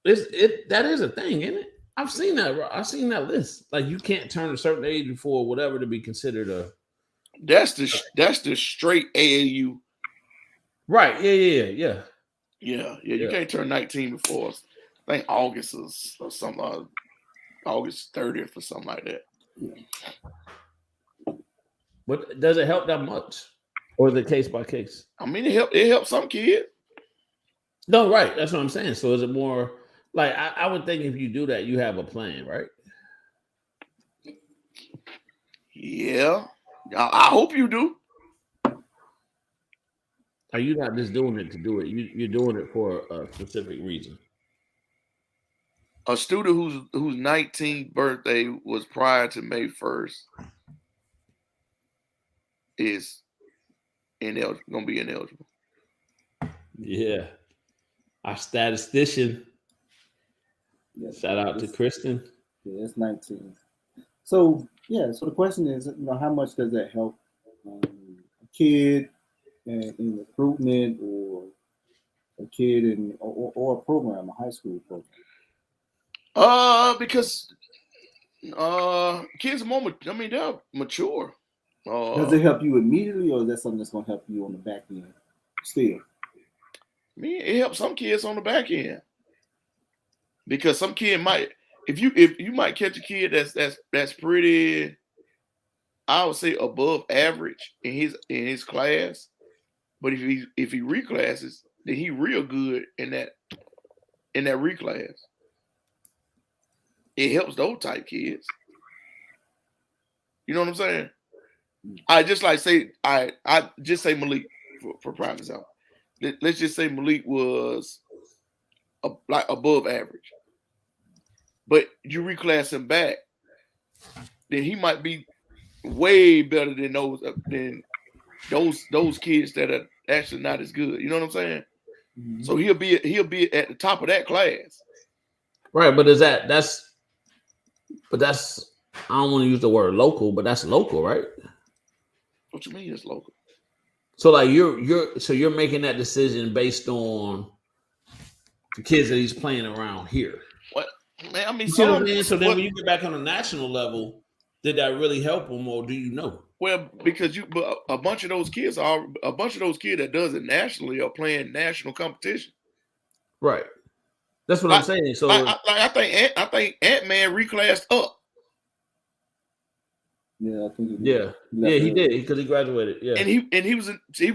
is a thing, isn't it? I've seen that, bro. I've seen that list. Like you can't turn a certain age before whatever to be considered a. That's the straight AAU. Right. Yeah. You can't turn 19 before I think August or something. August 30th or something like that. But does it help that much, or is it case by case? I mean, it helps some kids. No, right. That's what I'm saying. So is it more like I would think if you do that, you have a plan, right? Yeah, I hope you do. Are you not just doing it to do it? You're doing it for a specific reason. A student whose 19th birthday was prior to May 1st is gonna be ineligible. Yeah. Our statistician. Yes. Shout out to Kristen. Yeah, it's 19. So the question is, how much does that help a kid in recruitment or a kid or a program, a high school program? Because kids are they're mature. Does it help you immediately, or is that something that's going to help you on the back end still? I mean, it helps some kids on the back end because some kid might, if you might catch a kid that's pretty, I would say above average in his class, but if he reclasses, then he real good in that reclass. It helps those type kids. You know what I'm saying? I just say Malik for prime example. Let's just say Malik was like above average, but you reclass him back, then he might be way better than those kids that are actually not as good. You know what I'm saying? Mm-hmm. So he'll be at the top of that class. Right, but that's I don't want to use the word local, but that's local, right? What you mean it's local? So like you're making that decision based on the kids that he's playing around here. What? Man, I mean, so then when you get back on a national level, did that really help him, or do you know? Well, because a bunch of those kids that does it nationally are playing national competition. Right. That's what I'm saying. So I think Ant-Man reclassed up. Yeah, I think he did. Yeah, he did because he graduated. Yeah, and he was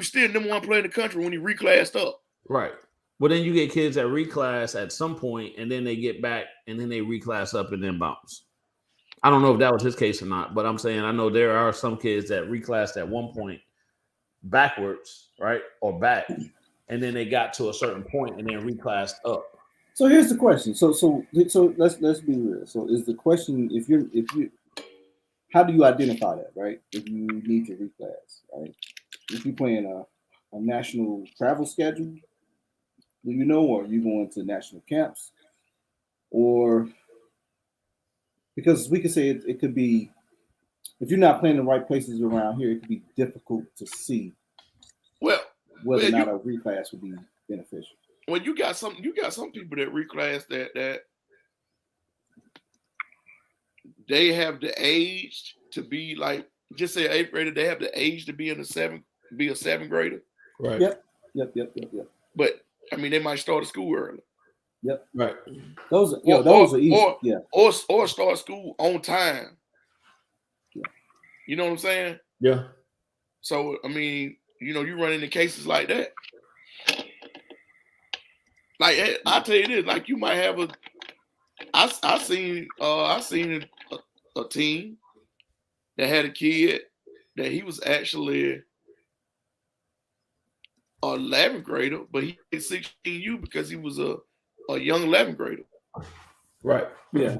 still number one player in the country when he reclassed up. Right. Well, then you get kids that reclass at some point, and then they get back, and then they reclass up and then bounce. I don't know if that was his case or not, but I'm saying I know there are some kids that reclassed at one point backwards, right, or back, and then they got to a certain point and then reclassed up. So here's the question. So let's be real. So is the question if you how do you identify that, right? If you need to reclass, right? If you're playing a national travel schedule, do you know, or are you going to national camps? Or because we could say it could be, if you're not playing the right places around here, it could be difficult to see whether or not a reclass would be beneficial. Well, you got some people that reclass that they have the age to be like, just say 8th grader, they have the age to be a 7th grader. Right. Yep. But I mean, they might start at school early. Yep. Right. Those are easy. Or start school on time. Yeah. You know what I'm saying? Yeah. So I mean, you run into cases like that. Like I tell you this, like you might have I seen a team that had a kid that he was actually an 11th grader, but he hit 16U because he was a young 11th grader. Right. Yeah.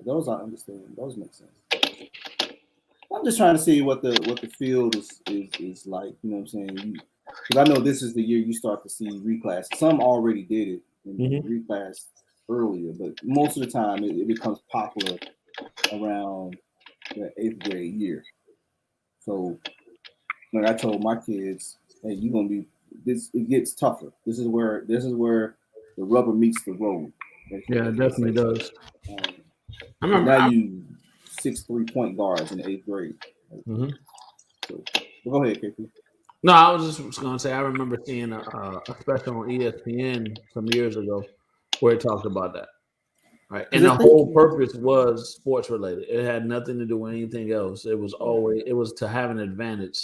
Those I understand. Those make sense. I'm just trying to see what the field is like. You know what I'm saying? Because I know this is the year you start to see reclass. Some already did it and reclassed earlier, but most of the time it becomes popular around the 8th grade year. So, like I told my kids, hey, you're gonna be this. It gets tougher. This is where the rubber meets the road. Yeah, it definitely does. I remember now you 6'3" point guards in the 8th grade. So, go ahead, KP. No, I was just going to say I remember seeing a special on ESPN some years ago where it talked about that. Right, and the whole purpose was sports related. It had nothing to do with anything else. It was to have an advantage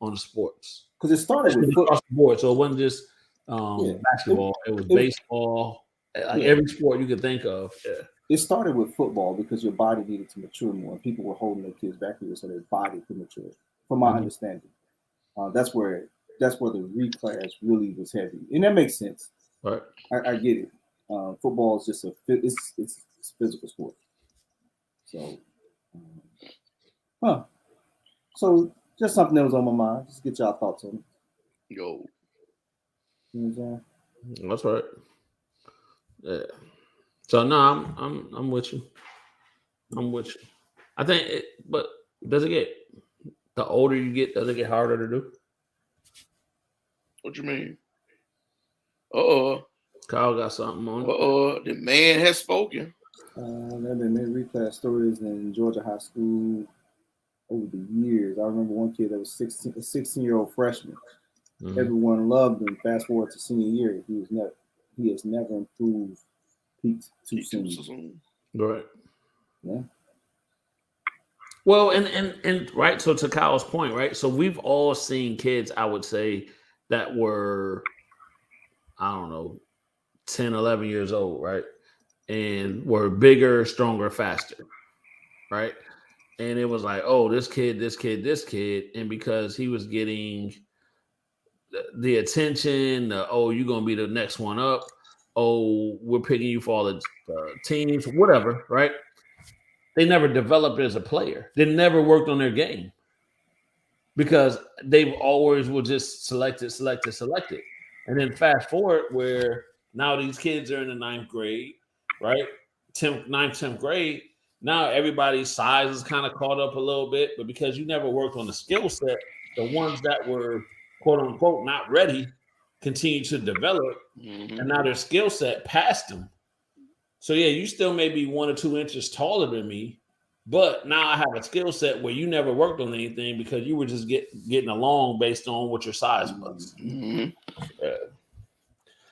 on the sports because it started with across the board. So it wasn't just basketball. It was baseball. Like every sport you could think of. Yeah. It started with football because your body needed to mature more. People were holding their kids back here so their body could mature. From my understanding, that's where the reclass really was heavy, and that makes sense. Right, I get it. Football is just it's a physical sport. So, So just something that was on my mind. Just get y'all thoughts on it. Yo, you know what I'm saying? That's right. Yeah. So no, I'm with you. I'm with you. I think, but does it get the older you get? Does it get harder to do? What you mean? Kyle got something on. The man has spoken. There have been many reclass stories in Georgia high school over the years. I remember one kid that was a 16-year-old freshman. Everyone loved him. Fast forward to senior year, he has never improved. Peaked too soon. Right. Yeah. Well, and right. So to Kyle's point, right. So we've all seen kids, I would say, that were, I don't know, 10, 11 years old, right? And were bigger, stronger, faster, right? And it was like, oh, this kid. And because he was getting the attention, you're going to be the next one up. Oh, we're picking you for all the teams, whatever, right? They never developed as a player. They never worked on their game because they've always were just selected. And then fast forward where now these kids are in the 9th grade, right? 10th grade. Now everybody's size is kind of caught up a little bit, but because you never worked on the skill set, the ones that were quote unquote not ready continue to develop, and now their skill set passed them. So yeah, you still may be 1 or 2 inches taller than me, but now I have a skill set where you never worked on anything because you were just getting along based on what your size was. Mm-hmm.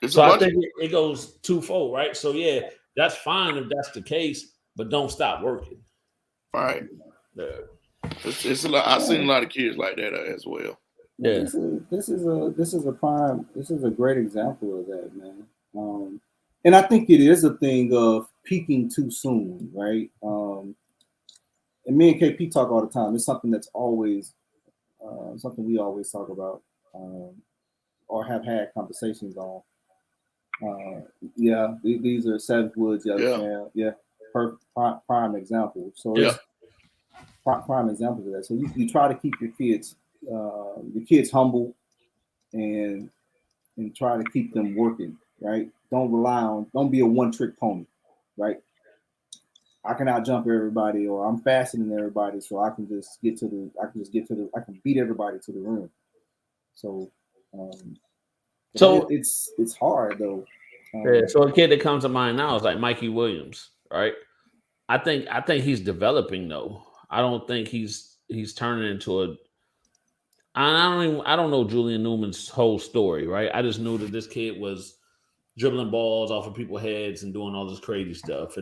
So I think it goes twofold, right? So yeah, that's fine if that's the case, but don't stop working. Right. Yeah. It's a lot. I've seen a lot of kids like that as well. Yeah. This is a great example of that, man. And I think it is a thing of peaking too soon, right? And me and KP talk all the time. It's something that's always something we always talk about or have had conversations on. Yeah, these are Savage Woods, prime example. So it's prime examples of that. So you try to keep your kids humble and try to keep them working, right? Don't be a one-trick pony, right? I can out-jump everybody, or I'm faster than everybody, so I can beat everybody to the rim. So, it's hard though. So a kid that comes to mind now is like Mikey Williams, right? I think he's developing though. I don't think he's turning into a. I don't know Julian Newman's whole story, right? I just knew that this kid was dribbling balls off of people's heads and doing all this crazy stuff,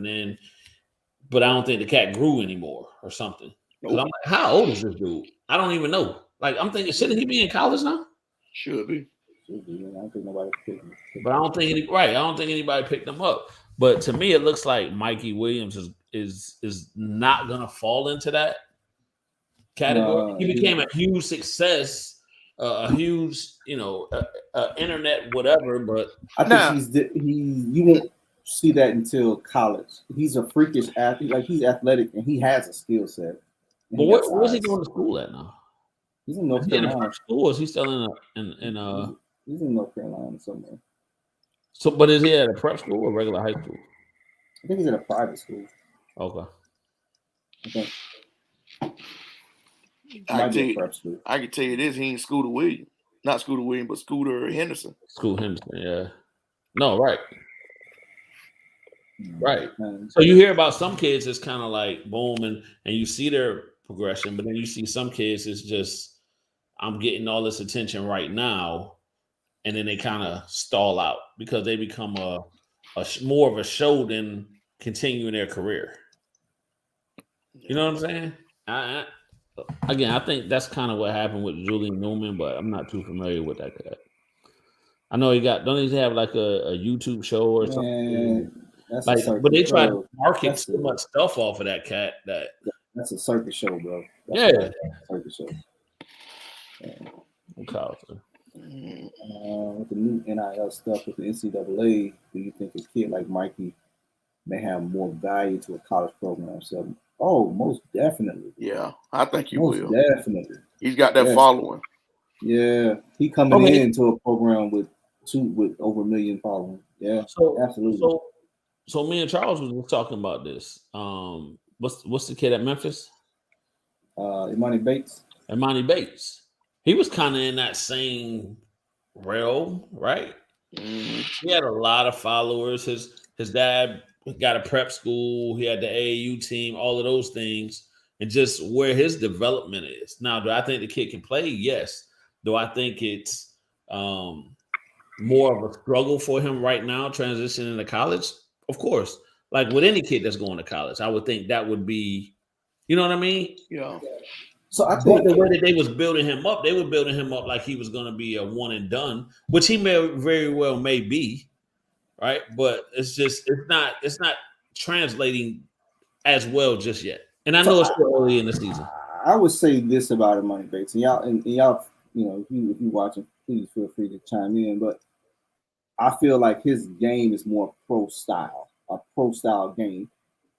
but I don't think the cat grew anymore or something. Because I'm like, how old is this dude? I don't even know. Like, I'm thinking, shouldn't he be in college now? Should be. I don't think nobody picked him. But I don't think I don't think anybody picked him up. But to me, it looks like Mikey Williams is not gonna fall into that category. He became a huge success, a huge, internet whatever. But I think you won't see that until college. He's a freakish athlete. Like, he's athletic and he has a skill set. But where's he going to school at now? He's in North Carolina. School, or is he still He's in North Carolina somewhere. So, but is he at a prep school or regular high school? I think he's in a private school. Okay. I can tell you this: he ain't Scooter Williams, not Scooter Williams, but Scooter Henderson. Scooter Henderson, yeah. No, right. Right. So you hear about some kids, it's kind of like boom, and you see their progression, but then you see some kids, it's just I'm getting all this attention right now, and then they kind of stall out because they become a more of a show than continuing their career. You know what I'm saying? I think that's kind of what happened with Julian Newman, but I'm not too familiar with that guy. I know don't he have like a YouTube show or something? But they try to market so much stuff off of that cat that's a circus show, bro. Circus show. With the new NIL stuff with the NCAA, do you think a kid like Mikey may have more value to a college program? So, most definitely. Yeah, I think he will. Definitely. He's got that following. Yeah, he coming into a program with over 1 million following. Yeah, absolutely. So me and Charles was talking about this. What's the kid at Memphis? Imani Bates. He was kind of in that same realm, right? Mm-hmm. He had a lot of followers. His dad got a prep school. He had the AAU team, all of those things, and just where his development is. Now, do I think the kid can play? Yes. Do I think it's more of a struggle for him right now, transitioning to college? Of course. Like with any kid that's going to college, I would think that would be, you know what I mean? Yeah. So I think the way that they was building him up, they were building him up like he was going to be a one and done, which he very well may be, right? But it's not translating as well just yet. And I know it's still early in the season. I would say this about Imani Bates, and y'all, if you watching, please feel free to chime in. But I feel like his game is more a pro style game.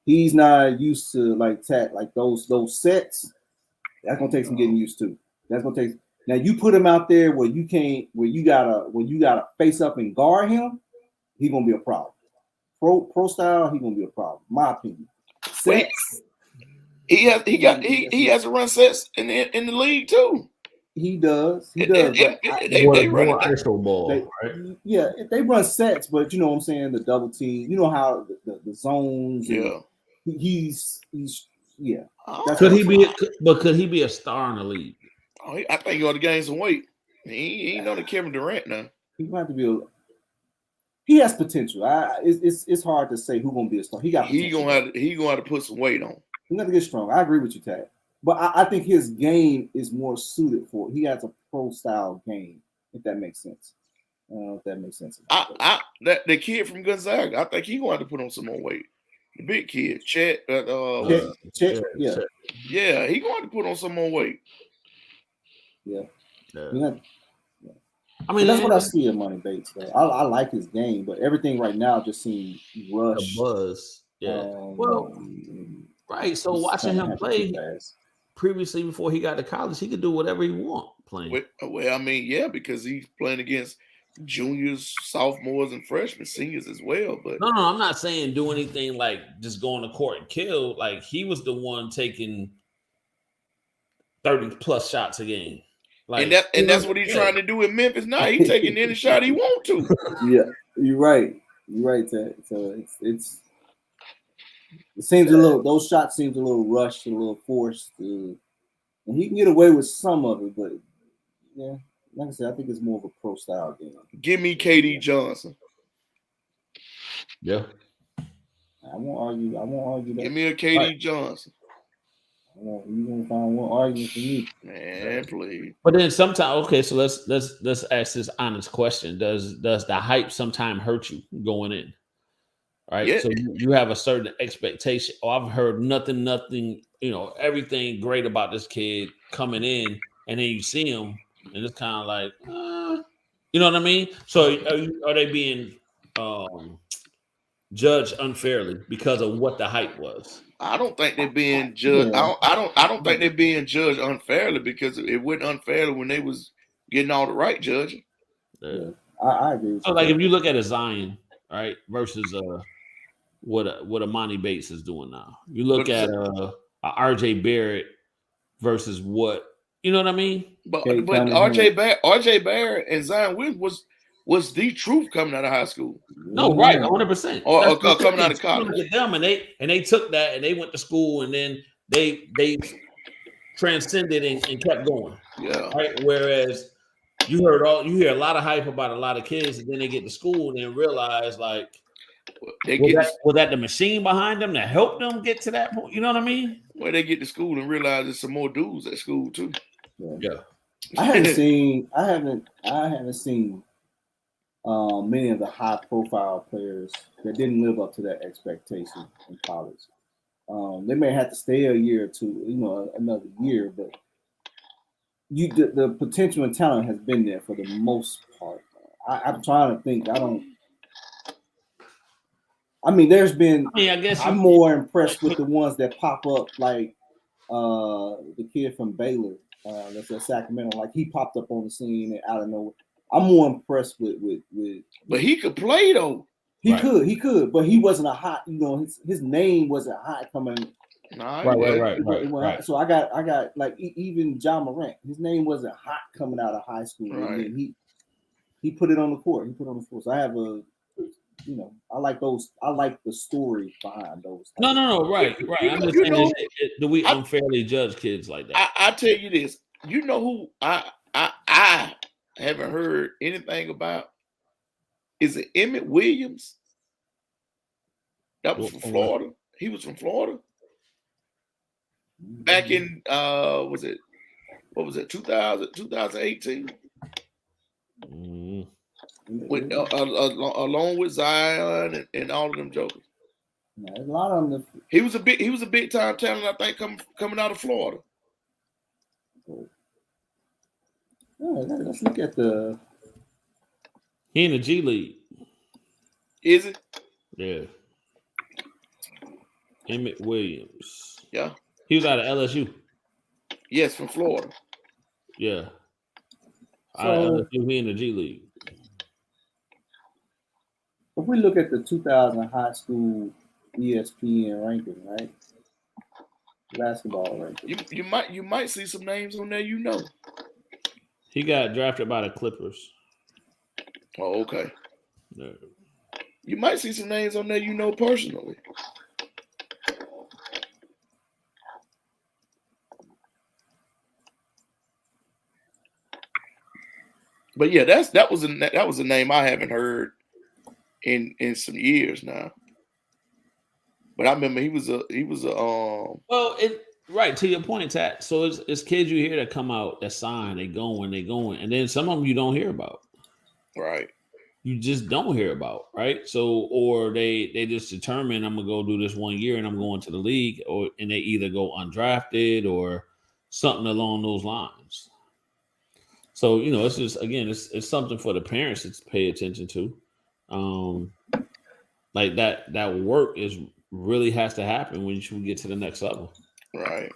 He's not used to like those sets. That's gonna take some getting used to. Now you put him out there where you gotta face up and guard him, he's gonna be a problem. Pro style, he's gonna be a problem, my opinion. Sets. He has to run sets in the league too. He does. They run ISO ball, right? Yeah, they run sets, but you know what I'm saying, the double team. You know how the zones. Yeah. He's yeah. Could he be a star in the league? I think he ought to gain some weight. He ain't on the Kevin Durant now. He might have to be he has potential. It's hard to say who's gonna be a star. He gonna have to put some weight on. He's gonna get strong. I agree with you, Tad. But I think his game is more suited for it. He has a pro style game, if that makes sense. I don't know if that makes sense. The kid from Gonzaga, I think he's going to put on some more weight. The big kid, Chet. Yeah, he's going to put on some more weight. Yeah. I mean, that's what I see in Money Bates. Though. I like his game, but everything right now just seems rushed. The buzz. Yeah. Right. So watching him play previously before he got to college, he could do whatever he want playing. Well, I mean, yeah, because he's playing against juniors, sophomores, and freshmen, seniors as well. But no, I'm not saying do anything like just go on the court and kill. Like he was the one taking 30+ shots a game. Like, and that's what he's trying to do in Memphis now. He's taking any shot he want to. Yeah, you're right. Ted. So it seems a little. Those shots seems a little rushed, a little forced. And he can get away with some of it, but yeah, like I said, I think it's more of a pro style game. Give me KD Johnson. Yeah, I won't argue that. Give me a KD Johnson. You gonna find one argument for me, man? Please. But then sometimes, okay, so let's ask this honest question: Does the hype sometimes hurt you going in? Right. Yeah. So you have a certain expectation. Oh, I've heard nothing, everything great about this kid coming in, and then you see him, and it's kind of like, you know what I mean? So are they being judged unfairly because of what the hype was? I don't think they're being judged. Yeah. I don't think they're being judged unfairly because it wasn't unfairly when they was getting all the right judging. Yeah, I agree. So, like, if you look at a Zion, right, versus what Amani Bates is doing now, you look at a RJ Barrett versus what, you know what I mean? But RJ Barrett and Zion Williams was the truth coming out of high school. No, right, 100%. Or coming out of college. Look at them, and they took that and they went to school, and then they transcended and kept going. Yeah. Right. Whereas you hear a lot of hype about a lot of kids, and then they get to school and then realize like was that the machine behind them that helped them get to that point? You know what I mean? Well, they get to school and realize there's some more dudes at school too. Yeah. I haven't seen many of the high-profile players that didn't live up to that expectation in college. They may have to stay a year or two, another year, but the potential and talent has been there for the most part. I'm trying to think. I'm more impressed with the ones that pop up, like the kid from Baylor, that's at Sacramento. Like he popped up on the scene and out of nowhere. I'm more impressed with. But he could play though. He could, but he wasn't a hot. His name wasn't hot coming. Right. So I got like even John Morant. His name wasn't hot coming out of high school. Right. And he put it on the court. So I have I like those. I like the story behind those. No. Right. I'm just saying, do we unfairly judge kids like that? I tell you this. You know who I haven't heard anything about? Is it Emmett Williams? That was from Florida. He was from Florida. Back in 2018? With along with Zion and all of them jokers. Yeah, a lot of them. He was a big time talent, I think, coming out of Florida. Let's look at the. He in the G League. Is it? Yeah. Emmett Williams. Yeah. He was out of LSU. Yes, from Florida. Yeah. LSU, he in the G League. If we look at the 2000 high school ESPN ranking, right? Basketball ranking. You might see some names on there, He got drafted by the Clippers. Oh, okay. No. You might see some names on there personally. But yeah, that was a name I haven't heard in some years now. But I remember he was a Well, right to your point, Tat. So it's kids you hear that come out that sign, they going, and then some of them you don't hear about. right. You just don't hear about, right? So or they just determine I'm gonna go do this 1 year and I'm going to the league, and they either go undrafted or something along those lines. So it's just again, it's something for the parents to pay attention to. Like that work is really has to happen when you get to the next level. Right.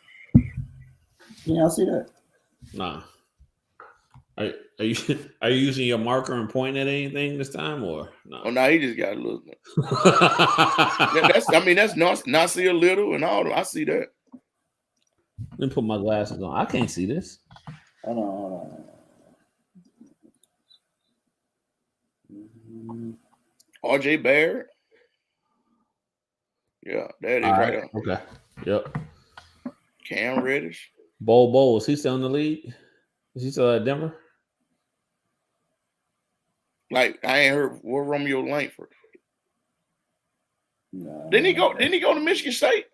Yeah, I see that. Nah. Are you are you using your marker and pointing at anything this time or no? Oh no, he just got a little. That's Nasir Little and all. I see that. Let me put my glasses on. I can't see this. Hold on. Mm-hmm. RJ Barrett. Yeah, that is right on. Okay. Yep. Cam Reddish. Bo, is he still in the league? Is he still at Denver? Like I ain't heard what Romeo Langford. No, Didn't he go to Michigan State?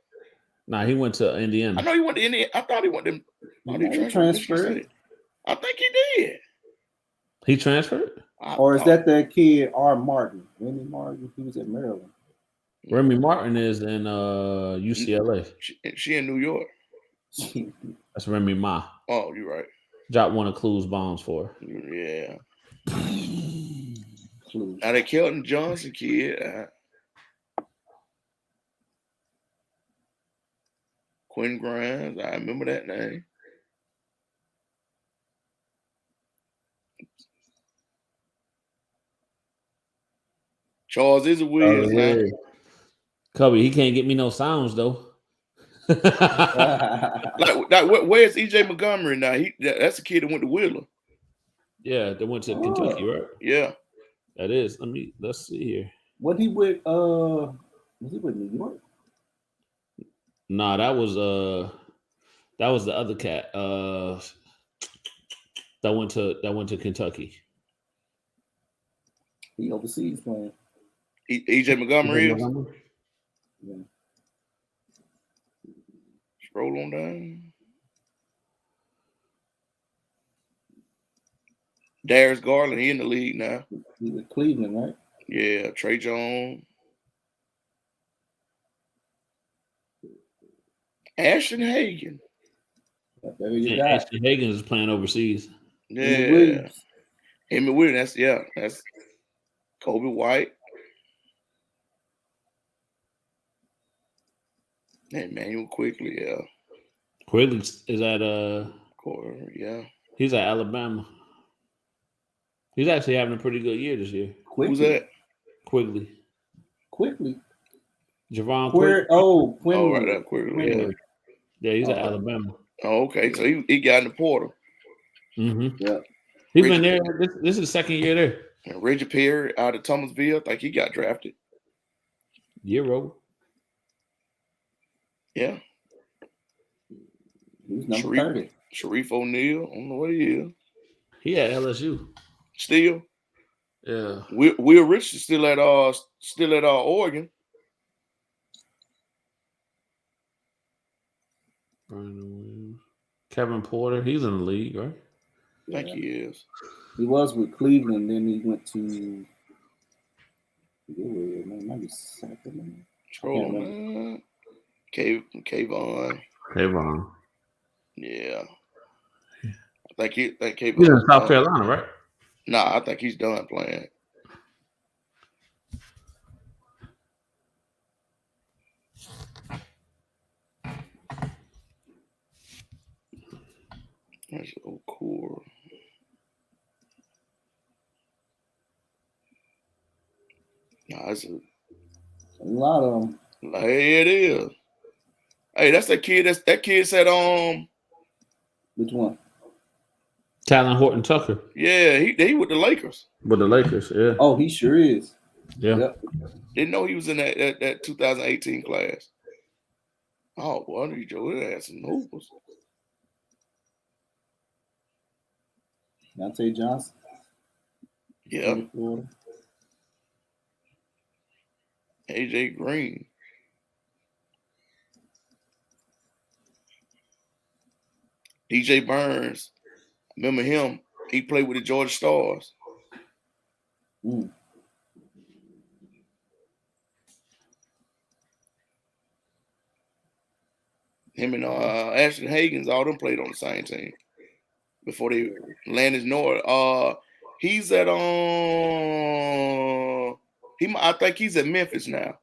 Nah, he went to Indiana. I know he went to Indiana. I thought he went to. He transferred. I think he did. He transferred? Or is that kid R. Martin? Remy Martin? He was at Maryland. Remy Martin is in UCLA. She in New York. That's Remy Ma. Oh, you're right. Dropped one of Clue's bombs for her. Yeah. Now the Kelton Johnson kid. Quinn Grimes. I remember that name. Charles is a whiz, man. Cubby, he can't get me no sounds though. like where's EJ Montgomery now? That's a kid that went to Wheeler. Yeah, they went to Kentucky, right? Yeah. That is. Let's see here. Was he with New York? Nah, that was the other cat. That went to Kentucky. He overseas playing. EJ Montgomery is. Yeah. Scroll on down. Darius Garland, he in the league now. He's with Cleveland, right? Yeah, Trey Jones. Ashton Hagen. Ashton Hagen is playing overseas. Yeah. Emmy Williams. That's Kobe White. And Emmanuel Quickly, yeah. Quigley is at yeah. He's at Alabama. He's actually having a pretty good year this year. Quickly. Who's that? Quigley. Javon Quigley. Quinn. Oh, right there, Quigley. Yeah, he's at Alabama. Oh, okay. So he got in the portal. Mm-hmm. Yeah. He's been there. This is the second year there. And Reggie Perry out of Thomasville, I think he got drafted. Euro. Yeah. He's number 30. Sharif O'Neal, I don't know what he is. He at LSU. Still? Yeah. Will Rich is still at Oregon. Kevin Porter, he's in the league, right? I think he is. He was with Cleveland, then he went to maybe Sacramento. Kayvon. Yeah. I think Kayvon. He's in South Carolina, right? Nah, I think he's done playing. That's so cool. Nah, it's a lot of them. Hey, it is. Hey, that's that kid. That kid said Which one? Talon Horton Tucker. Yeah, he with the Lakers. With the Lakers, yeah. Oh, he sure is. Yeah. Yep. Didn't know he was in that 2018 class. Oh, boy, Joe had some hoopers. Dante Johnson. Yeah. AJ Green. DJ Burns. Remember him? He played with the Georgia Stars. Mm. Him and Ashton Hagans, all them played on the same team before they landed north. He's at I think he's at Memphis now.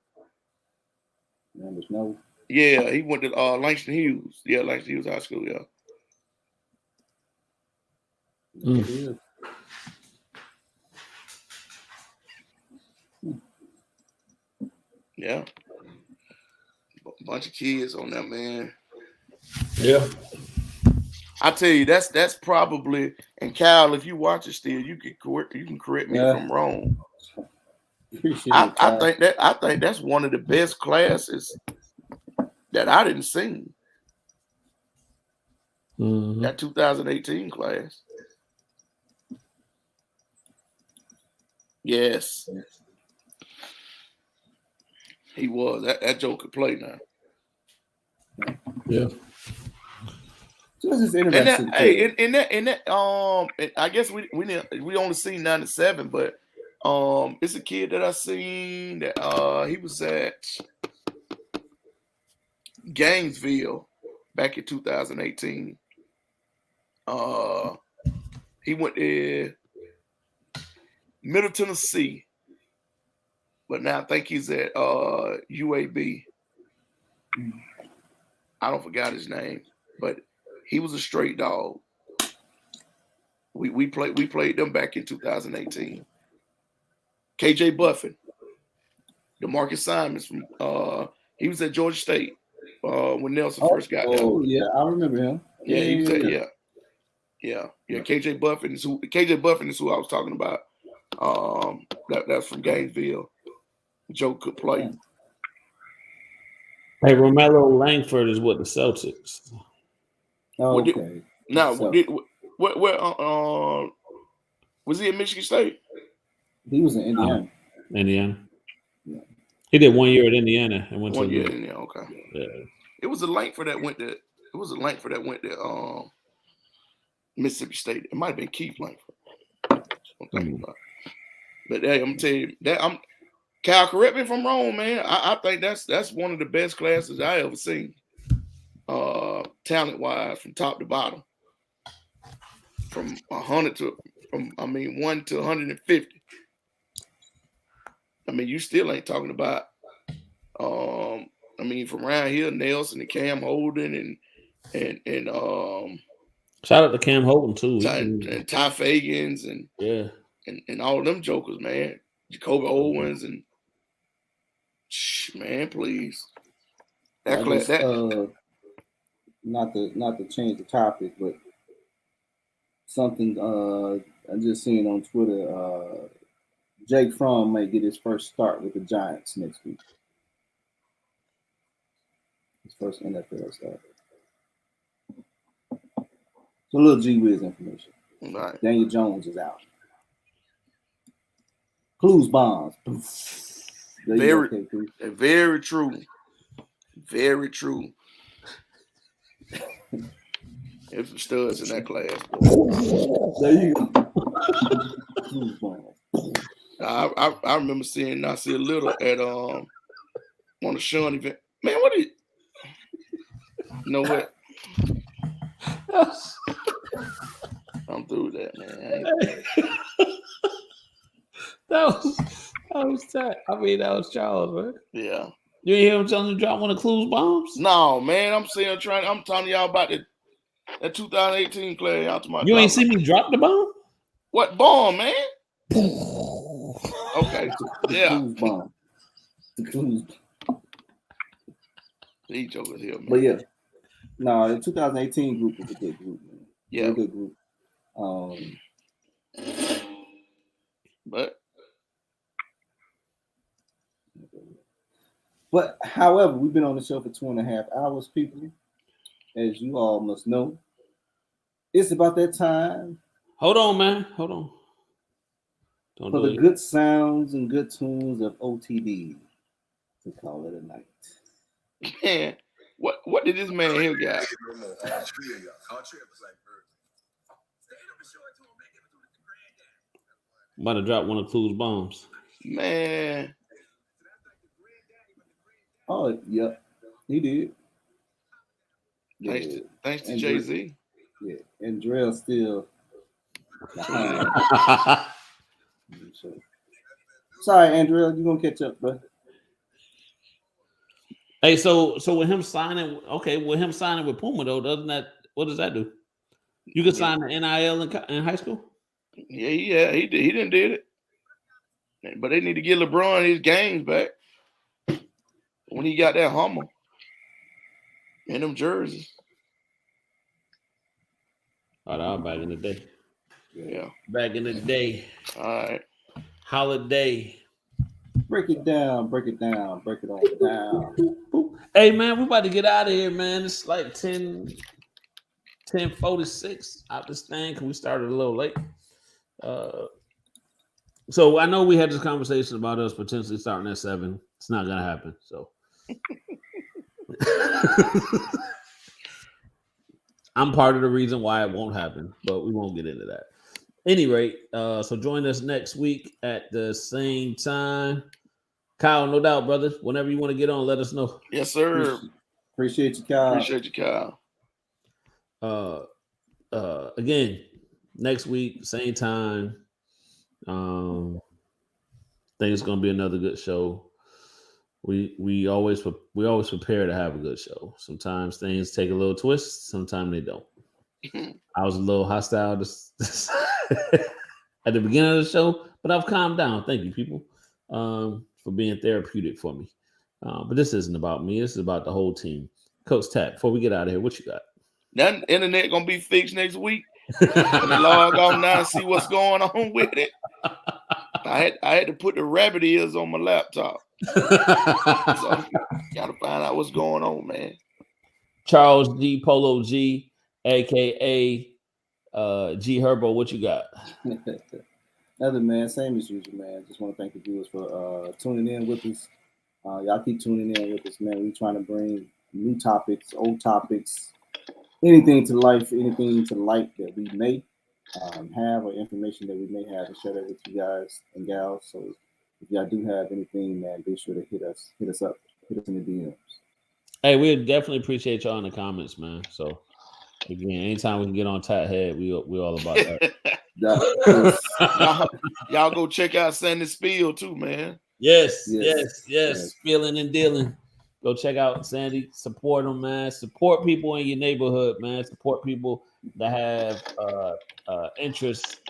No. Yeah, he went to Langston Hughes. Yeah, Langston Hughes High School. Yeah. Mm. Yeah. Bunch of kids on that, man. Yeah. I tell you, that's probably, and Kyle, if you watch it still, you can correct me if I'm wrong. I think that's one of the best classes that I didn't see. Mm-hmm. That 2018 class. Yes. He was. That Joe could play now. Yeah. So this is interesting. I guess we only seen 97, but it's a kid that I seen that he was at Gainesville back in 2018. He went to Middle Tennessee, but now I think he's at UAB. I don't forgot his name, but he was a straight dog. We played them back in 2018. KJ Buffin, DeMarcus Simons from he was at Georgia State when Nelson first got there. Oh yeah, I remember him. Yeah, he was at yeah. KJ Buffin is who I was talking about. That's from Gainesville. Joe could play. Hey, Romello Langford is with the Celtics. Oh, okay. Now, where was he at Michigan State? He was in Indiana. Indiana. Yeah. He did 1 year at Indiana and went 1 year at Indiana. Okay. Yeah. It was a Langford that went to. Mississippi State. It might have been Keith Langford. I'm thinking about. But hey, I'm telling you that Cal, correct me if I'm wrong, man. I think that's one of the best classes I ever seen. Talent wise, from top to bottom. From 1 to 150. I mean, you still ain't talking about from around here, Nelson and Cam Holden and shout out to Cam Holden too. And Ty Fagans and all of them jokers, man. Jacoby Owens and man, please. That class not to change the topic, but something I just seen on Twitter. Jake Fromm may get his first start with the Giants next week. His first NFL start. So a little G Wiz information. Right. Daniel Jones is out. Clues bombs. Very true. Very true. There's some studs in that class. There you go. Clues bombs. I remember seeing Nasir Little at one of Sean event. Man, what is? You know what? I'm through with that, man. That was tight. I mean, that was Charles, man. Yeah. You ain't hear him telling him to drop one of Clues bombs? No, man. I'm telling y'all about that 2018 class. Y'all talking you ain't see me drop the bomb? What bomb, man? Okay. The Clues bomb. The Clues. These jokers here, man. But yeah. No, the 2018 group was a good group, man. Yeah. A good group. But however, we've been on the show for 2.5 hours, people. As you all must know, it's about that time. Hold on, man. Hold on. For the good sounds and good tunes of OTD. to call it a night. Man, what did this man here got? About to drop one of Clue's bombs. Man. Oh, yeah, he did. Thanks to Jay-Z. Yeah, and Drell still. Sorry, Andrea, you're gonna catch up, bro. Hey, so with him signing, with Puma though, what does that do? You can sign the NIL in high school? Yeah, he didn't did it. But they need to get LeBron his games back when he got that Hummer and them jerseys. Oh, that was back in the day. Yeah. Back in the day. All right. Holiday. Break it down, break it down, break it on down. Hey man, we about to get out of here, man. It's like 10:46 out this thing because we started a little late. So I know we had this conversation about us potentially starting at 7. It's not gonna happen. So I'm part of the reason why it won't happen, but we won't get into that. Any rate, so join us next week at the same time. Kyle, no doubt, brother. Whenever you want to get on, let us know. Yes, sir. Appreciate you, Kyle. Appreciate you, Kyle. Again, next week, same time. Think it's gonna be another good show. We always prepare to have a good show. Sometimes things take a little twist, sometimes they don't. I was a little hostile at the beginning of the show, but I've calmed down. Thank you, people, for being therapeutic for me. But this isn't about me. This is about the whole team. Coach Tap, before we get out of here, what you got? That internet gonna be fixed next week. Log on now and see what's going on with it. I had to put the rabbit ears on my laptop. So gotta find out what's going on, man. Charles G. Polo G, aka G Herbo, what you got? Nothing, man. Same as usual, man. Just want to thank the viewers for tuning in with us. Y'all keep tuning in with us, man. We're trying to bring new topics, old topics, anything to life, anything to light that we may have, or information that we may have, and share that with you guys and gals. So if y'all do have anything, man, be sure to hit us up, hit us in the DMs. Hey, we definitely appreciate y'all in the comments, man. So again, anytime we can get on Tat Head, we all about that. y'all go check out Sandy Spiel too, man. Yes. Feeling and dealing. Go check out Sandy. Support them, man. Support people in your neighborhood, man. Support people that have interests,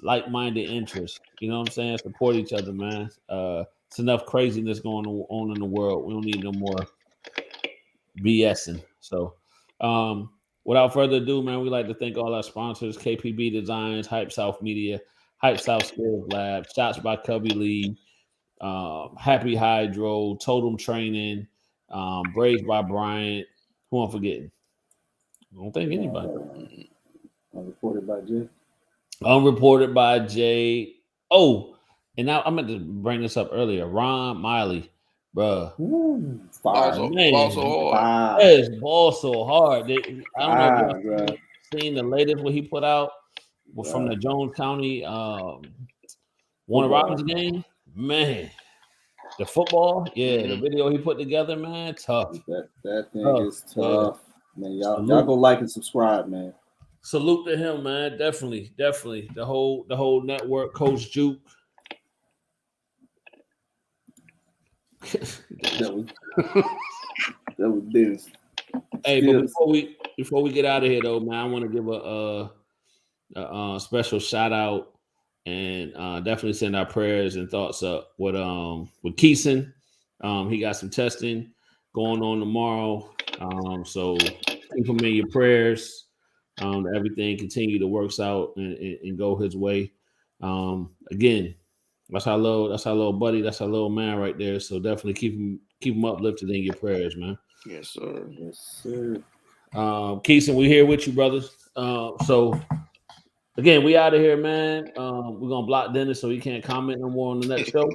like-minded interests. You know what I'm saying? Support each other, man. It's enough craziness going on in the world. We don't need no more BSing. So, without further ado, man, we'd like to thank all our sponsors: KPB Designs, Hype South Media, Hype South Skills Lab, Shots by Cubby Lee, Happy Hydro, Totem Training, Braids by Bryant. Who I'm forgetting? I don't think anybody. Unreported by Jay. Unreported by Jay. Oh, and now I meant to bring this up earlier. Ron Miley, bruh. Ball so hard. Yes, ball so hard. I don't know if y'all seen the latest what he put out from the Jones County Warner Robins game. Man, the football, the video he put together, man, tough. That thing is tough, man. Y'all go like and subscribe, man. Salute to him, man. Definitely. The whole network, Coach Juke. that was this. Hey, but before we get out of here though, man, I want to give a special shout out and definitely send our prayers and thoughts up with Keeson. He got some testing going on tomorrow. So keep him in your prayers. Everything continue to work out and go his way. Again, that's our little buddy. That's our little man right there. So definitely keep him uplifted in your prayers, man. Yes, sir. Yes, sir. Keeson, we here with you, brothers. So again, we out of here, man. We're gonna block Dennis so he can't comment no more on the next show.